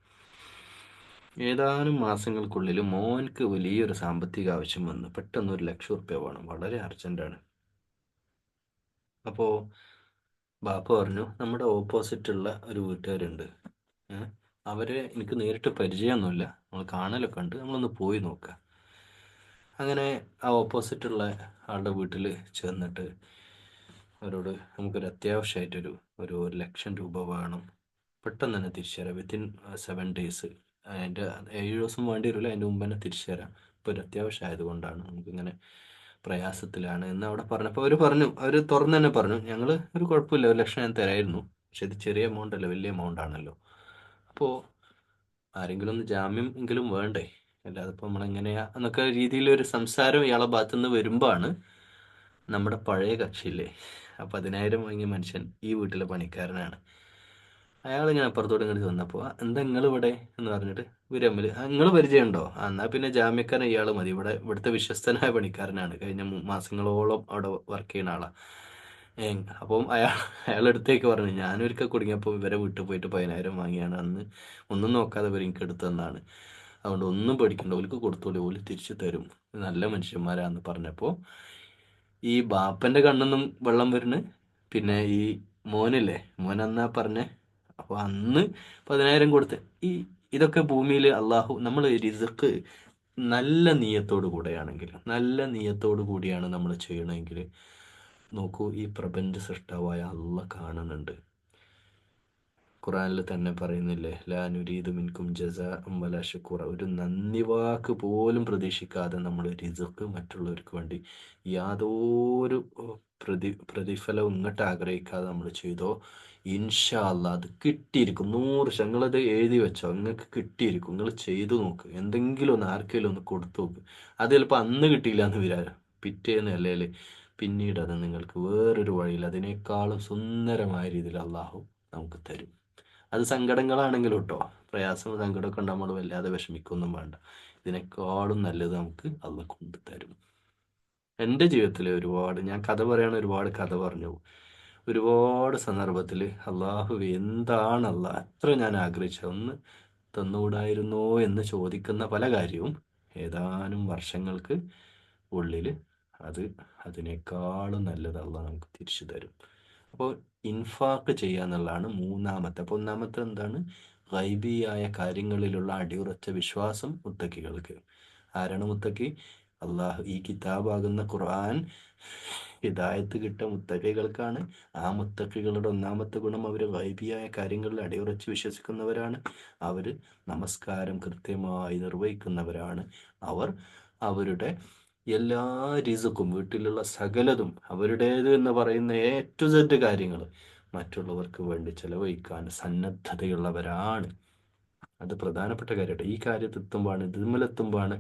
ഏതാനും മാസങ്ങൾക്കുള്ളിൽ മോൻക്ക് വലിയൊരു സാമ്പത്തിക ആവശ്യം വന്നു. പെട്ടെന്ന് 1,00,000 റുപ്യ വേണം, വളരെ അർജൻറ്റാണ്. അപ്പോൾ ബാപ്പ പറഞ്ഞു, നമ്മുടെ ഓപ്പോസിറ്റുള്ള ഒരു വീട്ടുകാരുണ്ട്, അവരെ എനിക്ക് നേരിട്ട് പരിചയമൊന്നുമില്ല, നമ്മൾ കാണലൊക്കെ ഉണ്ട്, നമ്മളൊന്ന് പോയി നോക്കുക. അങ്ങനെ ആ ഓപ്പോസിറ്റുള്ള ആളുടെ വീട്ടിൽ ചെന്നിട്ട് അവരോട്, നമുക്കൊരു അത്യാവശ്യമായിട്ടൊരു 1,00,000 രൂപ വേണം, പെട്ടെന്ന് തന്നെ തിരിച്ചു തരാം, വിത്തിൻ 7 ഡേയ്സ്, അതിൻ്റെ 7 ദിവസം വേണ്ടി വരില്ല, അതിൻ്റെ മുമ്പ് തന്നെ തിരിച്ചു തരാം, ഇപ്പോൾ ഒരു അത്യാവശ്യം ആയതുകൊണ്ടാണ്, നമുക്കിങ്ങനെ പ്രയാസത്തിലാണ് എന്ന് അവിടെ പറഞ്ഞപ്പോൾ അവർ തുറന്ന് തന്നെ പറഞ്ഞു, ഞങ്ങൾ ഒരു കുഴപ്പമില്ല, 1,00,000 ഞാൻ തരായിരുന്നു, പക്ഷെ ഇത് ചെറിയ എമൗണ്ട് അല്ല, വലിയ എമൗണ്ട് ആണല്ലോ. അപ്പോൾ ആരെങ്കിലും ഒന്ന് ജാമ്യം എങ്കിലും വേണ്ടേ, അല്ലാതെ ഇപ്പോൾ നമ്മളെങ്ങനെയാ എന്നൊക്കെ രീതിയിലൊരു സംസാരം ഇയാളെ ഭാഗത്തുനിന്ന് വരുമ്പോഴാണ് നമ്മുടെ പഴയ കക്ഷിയില്ലേ, ആ 10,000 വാങ്ങിയ മനുഷ്യൻ ഈ വീട്ടിലെ പണിക്കാരനാണ്. അയാൾ ഇങ്ങനെ അപ്പുറത്തോട് ഇങ്ങോട്ട് വന്നപ്പോൾ, എന്താ നിങ്ങൾ ഇവിടെ എന്ന് പറഞ്ഞിട്ട് ഇവർ തമ്മിൽ, നിങ്ങൾ പരിചയമുണ്ടോ? എന്നാൽ പിന്നെ ജാമ്യക്കാരൻ ഇയാൾ മതി, ഇവിടുത്തെ വിശ്വസ്തനായ പണിക്കാരനാണ്, കഴിഞ്ഞ മാസങ്ങളോളം അവിടെ വർക്ക് ചെയ്യുന്ന ആളാണ്. അപ്പം അയാളടുത്തേക്ക് പറഞ്ഞു, ഞാനൊരിക്കൽ കുടുങ്ങിയപ്പോൾ ഇവരെ വീട്ടിൽ പോയിട്ട് 10,000 വാങ്ങിയാണ് അന്ന്, ഒന്നും നോക്കാതെ ഇവർ എനിക്ക് എടുത്തു തന്നാണ്, അതുകൊണ്ട് ഒന്നും പേടിക്കണ്ട, ഓൽക്ക് കൊടുത്തോളൂ, ഓല് തിരിച്ചു തരും, നല്ല മനുഷ്യന്മാരാന്ന് പറഞ്ഞപ്പോൾ ഈ ബാപ്പന്റെ കണ്ണിന്നും വെള്ളം വരുന്നു. പിന്നെ ഈ മോനില്ലേ, മോൻ എന്നാ പറഞ്ഞേ, അപ്പോൾ അന്ന് 10,000 കൊടുത്ത് ഈ ഇതൊക്കെ ഭൂമിയിൽ അള്ളാഹു നമ്മൾ റിസ്ക് നല്ല നീയത്തോടു കൂടെയാണെങ്കിൽ, നല്ല നീയത്തോടു കൂടിയാണ് നമ്മൾ ചെയ്യണമെങ്കിൽ, നോക്കൂ, ഈ പ്രപഞ്ച സൃഷ്ടാവായ അള്ളാഹ് കാണുന്നുണ്ട്. ഖുറാനിൽ തന്നെ പറയുന്നില്ലേ, ലാ നുരീദു മിൻകും ജസാഅൻ വലാ ശുക്കൂറ, ഒരു നന്ദി വാക്ക് പോലും പ്രതീക്ഷിക്കാതെ നമ്മൾ റിസ്ക് മറ്റുള്ളവർക്ക് വേണ്ടി യാതൊരു പ്രതിഫലവും ഇങ്ങോട്ട് ആഗ്രഹിക്കാതെ നമ്മൾ ചെയ്തോ, ഇൻഷാ അല്ലാ അത് കിട്ടിയിരിക്കും. 100%. നിങ്ങളത് എഴുതി വെച്ചോ, നിങ്ങൾക്ക് കിട്ടിയിരിക്കും. നിങ്ങൾ ചെയ്തു നോക്ക്, എന്തെങ്കിലും ഒന്ന് ആർക്കെങ്കിലും ഒന്ന് കൊടുത്തു നോക്ക്. അത് ചിലപ്പോൾ അന്ന് കിട്ടിയില്ല എന്ന് വരാം, പിറ്റേന്ന് അല്ലെങ്കിൽ പിന്നീട് അത് നിങ്ങൾക്ക് വേറൊരു വഴിയിൽ അതിനേക്കാളും സുന്ദരമായ രീതിയിൽ അള്ളാഹു നമുക്ക് തരും. അത് സങ്കടങ്ങളാണെങ്കിലും കേട്ടോ, പ്രയാസവും സങ്കടമൊക്കെ ഉണ്ട്, നമ്മൾ വല്ലാതെ വിഷമിക്കൊന്നും വേണ്ട, ഇതിനേക്കാളും നല്ലത് നമുക്ക് അള്ളാഹ് കൊണ്ട് തരും. എൻ്റെ ജീവിതത്തിൽ ഒരുപാട്, ഞാൻ കഥ പറയണ ഒരുപാട് കഥ പറഞ്ഞു പോകും. ഒരുപാട് സന്ദർഭത്തിൽ അള്ളാഹു എന്താണ് അള്ളാഹ് അത്ര ഞാൻ ആഗ്രഹിച്ച ഒന്ന് തന്നുകൂടായിരുന്നോ എന്ന് ചോദിക്കുന്ന പല കാര്യവും ഏതാനും വർഷങ്ങൾക്ക് ഉള്ളിൽ അത് അതിനേക്കാളും നല്ലത് അള്ളാഹ് നമുക്ക് തിരിച്ചു തരും. അപ്പോൾ ഇൻഫാക്ക് ചെയ്യുക എന്നുള്ളതാണ് മൂന്നാമത്തെ. അപ്പോൾ ഒന്നാമത്തെ എന്താണ്? ഗൈബിയായ കാര്യങ്ങളിലുള്ള അടിയുറച്ച വിശ്വാസം മുത്തക്കികൾക്ക്. ആരാണ് മുത്തക്കി? അള്ളാഹു ഈ കിതാബാകുന്ന ഖുർആൻ ഹിദായത്ത് കിട്ടിയ മുത്തക്കികൾക്കാണ്. ആ മുത്തക്കികളുടെ ഒന്നാമത്തെ ഗുണം, അവർ ഗൈബിയായ കാര്യങ്ങളിൽ അടിയുറച്ച് വിശ്വസിക്കുന്നവരാണ്. അവർ നമസ്കാരം കൃത്യമായി നിർവഹിക്കുന്നവരാണ്. അവർ അവരുടെ എല്ലാ റിസുക്കും, വീട്ടിലുള്ള സകലതും അവരുടേത് എന്ന് പറയുന്ന A to Z കാര്യങ്ങൾ മറ്റുള്ളവർക്ക് വേണ്ടി ചെലവഴിക്കാൻ സന്നദ്ധതയുള്ളവരാണ്. അത് പ്രധാനപ്പെട്ട കാര്യമായിട്ട് ഈ കാര്യത്തെത്തുമ്പോഴാണ്, ഇതിന്മേലെത്തുമ്പോഴാണ്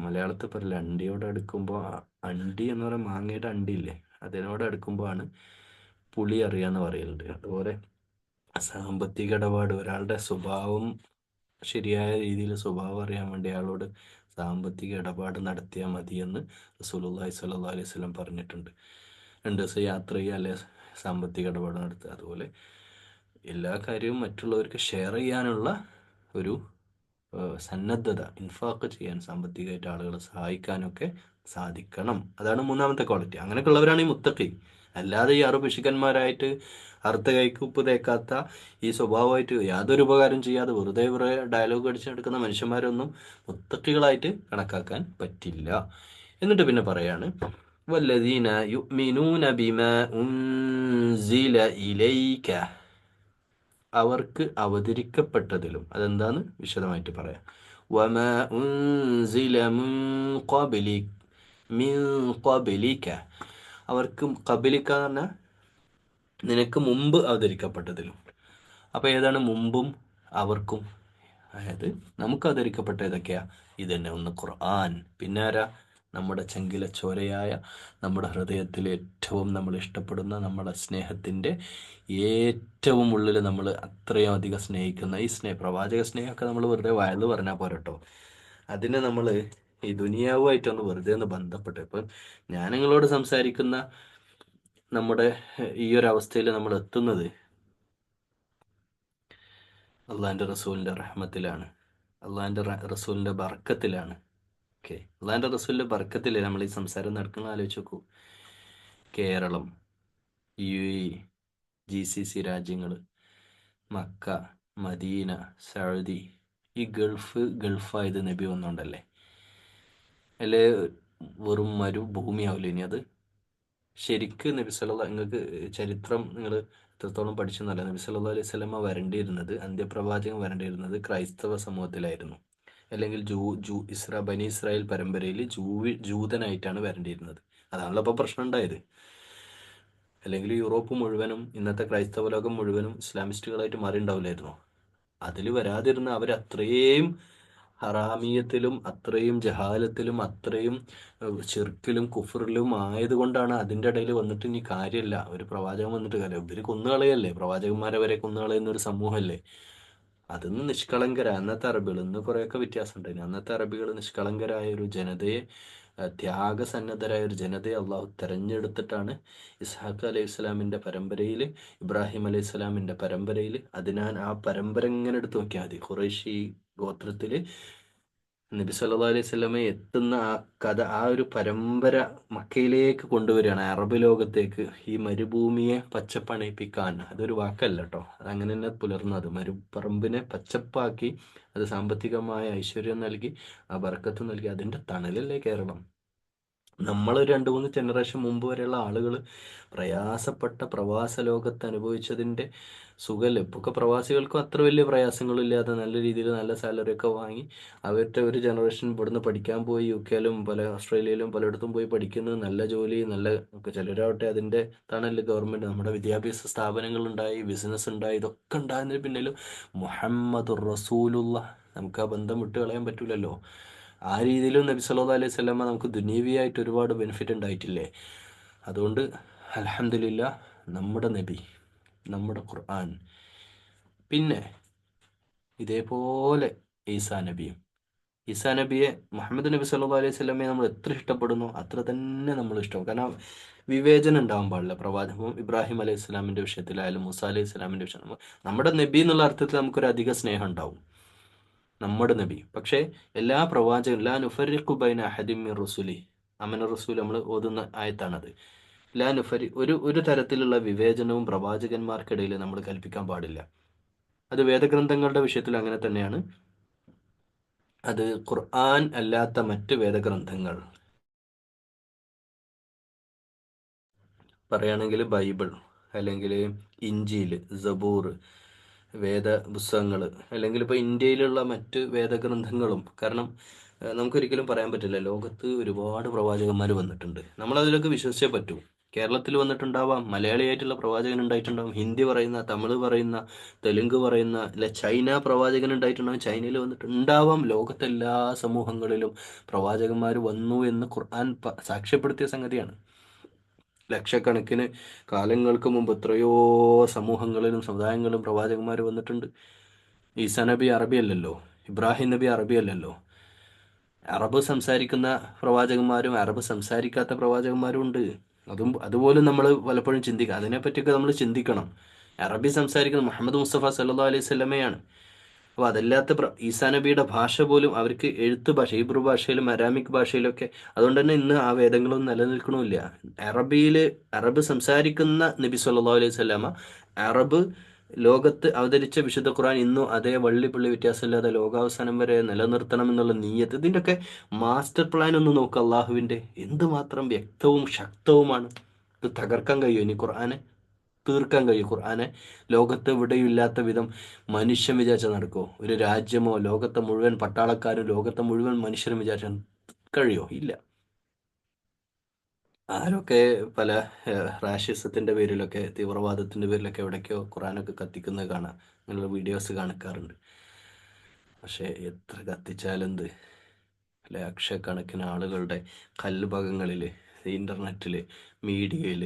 മലയാളത്തിൽ പറയില്ല, അണ്ടിയോട് അടുക്കുമ്പോൾ, അണ്ടി എന്ന് പറയുന്ന മാങ്ങയുടെ അണ്ടിയില്ലേ, അതിനോട് അടുക്കുമ്പോഴാണ് പുളി അറിയാന്ന് പറയലുണ്ട്. അതുപോലെ സാമ്പത്തിക ഇടപാട്, ഒരാളുടെ സ്വഭാവം ശരിയായ രീതിയിൽ സ്വഭാവം അറിയാൻ വേണ്ടി അയാളോട് സാമ്പത്തിക ഇടപാട് നടത്തിയാൽ മതിയെന്ന് റസൂലുള്ളാഹി സ്വല്ലല്ലാഹു അലൈഹി വസല്ലം പറഞ്ഞിട്ടുണ്ട്. 2 ദിവസം യാത്ര ചെയ്യുക, അല്ലെ സാമ്പത്തിക ഇടപാട് നടത്തുക. അതുപോലെ എല്ലാ കാര്യവും മറ്റുള്ളവർക്ക് ഷെയർ ചെയ്യാനുള്ള ഒരു സന്നദ്ധത, ഇൻഫാക്ക് ചെയ്യാൻ, സാമ്പത്തികമായിട്ട് ആളുകളെ സഹായിക്കാനൊക്കെ സാധിക്കണം. അതാണ് മൂന്നാമത്തെ ക്വാളിറ്റി. അങ്ങനെയൊക്കെ ഉള്ളവരാണ് ഈ മുത്തഖി. അല്ലാതെ ഈ പിശുക്കന്മാരായിട്ട് അറുത്ത കൈക്ക് ഉപ്പ് തേക്കാത്ത, ഈ സ്വഭാവമായിട്ട് യാതൊരു ഉപകാരം ചെയ്യാതെ വെറുതെ ഡയലോഗ് അടിച്ചെടുക്കുന്ന മനുഷ്യന്മാരൊന്നും മുത്തഖികളായിട്ട് കണക്കാക്കാൻ പറ്റില്ല. എന്നിട്ട് പിന്നെ പറയാണ്, വല്ലദീന യുഅ്മിനൂന ബിമാ ഉൻസില ഇലൈക, അവർക്ക് അവതരിക്കപ്പെട്ടതിലും. അതെന്താന്ന് വിശദമായിട്ട് പറയാം. വമാ ഉൻസില മിൻ ഖബലിക, അവർക്ക് ഖബലിക എന്ന് പറഞ്ഞാൽ നിനക്ക് മുമ്പ് അവതരിക്കപ്പെട്ടതിലും. അപ്പോൾ ഏതാണ് മുമ്പും അവർക്കും? അതായത് നമുക്ക് അവതരിക്കപ്പെട്ട ഏതൊക്കെയാ? ഇതന്നെ. ഒന്ന് ഖുർആൻ, പിന്നെ ആരാ? നമ്മുടെ ചങ്കില ചോരയായ, നമ്മുടെ ഹൃദയത്തിൽ ഏറ്റവും നമ്മൾ ഇഷ്ടപ്പെടുന്ന, നമ്മുടെ സ്നേഹത്തിൻ്റെ ഏറ്റവും ഉള്ളിൽ നമ്മൾ അത്രയും അധികം സ്നേഹിക്കുന്ന ഈ പ്രവാചക സ്നേഹമൊക്കെ നമ്മൾ വെറുതെ വയല് പറഞ്ഞാൽ പോരട്ടോ. അതിനെ നമ്മൾ ഈ ദുനിയാവുമായിട്ടൊന്ന് വെറുതെ ഒന്ന് ബന്ധപ്പെട്ട്, ഇപ്പം ഞാൻ നിങ്ങളോട് സംസാരിക്കുന്ന നമ്മുടെ ഈ ഒരു അവസ്ഥയിൽ നമ്മൾ എത്തുന്നത് അള്ളാഹിൻ്റെ റസൂലിൻ്റെ റഹ്മത്തിലാണ്, അള്ളാഹിൻ്റെ റസൂലിൻ്റെ ബർക്കത്തിലാണ്. ഓക്കെ, അള്ളാഹിൻ്റെ റസൂലിൻ്റെ ബർക്കത്തിലേ നമ്മൾ ഈ സംസാരം നടക്കുന്ന. ആലോചിച്ച് നോക്കൂ, കേരളം, UAE, GCC രാജ്യങ്ങൾ, മക്ക, മദീന, സൗദി, ഈ ഗൾഫായത് നബി വന്നുകൊണ്ടല്ലേ? അല്ലേ വെറും മരുഭൂമിയാവില്ല ഇനി അത്? ശരിക്ക് നബി സല്ലല്ലാഹു, നിങ്ങൾക്ക് ചരിത്രം നിങ്ങൾ എത്രത്തോളം പഠിച്ചെന്നല്ല, നബി സല്ലല്ലാഹു അലൈഹി വസല്ലമ വരേണ്ടിയിരുന്നത്, അന്ത്യപ്രവാചകൻ വരേണ്ടിയിരുന്നത് ക്രൈസ്തവ സമൂഹത്തിലായിരുന്നു. അല്ലെങ്കിൽ ബനി ഇസ്രായേൽ പരമ്പരയിൽ ജൂതനായിട്ടാണ് വരേണ്ടിയിരുന്നത്. അതാണല്ലോ ഇപ്പോൾ പ്രശ്നം ഉണ്ടായത്. അല്ലെങ്കിൽ യൂറോപ്പ് മുഴുവനും, ഇന്നത്തെ ക്രൈസ്തവ ലോകം മുഴുവനും ഇസ്ലാമിസ്റ്റുകളായിട്ട് മാറിയിട്ടുണ്ടാവില്ലായിരുന്നോ? അതിൽ വരാതിരുന്ന അവരത്രയും ഹറാമീയത്തിലും അത്രയും ജഹാലത്തിലും അത്രയും ഷിർക്കിലും കുഫറിലും ആയതുകൊണ്ടാണ് അതിൻ്റെ ഇടയിൽ വന്നിട്ട് ഇനി കാര്യമില്ല, ഒരു പ്രവാചകൻ വന്നിട്ട് കാര്യം, ഇവർ കൊന്നുകളയല്ലേ, പ്രവാചകന്മാരെ വരെ കൊന്നുകളയുന്ന ഒരു സമൂഹമല്ലേ. അതൊന്നും നിഷ്കളങ്കരായ അന്നത്തെ അറബികൾ, ഇന്ന് കുറേയൊക്കെ വ്യത്യാസം ഉണ്ടായിരുന്നു, അന്നത്തെ അറബികൾ നിഷ്കളങ്കരായ ഒരു ജനതയെ ത്യാഗസന്നദ്ധരായ ഒരു ജനതയെ അള്ളാഹു തെരഞ്ഞെടുത്തിട്ടാണ് ഇസ്ഹാഖ് അലൈഹി ഇസ്ലാമിൻ്റെ പരമ്പരയിൽ, ഇബ്രാഹിം അലൈഹി ഇസ്ലാമിൻ്റെ പരമ്പരയിൽ, അതിനാൽ ആ പരമ്പര ഇങ്ങനെ എടുത്ത് നോക്കിയാൽ മതി. ഖുറൈശി ഗോത്രത്തിൽ നബി സല്ലല്ലാഹു അലൈഹി വസല്ലമയെ എത്തുന്ന ആ കഥ, ആ ഒരു പരമ്പര മക്കയിലേക്ക് കൊണ്ടുവരികയാണ്, അറബ് ലോകത്തേക്ക്. ഈ മരുഭൂമിയെ പച്ചപ്പണിയിപ്പിക്കാൻ, അതൊരു വാക്കല്ല കേട്ടോ, അതങ്ങനെ തന്നെ പുലർന്നത്. മരുപ്പറമ്പിനെ പച്ചപ്പാക്കി, അത് സാമ്പത്തികമായ ഐശ്വര്യം നൽകി, ആ ബർക്കത്ത് നൽകി. അതിൻ്റെ തണലല്ലേ കേരളം. നമ്മൾ രണ്ട് മൂന്ന് ജനറേഷൻ മുമ്പ് വരെയുള്ള ആളുകൾ പ്രയാസപ്പെട്ട പ്രവാസ ലോകത്ത് അനുഭവിച്ചതിൻ്റെ സുഖമല്ലേ. ഇപ്പൊക്കെ പ്രവാസികൾക്കും അത്ര വലിയ പ്രയാസങ്ങളില്ലാതെ നല്ല രീതിയിൽ നല്ല സാലറി ഒക്കെ വാങ്ങി അവരുടെ ഒരു ജനറേഷൻ ഇവിടുന്ന് പഠിക്കാൻ പോയി, UK-ലും ഓസ്ട്രേലിയയിലും പലയിടത്തും പോയി പഠിക്കുന്നത്, നല്ല ജോലി, നല്ല ചിലരാവട്ടെ അതിൻ്റെ തണല് ഗവൺമെൻറ്, നമ്മുടെ വിദ്യാഭ്യാസ സ്ഥാപനങ്ങളുണ്ടായി, ബിസിനസ് ഉണ്ടായി. ഇതൊക്കെ ഉണ്ടായതിന് പിന്നിലും മുഹമ്മദുർ റസൂലുള്ള, നമുക്ക് ആ ബന്ധം വിട്ട് കളയാൻ പറ്റൂലല്ലോ. ആ രീതിയിലും നബി സല്ലല്ലാഹു അലൈഹി വസല്ലമ നമുക്ക് ദുനീവിയായിട്ട് ഒരുപാട് ബെനിഫിറ്റ് ഉണ്ടായിട്ടില്ലേ. അതുകൊണ്ട് അൽഹംദുലില്ലാ, നമ്മുടെ നബി, നമ്മുടെ ഖുർആൻ, പിന്നെ ഇതേപോലെ ഈസാ നബിയും. ഈസാ നബിയെ, മുഹമ്മദ് നബി സല്ലല്ലാഹു അലൈഹി വസല്ലമയെ നമ്മൾ എത്ര ഇഷ്ടപ്പെടുന്നു അത്ര തന്നെ നമ്മൾ ഇഷ്ടം. കാരണം വിവേചനം ഉണ്ടാവാൻ പാടില്ല. പ്രവാചകം ഇബ്രാഹിം അലൈഹി സ്വലാമിൻ്റെ വിഷയത്തിലായാലും മൂസ അലൈഹി സ്വലാമിൻ്റെ വിഷയം, നമ്മുടെ നബി എന്നുള്ള അർത്ഥത്തിൽ നമുക്കൊരു അധിക സ്നേഹം ഉണ്ടാവും, നമ്മുടെ നബി. പക്ഷേ എല്ലാ പ്രവാചകൻ, ലാ നുഫരിഖു ബൈന അഹദിൻ മിർ റുസുലി, അമന റസൂൽ നമ്മൾ ഓതുന്ന ആയത്താണത്. ലാ നുഫരി, ഒരു തരത്തിലുള്ള വിവേചനവും പ്രവാചകന്മാർക്കിടയിൽ നമ്മൾ കൽപ്പിക്കാൻ പാടില്ല. അത് വേദഗ്രന്ഥങ്ങളുടെ വിഷയത്തിൽ അങ്ങനെ തന്നെയാണ്. അത് ഖുർആൻ അല്ലാത്ത മറ്റ് വേദഗ്രന്ഥങ്ങൾ പറയുകയാണെങ്കിൽ ബൈബിൾ, അല്ലെങ്കിൽ ഇഞ്ചീൽ, സബൂർ, വേദ പുസ്തകങ്ങൾ, അല്ലെങ്കിൽ ഇപ്പോൾ ഇന്ത്യയിലുള്ള മറ്റ് വേദഗ്രന്ഥങ്ങളും. കാരണം നമുക്കൊരിക്കലും പറയാൻ പറ്റില്ല, ലോകത്ത് ഒരുപാട് പ്രവാചകന്മാർ വന്നിട്ടുണ്ട്, നമ്മളതിലൊക്കെ വിശ്വസിച്ചേ പറ്റൂ. കേരളത്തിൽ വന്നിട്ടുണ്ടാവാം, മലയാളിയായിട്ടുള്ള പ്രവാചകൻ ഉണ്ടായിട്ടുണ്ടാവും, ഹിന്ദി പറയുന്ന, തമിഴ് പറയുന്ന, തെലുങ്ക് പറയുന്ന, അല്ലെ ചൈന പ്രവാചകൻ ഉണ്ടായിട്ടുണ്ടാവും, ചൈനയിൽ വന്നിട്ടുണ്ടാവാം. ലോകത്തെല്ലാ സമൂഹങ്ങളിലും പ്രവാചകന്മാർ വന്നു എന്ന് ഖുർആൻ സാക്ഷ്യപ്പെടുത്തിയ സംഗതിയാണ്. ലക്ഷക്കണക്കിന് കാലങ്ങൾക്ക് മുമ്പ് എത്രയോ സമൂഹങ്ങളിലും സമുദായങ്ങളിലും പ്രവാചകന്മാർ വന്നിട്ടുണ്ട്. ഈസാ നബി അറബിയല്ലല്ലോ, ഇബ്രാഹിം നബി അറബിയല്ലല്ലോ. അറബ് സംസാരിക്കുന്ന പ്രവാചകന്മാരും അറബ് സംസാരിക്കാത്ത പ്രവാചകന്മാരും ഉണ്ട്. അതുപോലും നമ്മൾ പലപ്പോഴും ചിന്തിക്കുക, അതിനെപ്പറ്റിയൊക്കെ നമ്മൾ ചിന്തിക്കണം. അറബി സംസാരിക്കുന്ന മുഹമ്മദ് മുസ്തഫ സല്ലല്ലാഹു അലൈഹി വസല്ലമയാണ്. അപ്പോൾ അതല്ലാത്ത ഈസാ നബിയുടെ ഭാഷ പോലും അവർക്ക് എഴുത്ത് ഭാഷ, ഹീബ്രു ഭാഷയിലും അരാമിക് ഭാഷയിലൊക്കെ. അതുകൊണ്ട് തന്നെ ഇന്ന് ആ വേദങ്ങളൊന്നും നിലനിൽക്കണമില്ല. അറബ് സംസാരിക്കുന്ന നബി സല്ലല്ലാഹു അലൈഹി വസല്ലമ, അറബ് ലോകത്ത് അവതരിച്ച വിശുദ്ധ ഖുർആൻ ഇന്നും അതേ വള്ളിപ്പുള്ളി വ്യത്യാസമില്ലാതെ ലോകാവസാനം വരെ നിലനിർത്തണം എന്നുള്ള നീയത്ത്, ഇതിൻ്റെയൊക്കെ മാസ്റ്റർ പ്ലാൻ ഒന്ന് നോക്കുക. അള്ളാഹുവിൻ്റെ എന്തുമാത്രം വ്യക്തവും ശക്തവുമാണ്. ഇത് തകർക്കാൻ കഴിയും ഇനി ഖുർആനെ, തീർക്കാൻ കഴിയും ഖുർആനെ. ലോകത്ത് എവിടെയും വിധം മനുഷ്യൻ വിചാരിച്ചാൽ നടക്കുമോ? ഒരു രാജ്യമോ ലോകത്തെ മുഴുവൻ പട്ടാളക്കാരും ലോകത്തെ മുഴുവൻ മനുഷ്യരും വിചാരിച്ചാൽ കഴിയോ? ഇല്ല. ആരൊക്കെ പല റാഷിസത്തിൻ്റെ പേരിലൊക്കെ, തീവ്രവാദത്തിൻ്റെ പേരിലൊക്കെ എവിടേക്കോ ഖുർആനൊക്കെ കത്തിക്കുന്നത് കാണാം, അങ്ങനെയുള്ള വീഡിയോസ് കാണിക്കാറുണ്ട്. പക്ഷേ എത്ര കത്തിച്ചാലെന്ത്, ലക്ഷക്കണക്കിന് ആളുകളുടെ കൽഭകങ്ങളിൽ, ഇൻ്റർനെറ്റിൽ, മീഡിയയിൽ,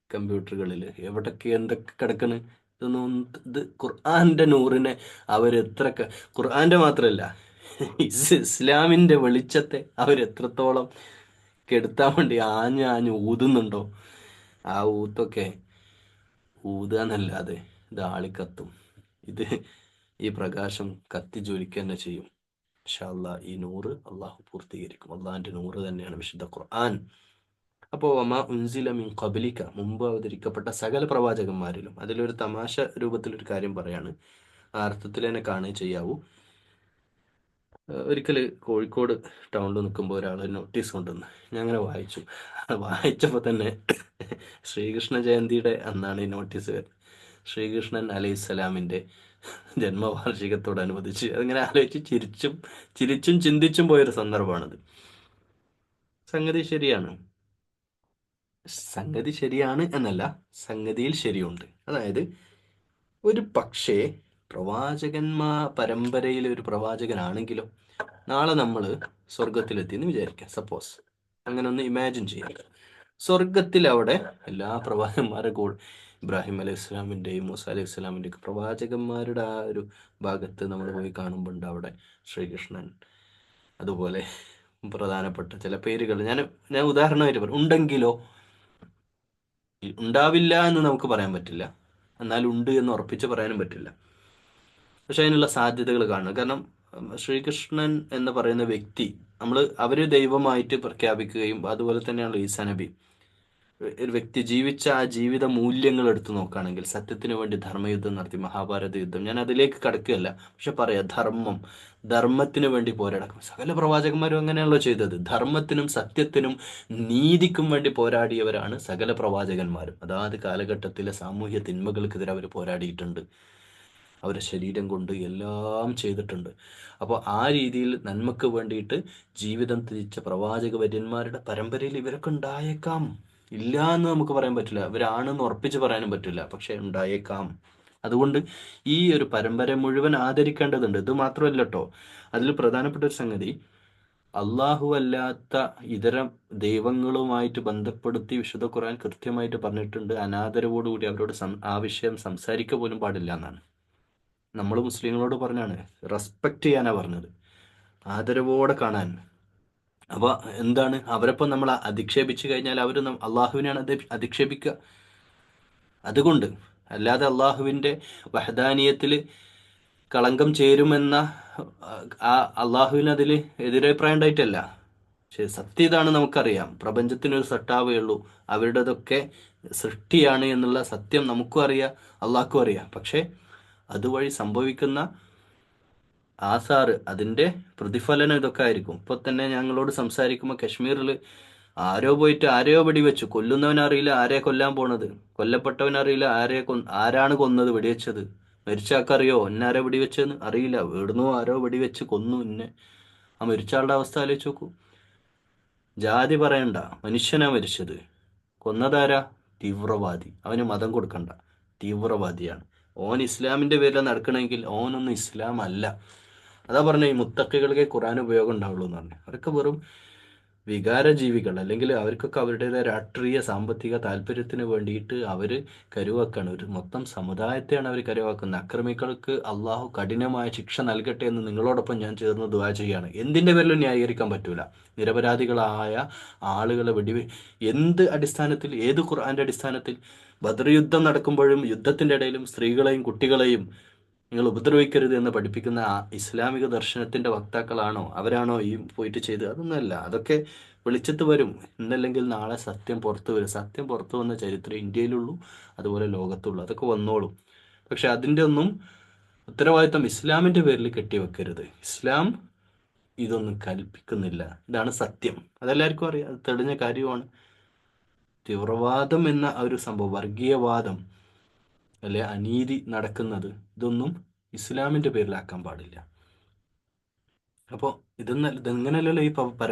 കമ്പ്യൂട്ടറുകളിൽ, എവിടൊക്കെ എന്തൊക്കെ കിടക്കണ്. ഇതൊന്നും, ഇത് ഖുർആൻ്റെ നൂറിനെ അവരെത്ര, ഖുർആൻ്റെ മാത്രമല്ല ഇസ്ലാമിൻ്റെ വെളിച്ചത്തെ അവരെത്രത്തോളം കെടുത്താൻ വേണ്ടി ആഞ്ഞ് ഊതുന്നുണ്ടോ, ആ ഊത്തൊക്കെ ഊതുക എന്നല്ലാതെ ഇത് ആളിക്കത്തും. ഇത് ഈ പ്രകാശം കത്തി ജ്വലിക്കുക തന്നെ ചെയ്യും. ഇൻഷാ അല്ലാഹ് ഈ നൂറ് അള്ളാഹു പൂർത്തീകരിക്കും. അള്ളാഹിൻ്റെ നൂറ് തന്നെയാണ് വിശുദ്ധ ഖുർആൻ. അപ്പോൾ വമാ ഉൻസില മിൻ ഖബ്ലിക, മുമ്പ് അവതരിക്കപ്പെട്ട സകല പ്രവാചകന്മാരിലും. അതിലൊരു തമാശ രൂപത്തിലൊരു കാര്യം പറയാണ്, ആ അർത്ഥത്തിൽ തന്നെ കാണുകയും ചെയ്യാവൂ. ഒരിക്കൽ കോഴിക്കോട് ടൗണിൽ നിൽക്കുമ്പോൾ ഒരാൾ നോട്ടീസ് കൊണ്ടുവന്ന്, ഞാൻ അങ്ങനെ വായിച്ചു. വായിച്ചപ്പോൾ തന്നെ ശ്രീകൃഷ്ണ ജയന്തിയുടെ അന്നാണ് ഈ നോട്ടീസ് വരുന്നത്. ശ്രീകൃഷ്ണൻ അലൈഹിസ്സലാമിൻ്റെ ജന്മവാർഷികത്തോടനുബന്ധിച്ച്. അതിങ്ങനെ ആലോചിച്ച് ചിരിച്ചും ചിന്തിച്ചും പോയൊരു സന്ദർഭമാണത്. സംഗതി ശരിയാണ്. സംഗതി ശരിയാണ് എന്നല്ല, സംഗതിയിൽ ശരിയുണ്ട്. അതായത് ഒരു പക്ഷേ പരമ്പരയിലെ ഒരു പ്രവാചകനാണെങ്കിലും നാളെ നമ്മൾ സ്വർഗത്തിലെത്തിയെന്ന് വിചാരിക്കാം. സപ്പോസ് അങ്ങനെ ഒന്ന് ഇമാജിൻ ചെയ്യാം. സ്വർഗത്തിൽ അവിടെ എല്ലാ പ്രവാചകന്മാരുടെ കൂടെ, ഇബ്രാഹിം അലൈഹി ഇസ്ലാമിൻ്റെയും മൂസ അലൈഹി ഇസ്ലാമിൻ്റെയും പ്രവാചകന്മാരുടെ ആ ഒരു ഭാഗത്ത് നമ്മൾ പോയി കാണുമ്പോൾ ഉണ്ട് അവിടെ ശ്രീകൃഷ്ണൻ, അതുപോലെ പ്രധാനപ്പെട്ട ചില പേരുകൾ ഞാൻ ഉദാഹരണമായിട്ട് പറയും. ഉണ്ടെങ്കിലോ, ഉണ്ടാവില്ല എന്ന് നമുക്ക് പറയാൻ പറ്റില്ല, എന്നാൽ ഉണ്ട് എന്ന് ഉറപ്പിച്ച് പറയാനും പറ്റില്ല. പക്ഷെ അതിനുള്ള സാധ്യതകൾ കാണുന്നു. കാരണം ശ്രീകൃഷ്ണൻ എന്ന് പറയുന്ന വ്യക്തി, അവര് ദൈവമായിട്ട് പ്രഖ്യാപിക്കുകയും അതുപോലെ തന്നെയാണ് ഈസാ നബി. ഒരു വ്യക്തി ജീവിച്ച ആ ജീവിത മൂല്യങ്ങൾ എടുത്തു നോക്കുകയാണെങ്കിൽ, സത്യത്തിന് വേണ്ടി ധർമ്മയുദ്ധം നടത്തി, മഹാഭാരത യുദ്ധം, ഞാൻ അതിലേക്ക് കടക്കുകയല്ല, പക്ഷെ പറയാം, ധർമ്മത്തിന് വേണ്ടി പോരാടണം. സകല പ്രവാചകന്മാരും അങ്ങനെയാണല്ലോ ചെയ്തത്. ധർമ്മത്തിനും സത്യത്തിനും നീതിക്കും വേണ്ടി പോരാടിയവരാണ് സകല പ്രവാചകന്മാരും. അതാത് കാലഘട്ടത്തിലെ സാമൂഹ്യ തിന്മകൾക്കെതിരെ അവർ പോരാടിയിട്ടുണ്ട്. അവരുടെ ശരീരം കൊണ്ട് എല്ലാം ചെയ്തിട്ടുണ്ട്. അപ്പോൾ ആ രീതിയിൽ നന്മക്ക് വേണ്ടിയിട്ട് ജീവിതം തിരിച്ച പ്രവാചക വര്യന്മാരുടെ പരമ്പരയിൽ ഇവരൊക്കെ ഉണ്ടായേക്കാം. ഇല്ല എന്ന് നമുക്ക് പറയാൻ പറ്റില്ല, ഇവരാണെന്ന് ഉറപ്പിച്ച് പറയാനും പറ്റില്ല, പക്ഷെ ഉണ്ടായേക്കാം. അതുകൊണ്ട് ഈ ഒരു പരമ്പര മുഴുവൻ ആദരിക്കേണ്ടതുണ്ട്. ഇത് മാത്രമല്ല കേട്ടോ, അതിൽ പ്രധാനപ്പെട്ട ഒരു സംഗതി, അള്ളാഹു അല്ലാത്ത ഇതര ദൈവങ്ങളുമായിട്ട് ബന്ധപ്പെടുത്തി വിശുദ്ധ ഖുർആൻ കൃത്യമായിട്ട് പറഞ്ഞിട്ടുണ്ട്. അനാദരവോടുകൂടി അവരോട് ആ വിഷയം സംസാരിക്കുക പോലും പാടില്ല എന്നാണ്. നമ്മൾ മുസ്ലിങ്ങളോട് പറഞ്ഞാണ്, റെസ്പെക്റ്റ് ചെയ്യാനാ പറഞ്ഞത്, ആദരവോടെ കാണാൻ. അപ്പൊ എന്താണ്, അവരപ്പം നമ്മൾ അധിക്ഷേപിച്ചു കഴിഞ്ഞാൽ അവർ അള്ളാഹുവിനെയാണ് അധിക്ഷേപിക്കുക. അതുകൊണ്ട് അല്ലാതെ അള്ളാഹുവിൻ്റെ വഹദാനിയത്തിൽ കളങ്കം ചേരുമെന്ന ആ അള്ളാഹുവിന് അതിൽ എതിരഭിപ്രായം ഉണ്ടായിട്ടല്ല. പക്ഷെ സത്യം ഇതാണ്, നമുക്കറിയാം, പ്രപഞ്ചത്തിനൊരു സട്ടാവേ ഉള്ളൂ, അവരുടേതൊക്കെ സൃഷ്ടിയാണ് എന്നുള്ള സത്യം നമുക്കും അറിയാം, അള്ളാഹ്ക്കും അറിയാം. പക്ഷെ അതുവഴി സംഭവിക്കുന്ന ആസാറ്, അതിൻ്റെ പ്രതിഫലനം ഇതൊക്കെ ആയിരിക്കും. ഇപ്പോൾ തന്നെ ഞങ്ങളോട് സംസാരിക്കുമ്പോൾ കശ്മീരിൽ ആരോ പോയിട്ട് ആരെയോ വെടിവെച്ചു, കൊല്ലുന്നവനറിയില്ല ആരെ കൊല്ലാൻ പോണത്, കൊല്ലപ്പെട്ടവനറിയില്ല ആരാണ് കൊന്നത്, വെടിവെച്ചത്. മരിച്ചാക്കറിയോ എന്നാരെ വെടിവെച്ചതെന്ന് അറിയില്ല, എവിടുന്നോ ആരോ വെടിവെച്ച് കൊന്നു എന്നെ. ആ മരിച്ച ആളുടെ അവസ്ഥ ആലോചിച്ച് നോക്കൂ. ജാതി പറയണ്ട, മനുഷ്യനാ മരിച്ചത്. കൊന്നതാരാ? തീവ്രവാദി. അവന് മതം കൊടുക്കണ്ട, തീവ്രവാദിയാണ്. ഓൻ ഇസ്ലാമിൻ്റെ പേരിൽ നടക്കണമെങ്കിൽ ഓനൊന്നും ഇസ്ലാം അല്ല. അതാ പറഞ്ഞ, ഈ മുത്തക്കികൾക്ക് ഖുർആൻ ഉപയോഗം ഉണ്ടാവുള്ളൂ എന്ന് പറഞ്ഞു. അവരൊക്കെ വെറും വികാരജീവികൾ, അല്ലെങ്കിൽ അവർക്കൊക്കെ അവരുടേതായ രാഷ്ട്രീയ സാമ്പത്തിക താല്പര്യത്തിന് വേണ്ടിയിട്ട് അവർ കരുവാക്കാണ്. ഒരു മൊത്തം സമുദായത്തെയാണ് അവർ കരുവാക്കുന്നത്. അക്രമികൾക്ക് അള്ളാഹു കഠിനമായ ശിക്ഷ നൽകട്ടെ എന്ന് നിങ്ങളോടൊപ്പം ഞാൻ ചേർന്ന് ദുആ ചെയ്യാണ്. എന്തിൻ്റെ പേരിലും ന്യായീകരിക്കാൻ പറ്റൂല. നിരപരാധികളായ ആളുകളെ എന്ത് അടിസ്ഥാനത്തിൽ, ഏത് ഖുർആന്റെ അടിസ്ഥാനത്തിൽ? ബദർ യുദ്ധം നടക്കുമ്പോഴും യുദ്ധത്തിൻ്റെ ഇടയിലും സ്ത്രീകളെയും കുട്ടികളെയും നിങ്ങൾ ഉപദ്രവിക്കരുത് എന്ന് പഠിപ്പിക്കുന്ന ആ ഇസ്ലാമിക ദർശനത്തിന്റെ വക്താക്കളാണോ, അവരാണോ ഈ പോയിട്ട് ചെയ്ത്? അതൊന്നുമല്ല. അതൊക്കെ വെളിച്ചത്ത് വരും. ഇന്നല്ലെങ്കിൽ നാളെ സത്യം പുറത്തു വരും. സത്യം പുറത്തു വന്ന ചരിത്രം ഇന്ത്യയിലുള്ളൂ, അതുപോലെ ലോകത്തുള്ളൂ. അതൊക്കെ വന്നോളും. പക്ഷെ അതിൻ്റെ ഒന്നും ഉത്തരവാദിത്തം ഇസ്ലാമിന്റെ പേരിൽ കെട്ടിവെക്കരുത്. ഇസ്ലാം ഇതൊന്നും കൽപ്പിക്കുന്നില്ല. ഇതാണ് സത്യം. അതെല്ലാവർക്കും അറിയാം, അത് തെളിഞ്ഞ കാര്യമാണ്. തീവ്രവാദം എന്ന ഒരു സംഭവം, വർഗീയവാദം അല്ലെ അനീതി നടക്കുന്നത്, ഇതൊന്നും ഇസ്ലാമിൻ്റെ പേരിലാക്കാൻ പാടില്ല. അപ്പോൾ ഇതെങ്ങനെയല്ലല്ലോ ഈ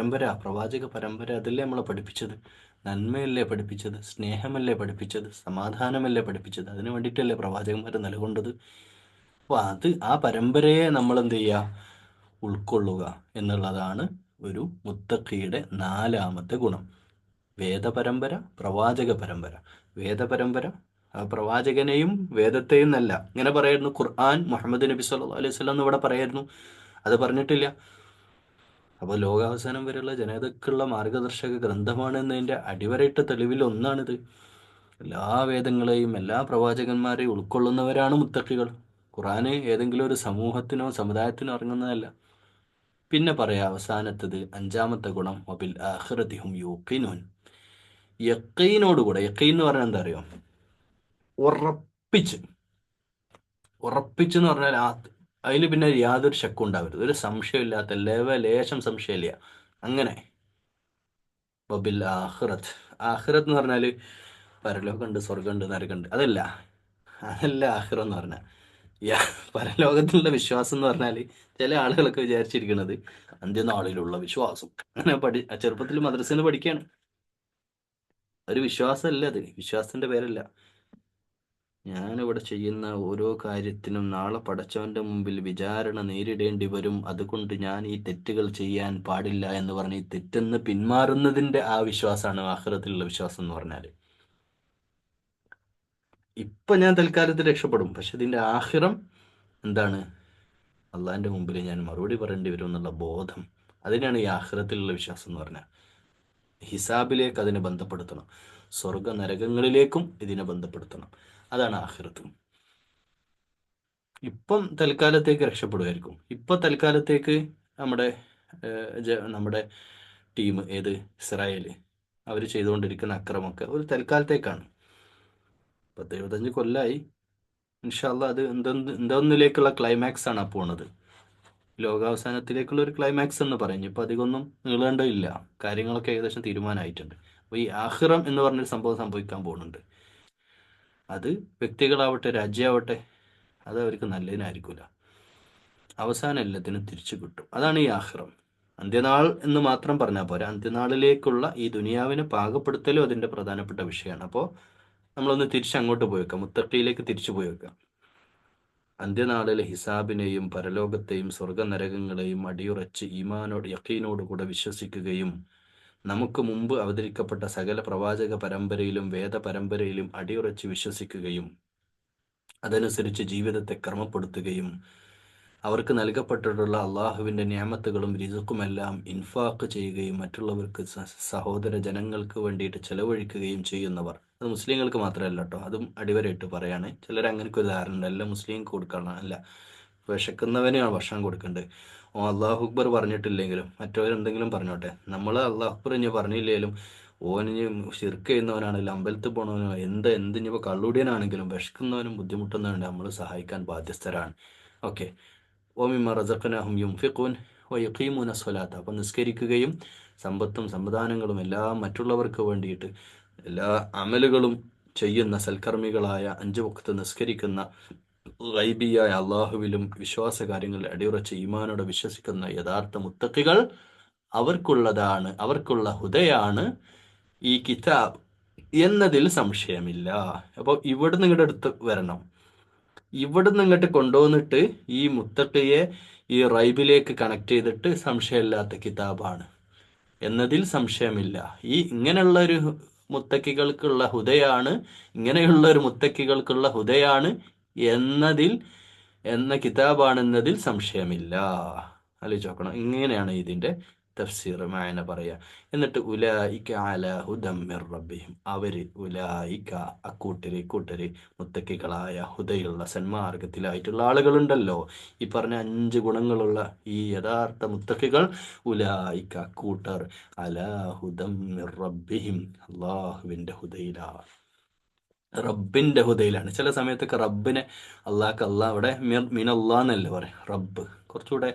പ്രവാചക പരമ്പര അതല്ലേ നമ്മളെ പഠിപ്പിച്ചത്? നന്മയല്ലേ പഠിപ്പിച്ചത്? സ്നേഹമല്ലേ പഠിപ്പിച്ചത്? സമാധാനമല്ലേ പഠിപ്പിച്ചത്? അതിനു വേണ്ടിയിട്ടല്ലേ പ്രവാചകന്മാർ നിലകൊണ്ടത്? അപ്പോൾ ആ പരമ്പരയെ നമ്മൾ എന്ത് ചെയ്യുക? ഉൾക്കൊള്ളുക എന്നുള്ളതാണ് ഒരു മുത്തഖിയുടെ 4ാമത്തെ ഗുണം. വേദപരമ്പര, പ്രവാചക പരമ്പര. വേദപരമ്പര പ്രവാചകനെയും വേദത്തെയും എന്നല്ല, ഇങ്ങനെ പറയായിരുന്നു. ഖുർആൻ മുഹമ്മദ് നബി സല്ലല്ലാഹു അലൈഹി വസല്ലം എന്ന് ഇവിടെ പറയായിരുന്നു, അത് പറഞ്ഞിട്ടില്ല. അപ്പോൾ ലോകാവസാനം വരെയുള്ള ജനതയ്ക്കുള്ള മാർഗദർശക ഗ്രന്ഥമാണ് എന്നതിൻ്റെ അടിവരയിട്ട തെളിവിൽ ഒന്നാണിത്. എല്ലാ വേദങ്ങളെയും എല്ലാ പ്രവാചകന്മാരെയും ഉൾക്കൊള്ളുന്നവരാണ് മുത്തഖികൾ. ഖുർആന് ഏതെങ്കിലും ഒരു സമൂഹത്തിനോ സമുദായത്തിനോ ഇറങ്ങുന്നതല്ല. പിന്നെ പറയാം അവസാനത്തത്, 5ാമത്തെ ഗുണം, വബിൽ ആഖിറതി ഹും യൂഖിനൂൻ. യഖീനോടുകൂടെ, യഖീൻ എന്ന് പറഞ്ഞാൽ എന്താ അറിയോ? ഉറപ്പിച്ച്. ഉറപ്പിച്ചെന്ന് പറഞ്ഞാൽ അതിൽ പിന്നെ യാതൊരു ശക്കും ഉണ്ടാവരുത്, ഒരു സംശയമില്ലാത്ത, ലേശം സംശയമില്ല, അങ്ങനെ. വബിൽ ആഖിറത്ത്. ആഖിറത്ത് എന്ന് പറഞ്ഞാൽ പരലോകമുണ്ട്, സ്വർഗമുണ്ട്, നരകമുണ്ട്, അതല്ല ആഖിറം എന്ന് പറഞ്ഞാൽ. പരലോകത്തിലുള്ള വിശ്വാസം എന്ന് പറഞ്ഞാൽ ചില ആളുകളൊക്കെ വിചാരിച്ചിരിക്കുന്നത് അന്ത്യനാളിലുള്ള വിശ്വാസം. അങ്ങനെ ചെറുപ്പത്തിൽ മദ്രസയിൽ നിന്ന് പഠിക്കുകയാണ്. ഒരു വിശ്വാസമല്ല അത്, വിശ്വാസത്തിന്റെ പേരല്ല. ഞാനിവിടെ ചെയ്യുന്ന ഓരോ കാര്യത്തിനും നാളെ പടച്ചവന്റെ മുമ്പിൽ വിചാരണ നേരിടേണ്ടി വരും, അതുകൊണ്ട് ഞാൻ ഈ തെറ്റുകൾ ചെയ്യാൻ പാടില്ല എന്ന് പറഞ്ഞ് ഈ തെറ്റെന്ന് പിന്മാറുന്നതിന്റെ ആ വിശ്വാസമാണ് ആഖിറത്തിലുള്ള വിശ്വാസം എന്ന് പറഞ്ഞാൽ. ഇപ്പൊ ഞാൻ തൽക്കാലത്തിൽ രക്ഷപ്പെടും, പക്ഷെ ഇതിന്റെ ആഖിറം എന്താണ്? അള്ളാഹിന്റെ മുമ്പിൽ ഞാൻ മറുപടി പറയേണ്ടി വരും എന്നുള്ള ബോധം, അതിനാണ് ഈ ആഖിറത്തിലുള്ള വിശ്വാസം എന്ന് പറഞ്ഞാൽ. ഹിസാബിലേക്ക് അതിനെ ബന്ധപ്പെടുത്തണം, സ്വർഗ നരകങ്ങളിലേക്കും ഇതിനെ ബന്ധപ്പെടുത്തണം. അതാണ് ആഖിറത്തും. ഇപ്പം തൽക്കാലത്തേക്ക് രക്ഷപ്പെടുമായിരിക്കും. ഇപ്പം തൽക്കാലത്തേക്ക് നമ്മുടെ നമ്മുടെ ടീം ഏത് ഇസ്രായേൽ അവർ ചെയ്തുകൊണ്ടിരിക്കുന്ന അക്രമമൊക്കെ ഒരു തൽക്കാലത്തേക്കാണ്. 10-75 കൊല്ലമായി. ഇൻഷാ അള്ളാ അത് എന്തൊന്നിലേക്കുള്ള ക്ലൈമാക്സ് ആണ് ആ പോണത്. ലോകാവസാനത്തിലേക്കുള്ള ഒരു ക്ലൈമാക്സ് എന്ന് പറഞ്ഞു. ഇപ്പം അധികമൊന്നും നീളേണ്ടതില്ല, കാര്യങ്ങളൊക്കെ ഏകദേശം തീരുമാനമായിട്ടുണ്ട്. അപ്പോൾ ഈ ആഖിറം എന്ന് പറഞ്ഞൊരു സംഭവം സംഭവിക്കാൻ പോകുന്നുണ്ട്. അത് വ്യക്തികളാവട്ടെ രാജ്യമാവട്ടെ അത് അവർക്ക് നല്ലതിനായിരിക്കില്ല. അവസാനം എല്ലാത്തിനും തിരിച്ചു കിട്ടും. അതാണ് ഈ ആഖിറം. അന്ത്യനാൾ എന്ന് മാത്രം പറഞ്ഞാൽ പോരാ, അന്ത്യനാളിലേക്കുള്ള ഈ ദുനിയാവിനെ പാകപ്പെടുത്തലും അതിൻ്റെ പ്രധാനപ്പെട്ട വിഷയമാണ്. അപ്പോൾ നമ്മളൊന്ന് തിരിച്ചങ്ങോട്ട് പോയി വെക്കാം, മുത്തഖയിലേക്ക് തിരിച്ചു പോയി വെക്കാം. അന്ത്യനാളിലെ ഹിസാബിനെയും പരലോകത്തെയും സ്വർഗനരകങ്ങളെയും അടിയുറച്ച് ഈമാനോട് യഖീനോടുകൂടെ വിശ്വസിക്കുകയും നമുക്ക് മുമ്പ് അവതരിക്കപ്പെട്ട സകല പ്രവാചക പരമ്പരയിലും വേദ പരമ്പരയിലും അടിയുറച്ച് വിശ്വസിക്കുകയും അതനുസരിച്ച് ജീവിതത്തെ ക്രമപ്പെടുത്തുകയും അവർക്ക് നൽകപ്പെട്ടിട്ടുള്ള അള്ളാഹുവിൻ്റെ നിഅമത്തുകളും റിസുക്കുമെല്ലാം ഇൻഫാഖ് ചെയ്യുകയും മറ്റുള്ളവർക്ക് സഹോദര ജനങ്ങൾക്ക് വേണ്ടിയിട്ട് ചെലവഴിക്കുകയും ചെയ്യുന്നവർ. അത് മുസ്ലിങ്ങൾക്ക് മാത്രമല്ല കേട്ടോ, അതും അടിവരയിട്ട് പറയാണ്. ചിലർ അങ്ങനെയൊക്കെ ഒരു ധാരണ ഉണ്ട്, എല്ലാം മുസ്ലിങ്ങൾക്ക് കൊടുക്കണം. അല്ല, വിശക്കുന്നവനെയാണ് ഭക്ഷണം കൊടുക്കേണ്ടത്. ഓ അള്ളാഹു അക്ബർ പറഞ്ഞിട്ടില്ലെങ്കിലും മറ്റവരെന്തെങ്കിലും പറഞ്ഞോട്ടെ, നമ്മൾ അള്ളാഹു അക്ബർ ഇനി പറഞ്ഞില്ലെങ്കിലും ഓനിഞ്ഞ് ശിർക്ക് ചെയ്യുന്നവനാണെങ്കിലും അമ്പലത്തിൽ പോകണവനോ എന്തിനിപ്പോൾ കള്ളുടിയനാണെങ്കിലും വിശക്കുന്നവനും ബുദ്ധിമുട്ടുന്നവനും നമ്മൾ സഹായിക്കാൻ ബാധ്യസ്ഥരാണ്. ഓക്കെ. വമിമ്മ റസഖ്നാഹും യുൻഫിഖൂൻ വയുഖീമൂന സ്വലാത്ത. അപ്പം നിസ്കരിക്കുകയും സമ്പത്തും സംവിധാനങ്ങളും എല്ലാം മറ്റുള്ളവർക്ക് വേണ്ടിയിട്ട് എല്ലാ അമലുകളും ചെയ്യുന്ന സൽക്കർമ്മികളായ 5 വഖ്ത് നിസ്കരിക്കുന്ന ഗൈബിയായ അള്ളാഹുവിലും വിശ്വാസ കാര്യങ്ങളിൽ അടിയുറച്ച് ഈമാനോടെ വിശ്വസിക്കുന്ന യഥാർത്ഥ മുത്തഖികൾ അവർക്കുള്ള ഹുദയാണ് ഈ കിതാബ് എന്നതിൽ സംശയമില്ല. അപ്പോൾ ഇവിടുന്ന് ഇങ്ങോട്ട് എടുത്ത് വരണം. ഇവിടുന്ന് ഇങ്ങോട്ട് കൊണ്ടുവന്നിട്ട് ഈ മുത്തഖിയെ ഈ റൈബിലേക്ക് കണക്ട് ചെയ്തിട്ട് സംശയമില്ലാത്ത കിതാബാണ് എന്നതിൽ സംശയമില്ല. ഇങ്ങനെയുള്ള ഒരു മുത്തക്കികൾക്കുള്ള ഹുദയാണ് എന്ന കിതാബാണെന്നതിൽ സംശയമില്ല. ആലോചിച്ച് നോക്കണം. ഇങ്ങനെയാണ് ഇതിൻ്റെ തഫ്സീർ മായന പറയുക. എന്നിട്ട് ഉലായിക അലാ ഹുദം മിർ റബ്ബിഹിം, ഉലായിക ഇക്കൂട്ടര് മുത്തക്കികളായ ഹുദയുള്ള സന്മാർഗത്തിലായിട്ടുള്ള ആളുകളുണ്ടല്ലോ, ഈ പറഞ്ഞ 5 ഗുണങ്ങളുള്ള ഈ യഥാർത്ഥ മുത്തക്കികൾ, ഉലായിക അക്കൂട്ടർ അലാ ഹുദം മിർ റബ്ബിഹിം, അള്ളാഹുവിൻ്റെ ഹുദയിലാണ്. ചില സമയത്തൊക്കെ റബ്ബിനെ അള്ളാഹ് അവിടെ മിനല്ലാന്നല്ലേ പറയാം, റബ്ബ് കുറച്ചുകൂടെ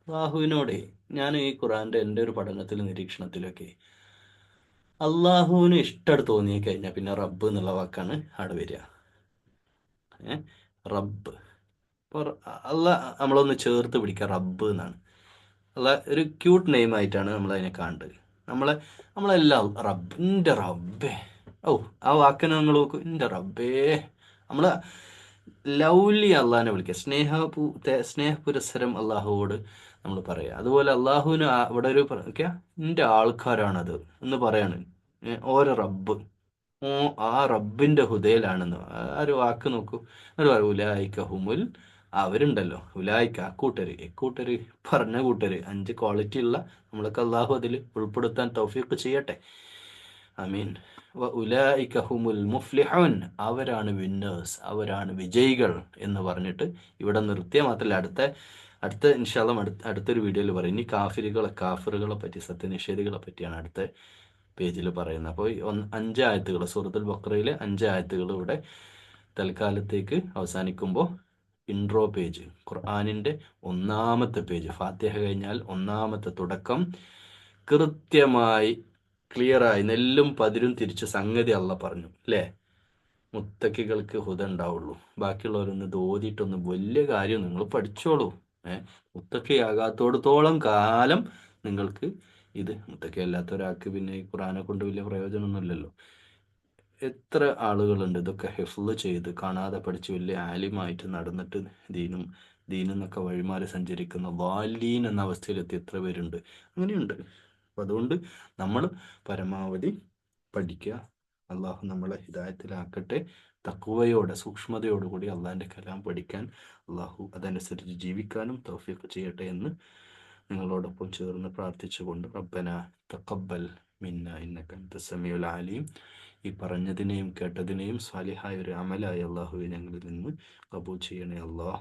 അള്ളാഹുവിനോടെ. ഞാൻ ഈ ഖുറാൻ്റെ എൻ്റെ ഒരു പഠനത്തിലും നിരീക്ഷണത്തിലൊക്കെ അള്ളാഹുവിന് ഇഷ്ടം തോന്നി കഴിഞ്ഞാൽ പിന്നെ റബ്ബ് എന്നുള്ള വാക്കാണ് അവിടെ വരിക. റബ്ബ് ഇപ്പോൾ നമ്മളൊന്ന് ചേർത്ത് പിടിക്കുക, റബ്ബ് എന്നാണ്. ഒരു ക്യൂട്ട് നെയിം ആയിട്ടാണ് നമ്മളതിനെ കാണേണ്ടത്. നമ്മളെല്ലാം എൻ്റെ റബ്ബേ, ആ വാക്കിനെ നമ്മൾ നോക്കും, എൻ്റെ റബ്ബേ. നമ്മൾ ലൗലി അള്ളാഹിനെ വിളിക്കുക, സ്നേഹപുരസ്സരം അള്ളാഹുവോട് നമ്മൾ പറയുക. അതുപോലെ അള്ളാഹുവിന് ഇവിടെ ഒരു എൻ്റെ ആൾക്കാരാണത് എന്ന് പറയാണ്, ഓരോ റബ്ബ്. ആ റബ്ബിൻ്റെ ഹുദയിലാണെന്ന് ആ ഒരു വാക്ക് നോക്കൂ. അവർ പറയും ഉലായിക്ക ഹുമുൽ, അവരുണ്ടല്ലോ ഉലായിക്ക ഇക്കൂട്ടര് പറഞ്ഞ കൂട്ടര് 5 ക്വാളിറ്റി ഉള്ള നമ്മളൊക്കെ അള്ളാഹു അതിൽ ഉൾപ്പെടുത്താൻ തൗഫീഖ് ചെയ്യട്ടെ. ആമീൻ. ഉലായിക ഹുമുൽ മുഫ്ലിഹൂൻ, അവരാണ് വിന്നേഴ്സ്, അവരാണ് വിജയികൾ എന്ന് പറഞ്ഞിട്ട് ഇവിടെ നിർത്തിയ മാത്രമല്ല, അടുത്ത ഇൻഷാ അല്ലാഹ് അടുത്തൊരു വീഡിയോയിൽ പറയും. ഇനി കാഫിറുകളെ പറ്റി, സത്യനിഷേധികളെ പറ്റിയാണ് അടുത്ത പേജിൽ പറയുന്നത്. അപ്പോൾ 5 ആയത്തുകൾ, സൂറത്തുൽ ബഖറയിലെ 5 ആയത്തുകൾ ഇവിടെ തൽക്കാലത്തേക്ക് അവസാനിക്കുമ്പോൾ ഇൻട്രോ പേജ്, ഖുർആനിൻ്റെ 1-ാമത്തെ പേജ്, ഫാത്തിഹ കഴിഞ്ഞാൽ 1-ാമത്തെ തുടക്കം കൃത്യമായി ക്ലിയറായി നെല്ലും പതിരും തിരിച്ച് സംഗതി അള്ളാഹ് പറഞ്ഞു അല്ലേ. മുത്തക്കികൾക്ക് ഹുദ ഉണ്ടാവുള്ളൂ, ബാക്കിയുള്ളവരൊന്ന് ഇത് ഓതിയിട്ടൊന്ന് വലിയ കാര്യം നിങ്ങൾ പഠിച്ചോളൂ. മുത്തക്കിയാകാത്തോടത്തോളം കാലം നിങ്ങൾക്ക് ഇത്, മുത്തക്കി അല്ലാത്ത ഒരാൾക്ക് പിന്നെ ഈ ഖുർആനെ കൊണ്ട് വലിയ പ്രയോജനമൊന്നുമില്ലല്ലോ. എത്ര ആളുകളുണ്ട് ഇതൊക്കെ ഹിഫ്ള് ചെയ്ത് കാണാതെ പഠിച്ച് വലിയ ആലിമായിട്ട് നടന്നിട്ട് ദീനെന്നൊക്കെ വഴിമാറി സഞ്ചരിക്കുന്ന വാലീൻ എന്ന അവസ്ഥയിലെത്തി എത്ര പേരുണ്ട്, അങ്ങനെയുണ്ട്. അപ്പം അതുകൊണ്ട് നമ്മൾ പരമാവധി പഠിക്കുക. അള്ളാഹു നമ്മളെ ഹിദായത്തിലാക്കട്ടെ. തഖ്വയോടെ സൂക്ഷ്മതയോടുകൂടി അള്ളാഹിൻ്റെ കലാം പഠിക്കാൻ, അള്ളാഹു അതനുസരിച്ച് ജീവിക്കാനും തൗഫീഖ് ചെയ്യട്ടെ എന്ന് നിങ്ങളോടൊപ്പം ചേർന്ന് പ്രാർത്ഥിച്ചുകൊണ്ട് റബ്ബന തഖബ്ബൽ മിന്ന ഇന്നക അൻത സമീഉൽ അലീം. ഈ പറഞ്ഞതിനെയും കേട്ടതിനെയും സ്വാലിഹായ ഒരു അമലായി അള്ളാഹുവെ ഞങ്ങളിൽ നിന്ന് കബൂൽ ചെയ്യണേ അല്ലാഹ്.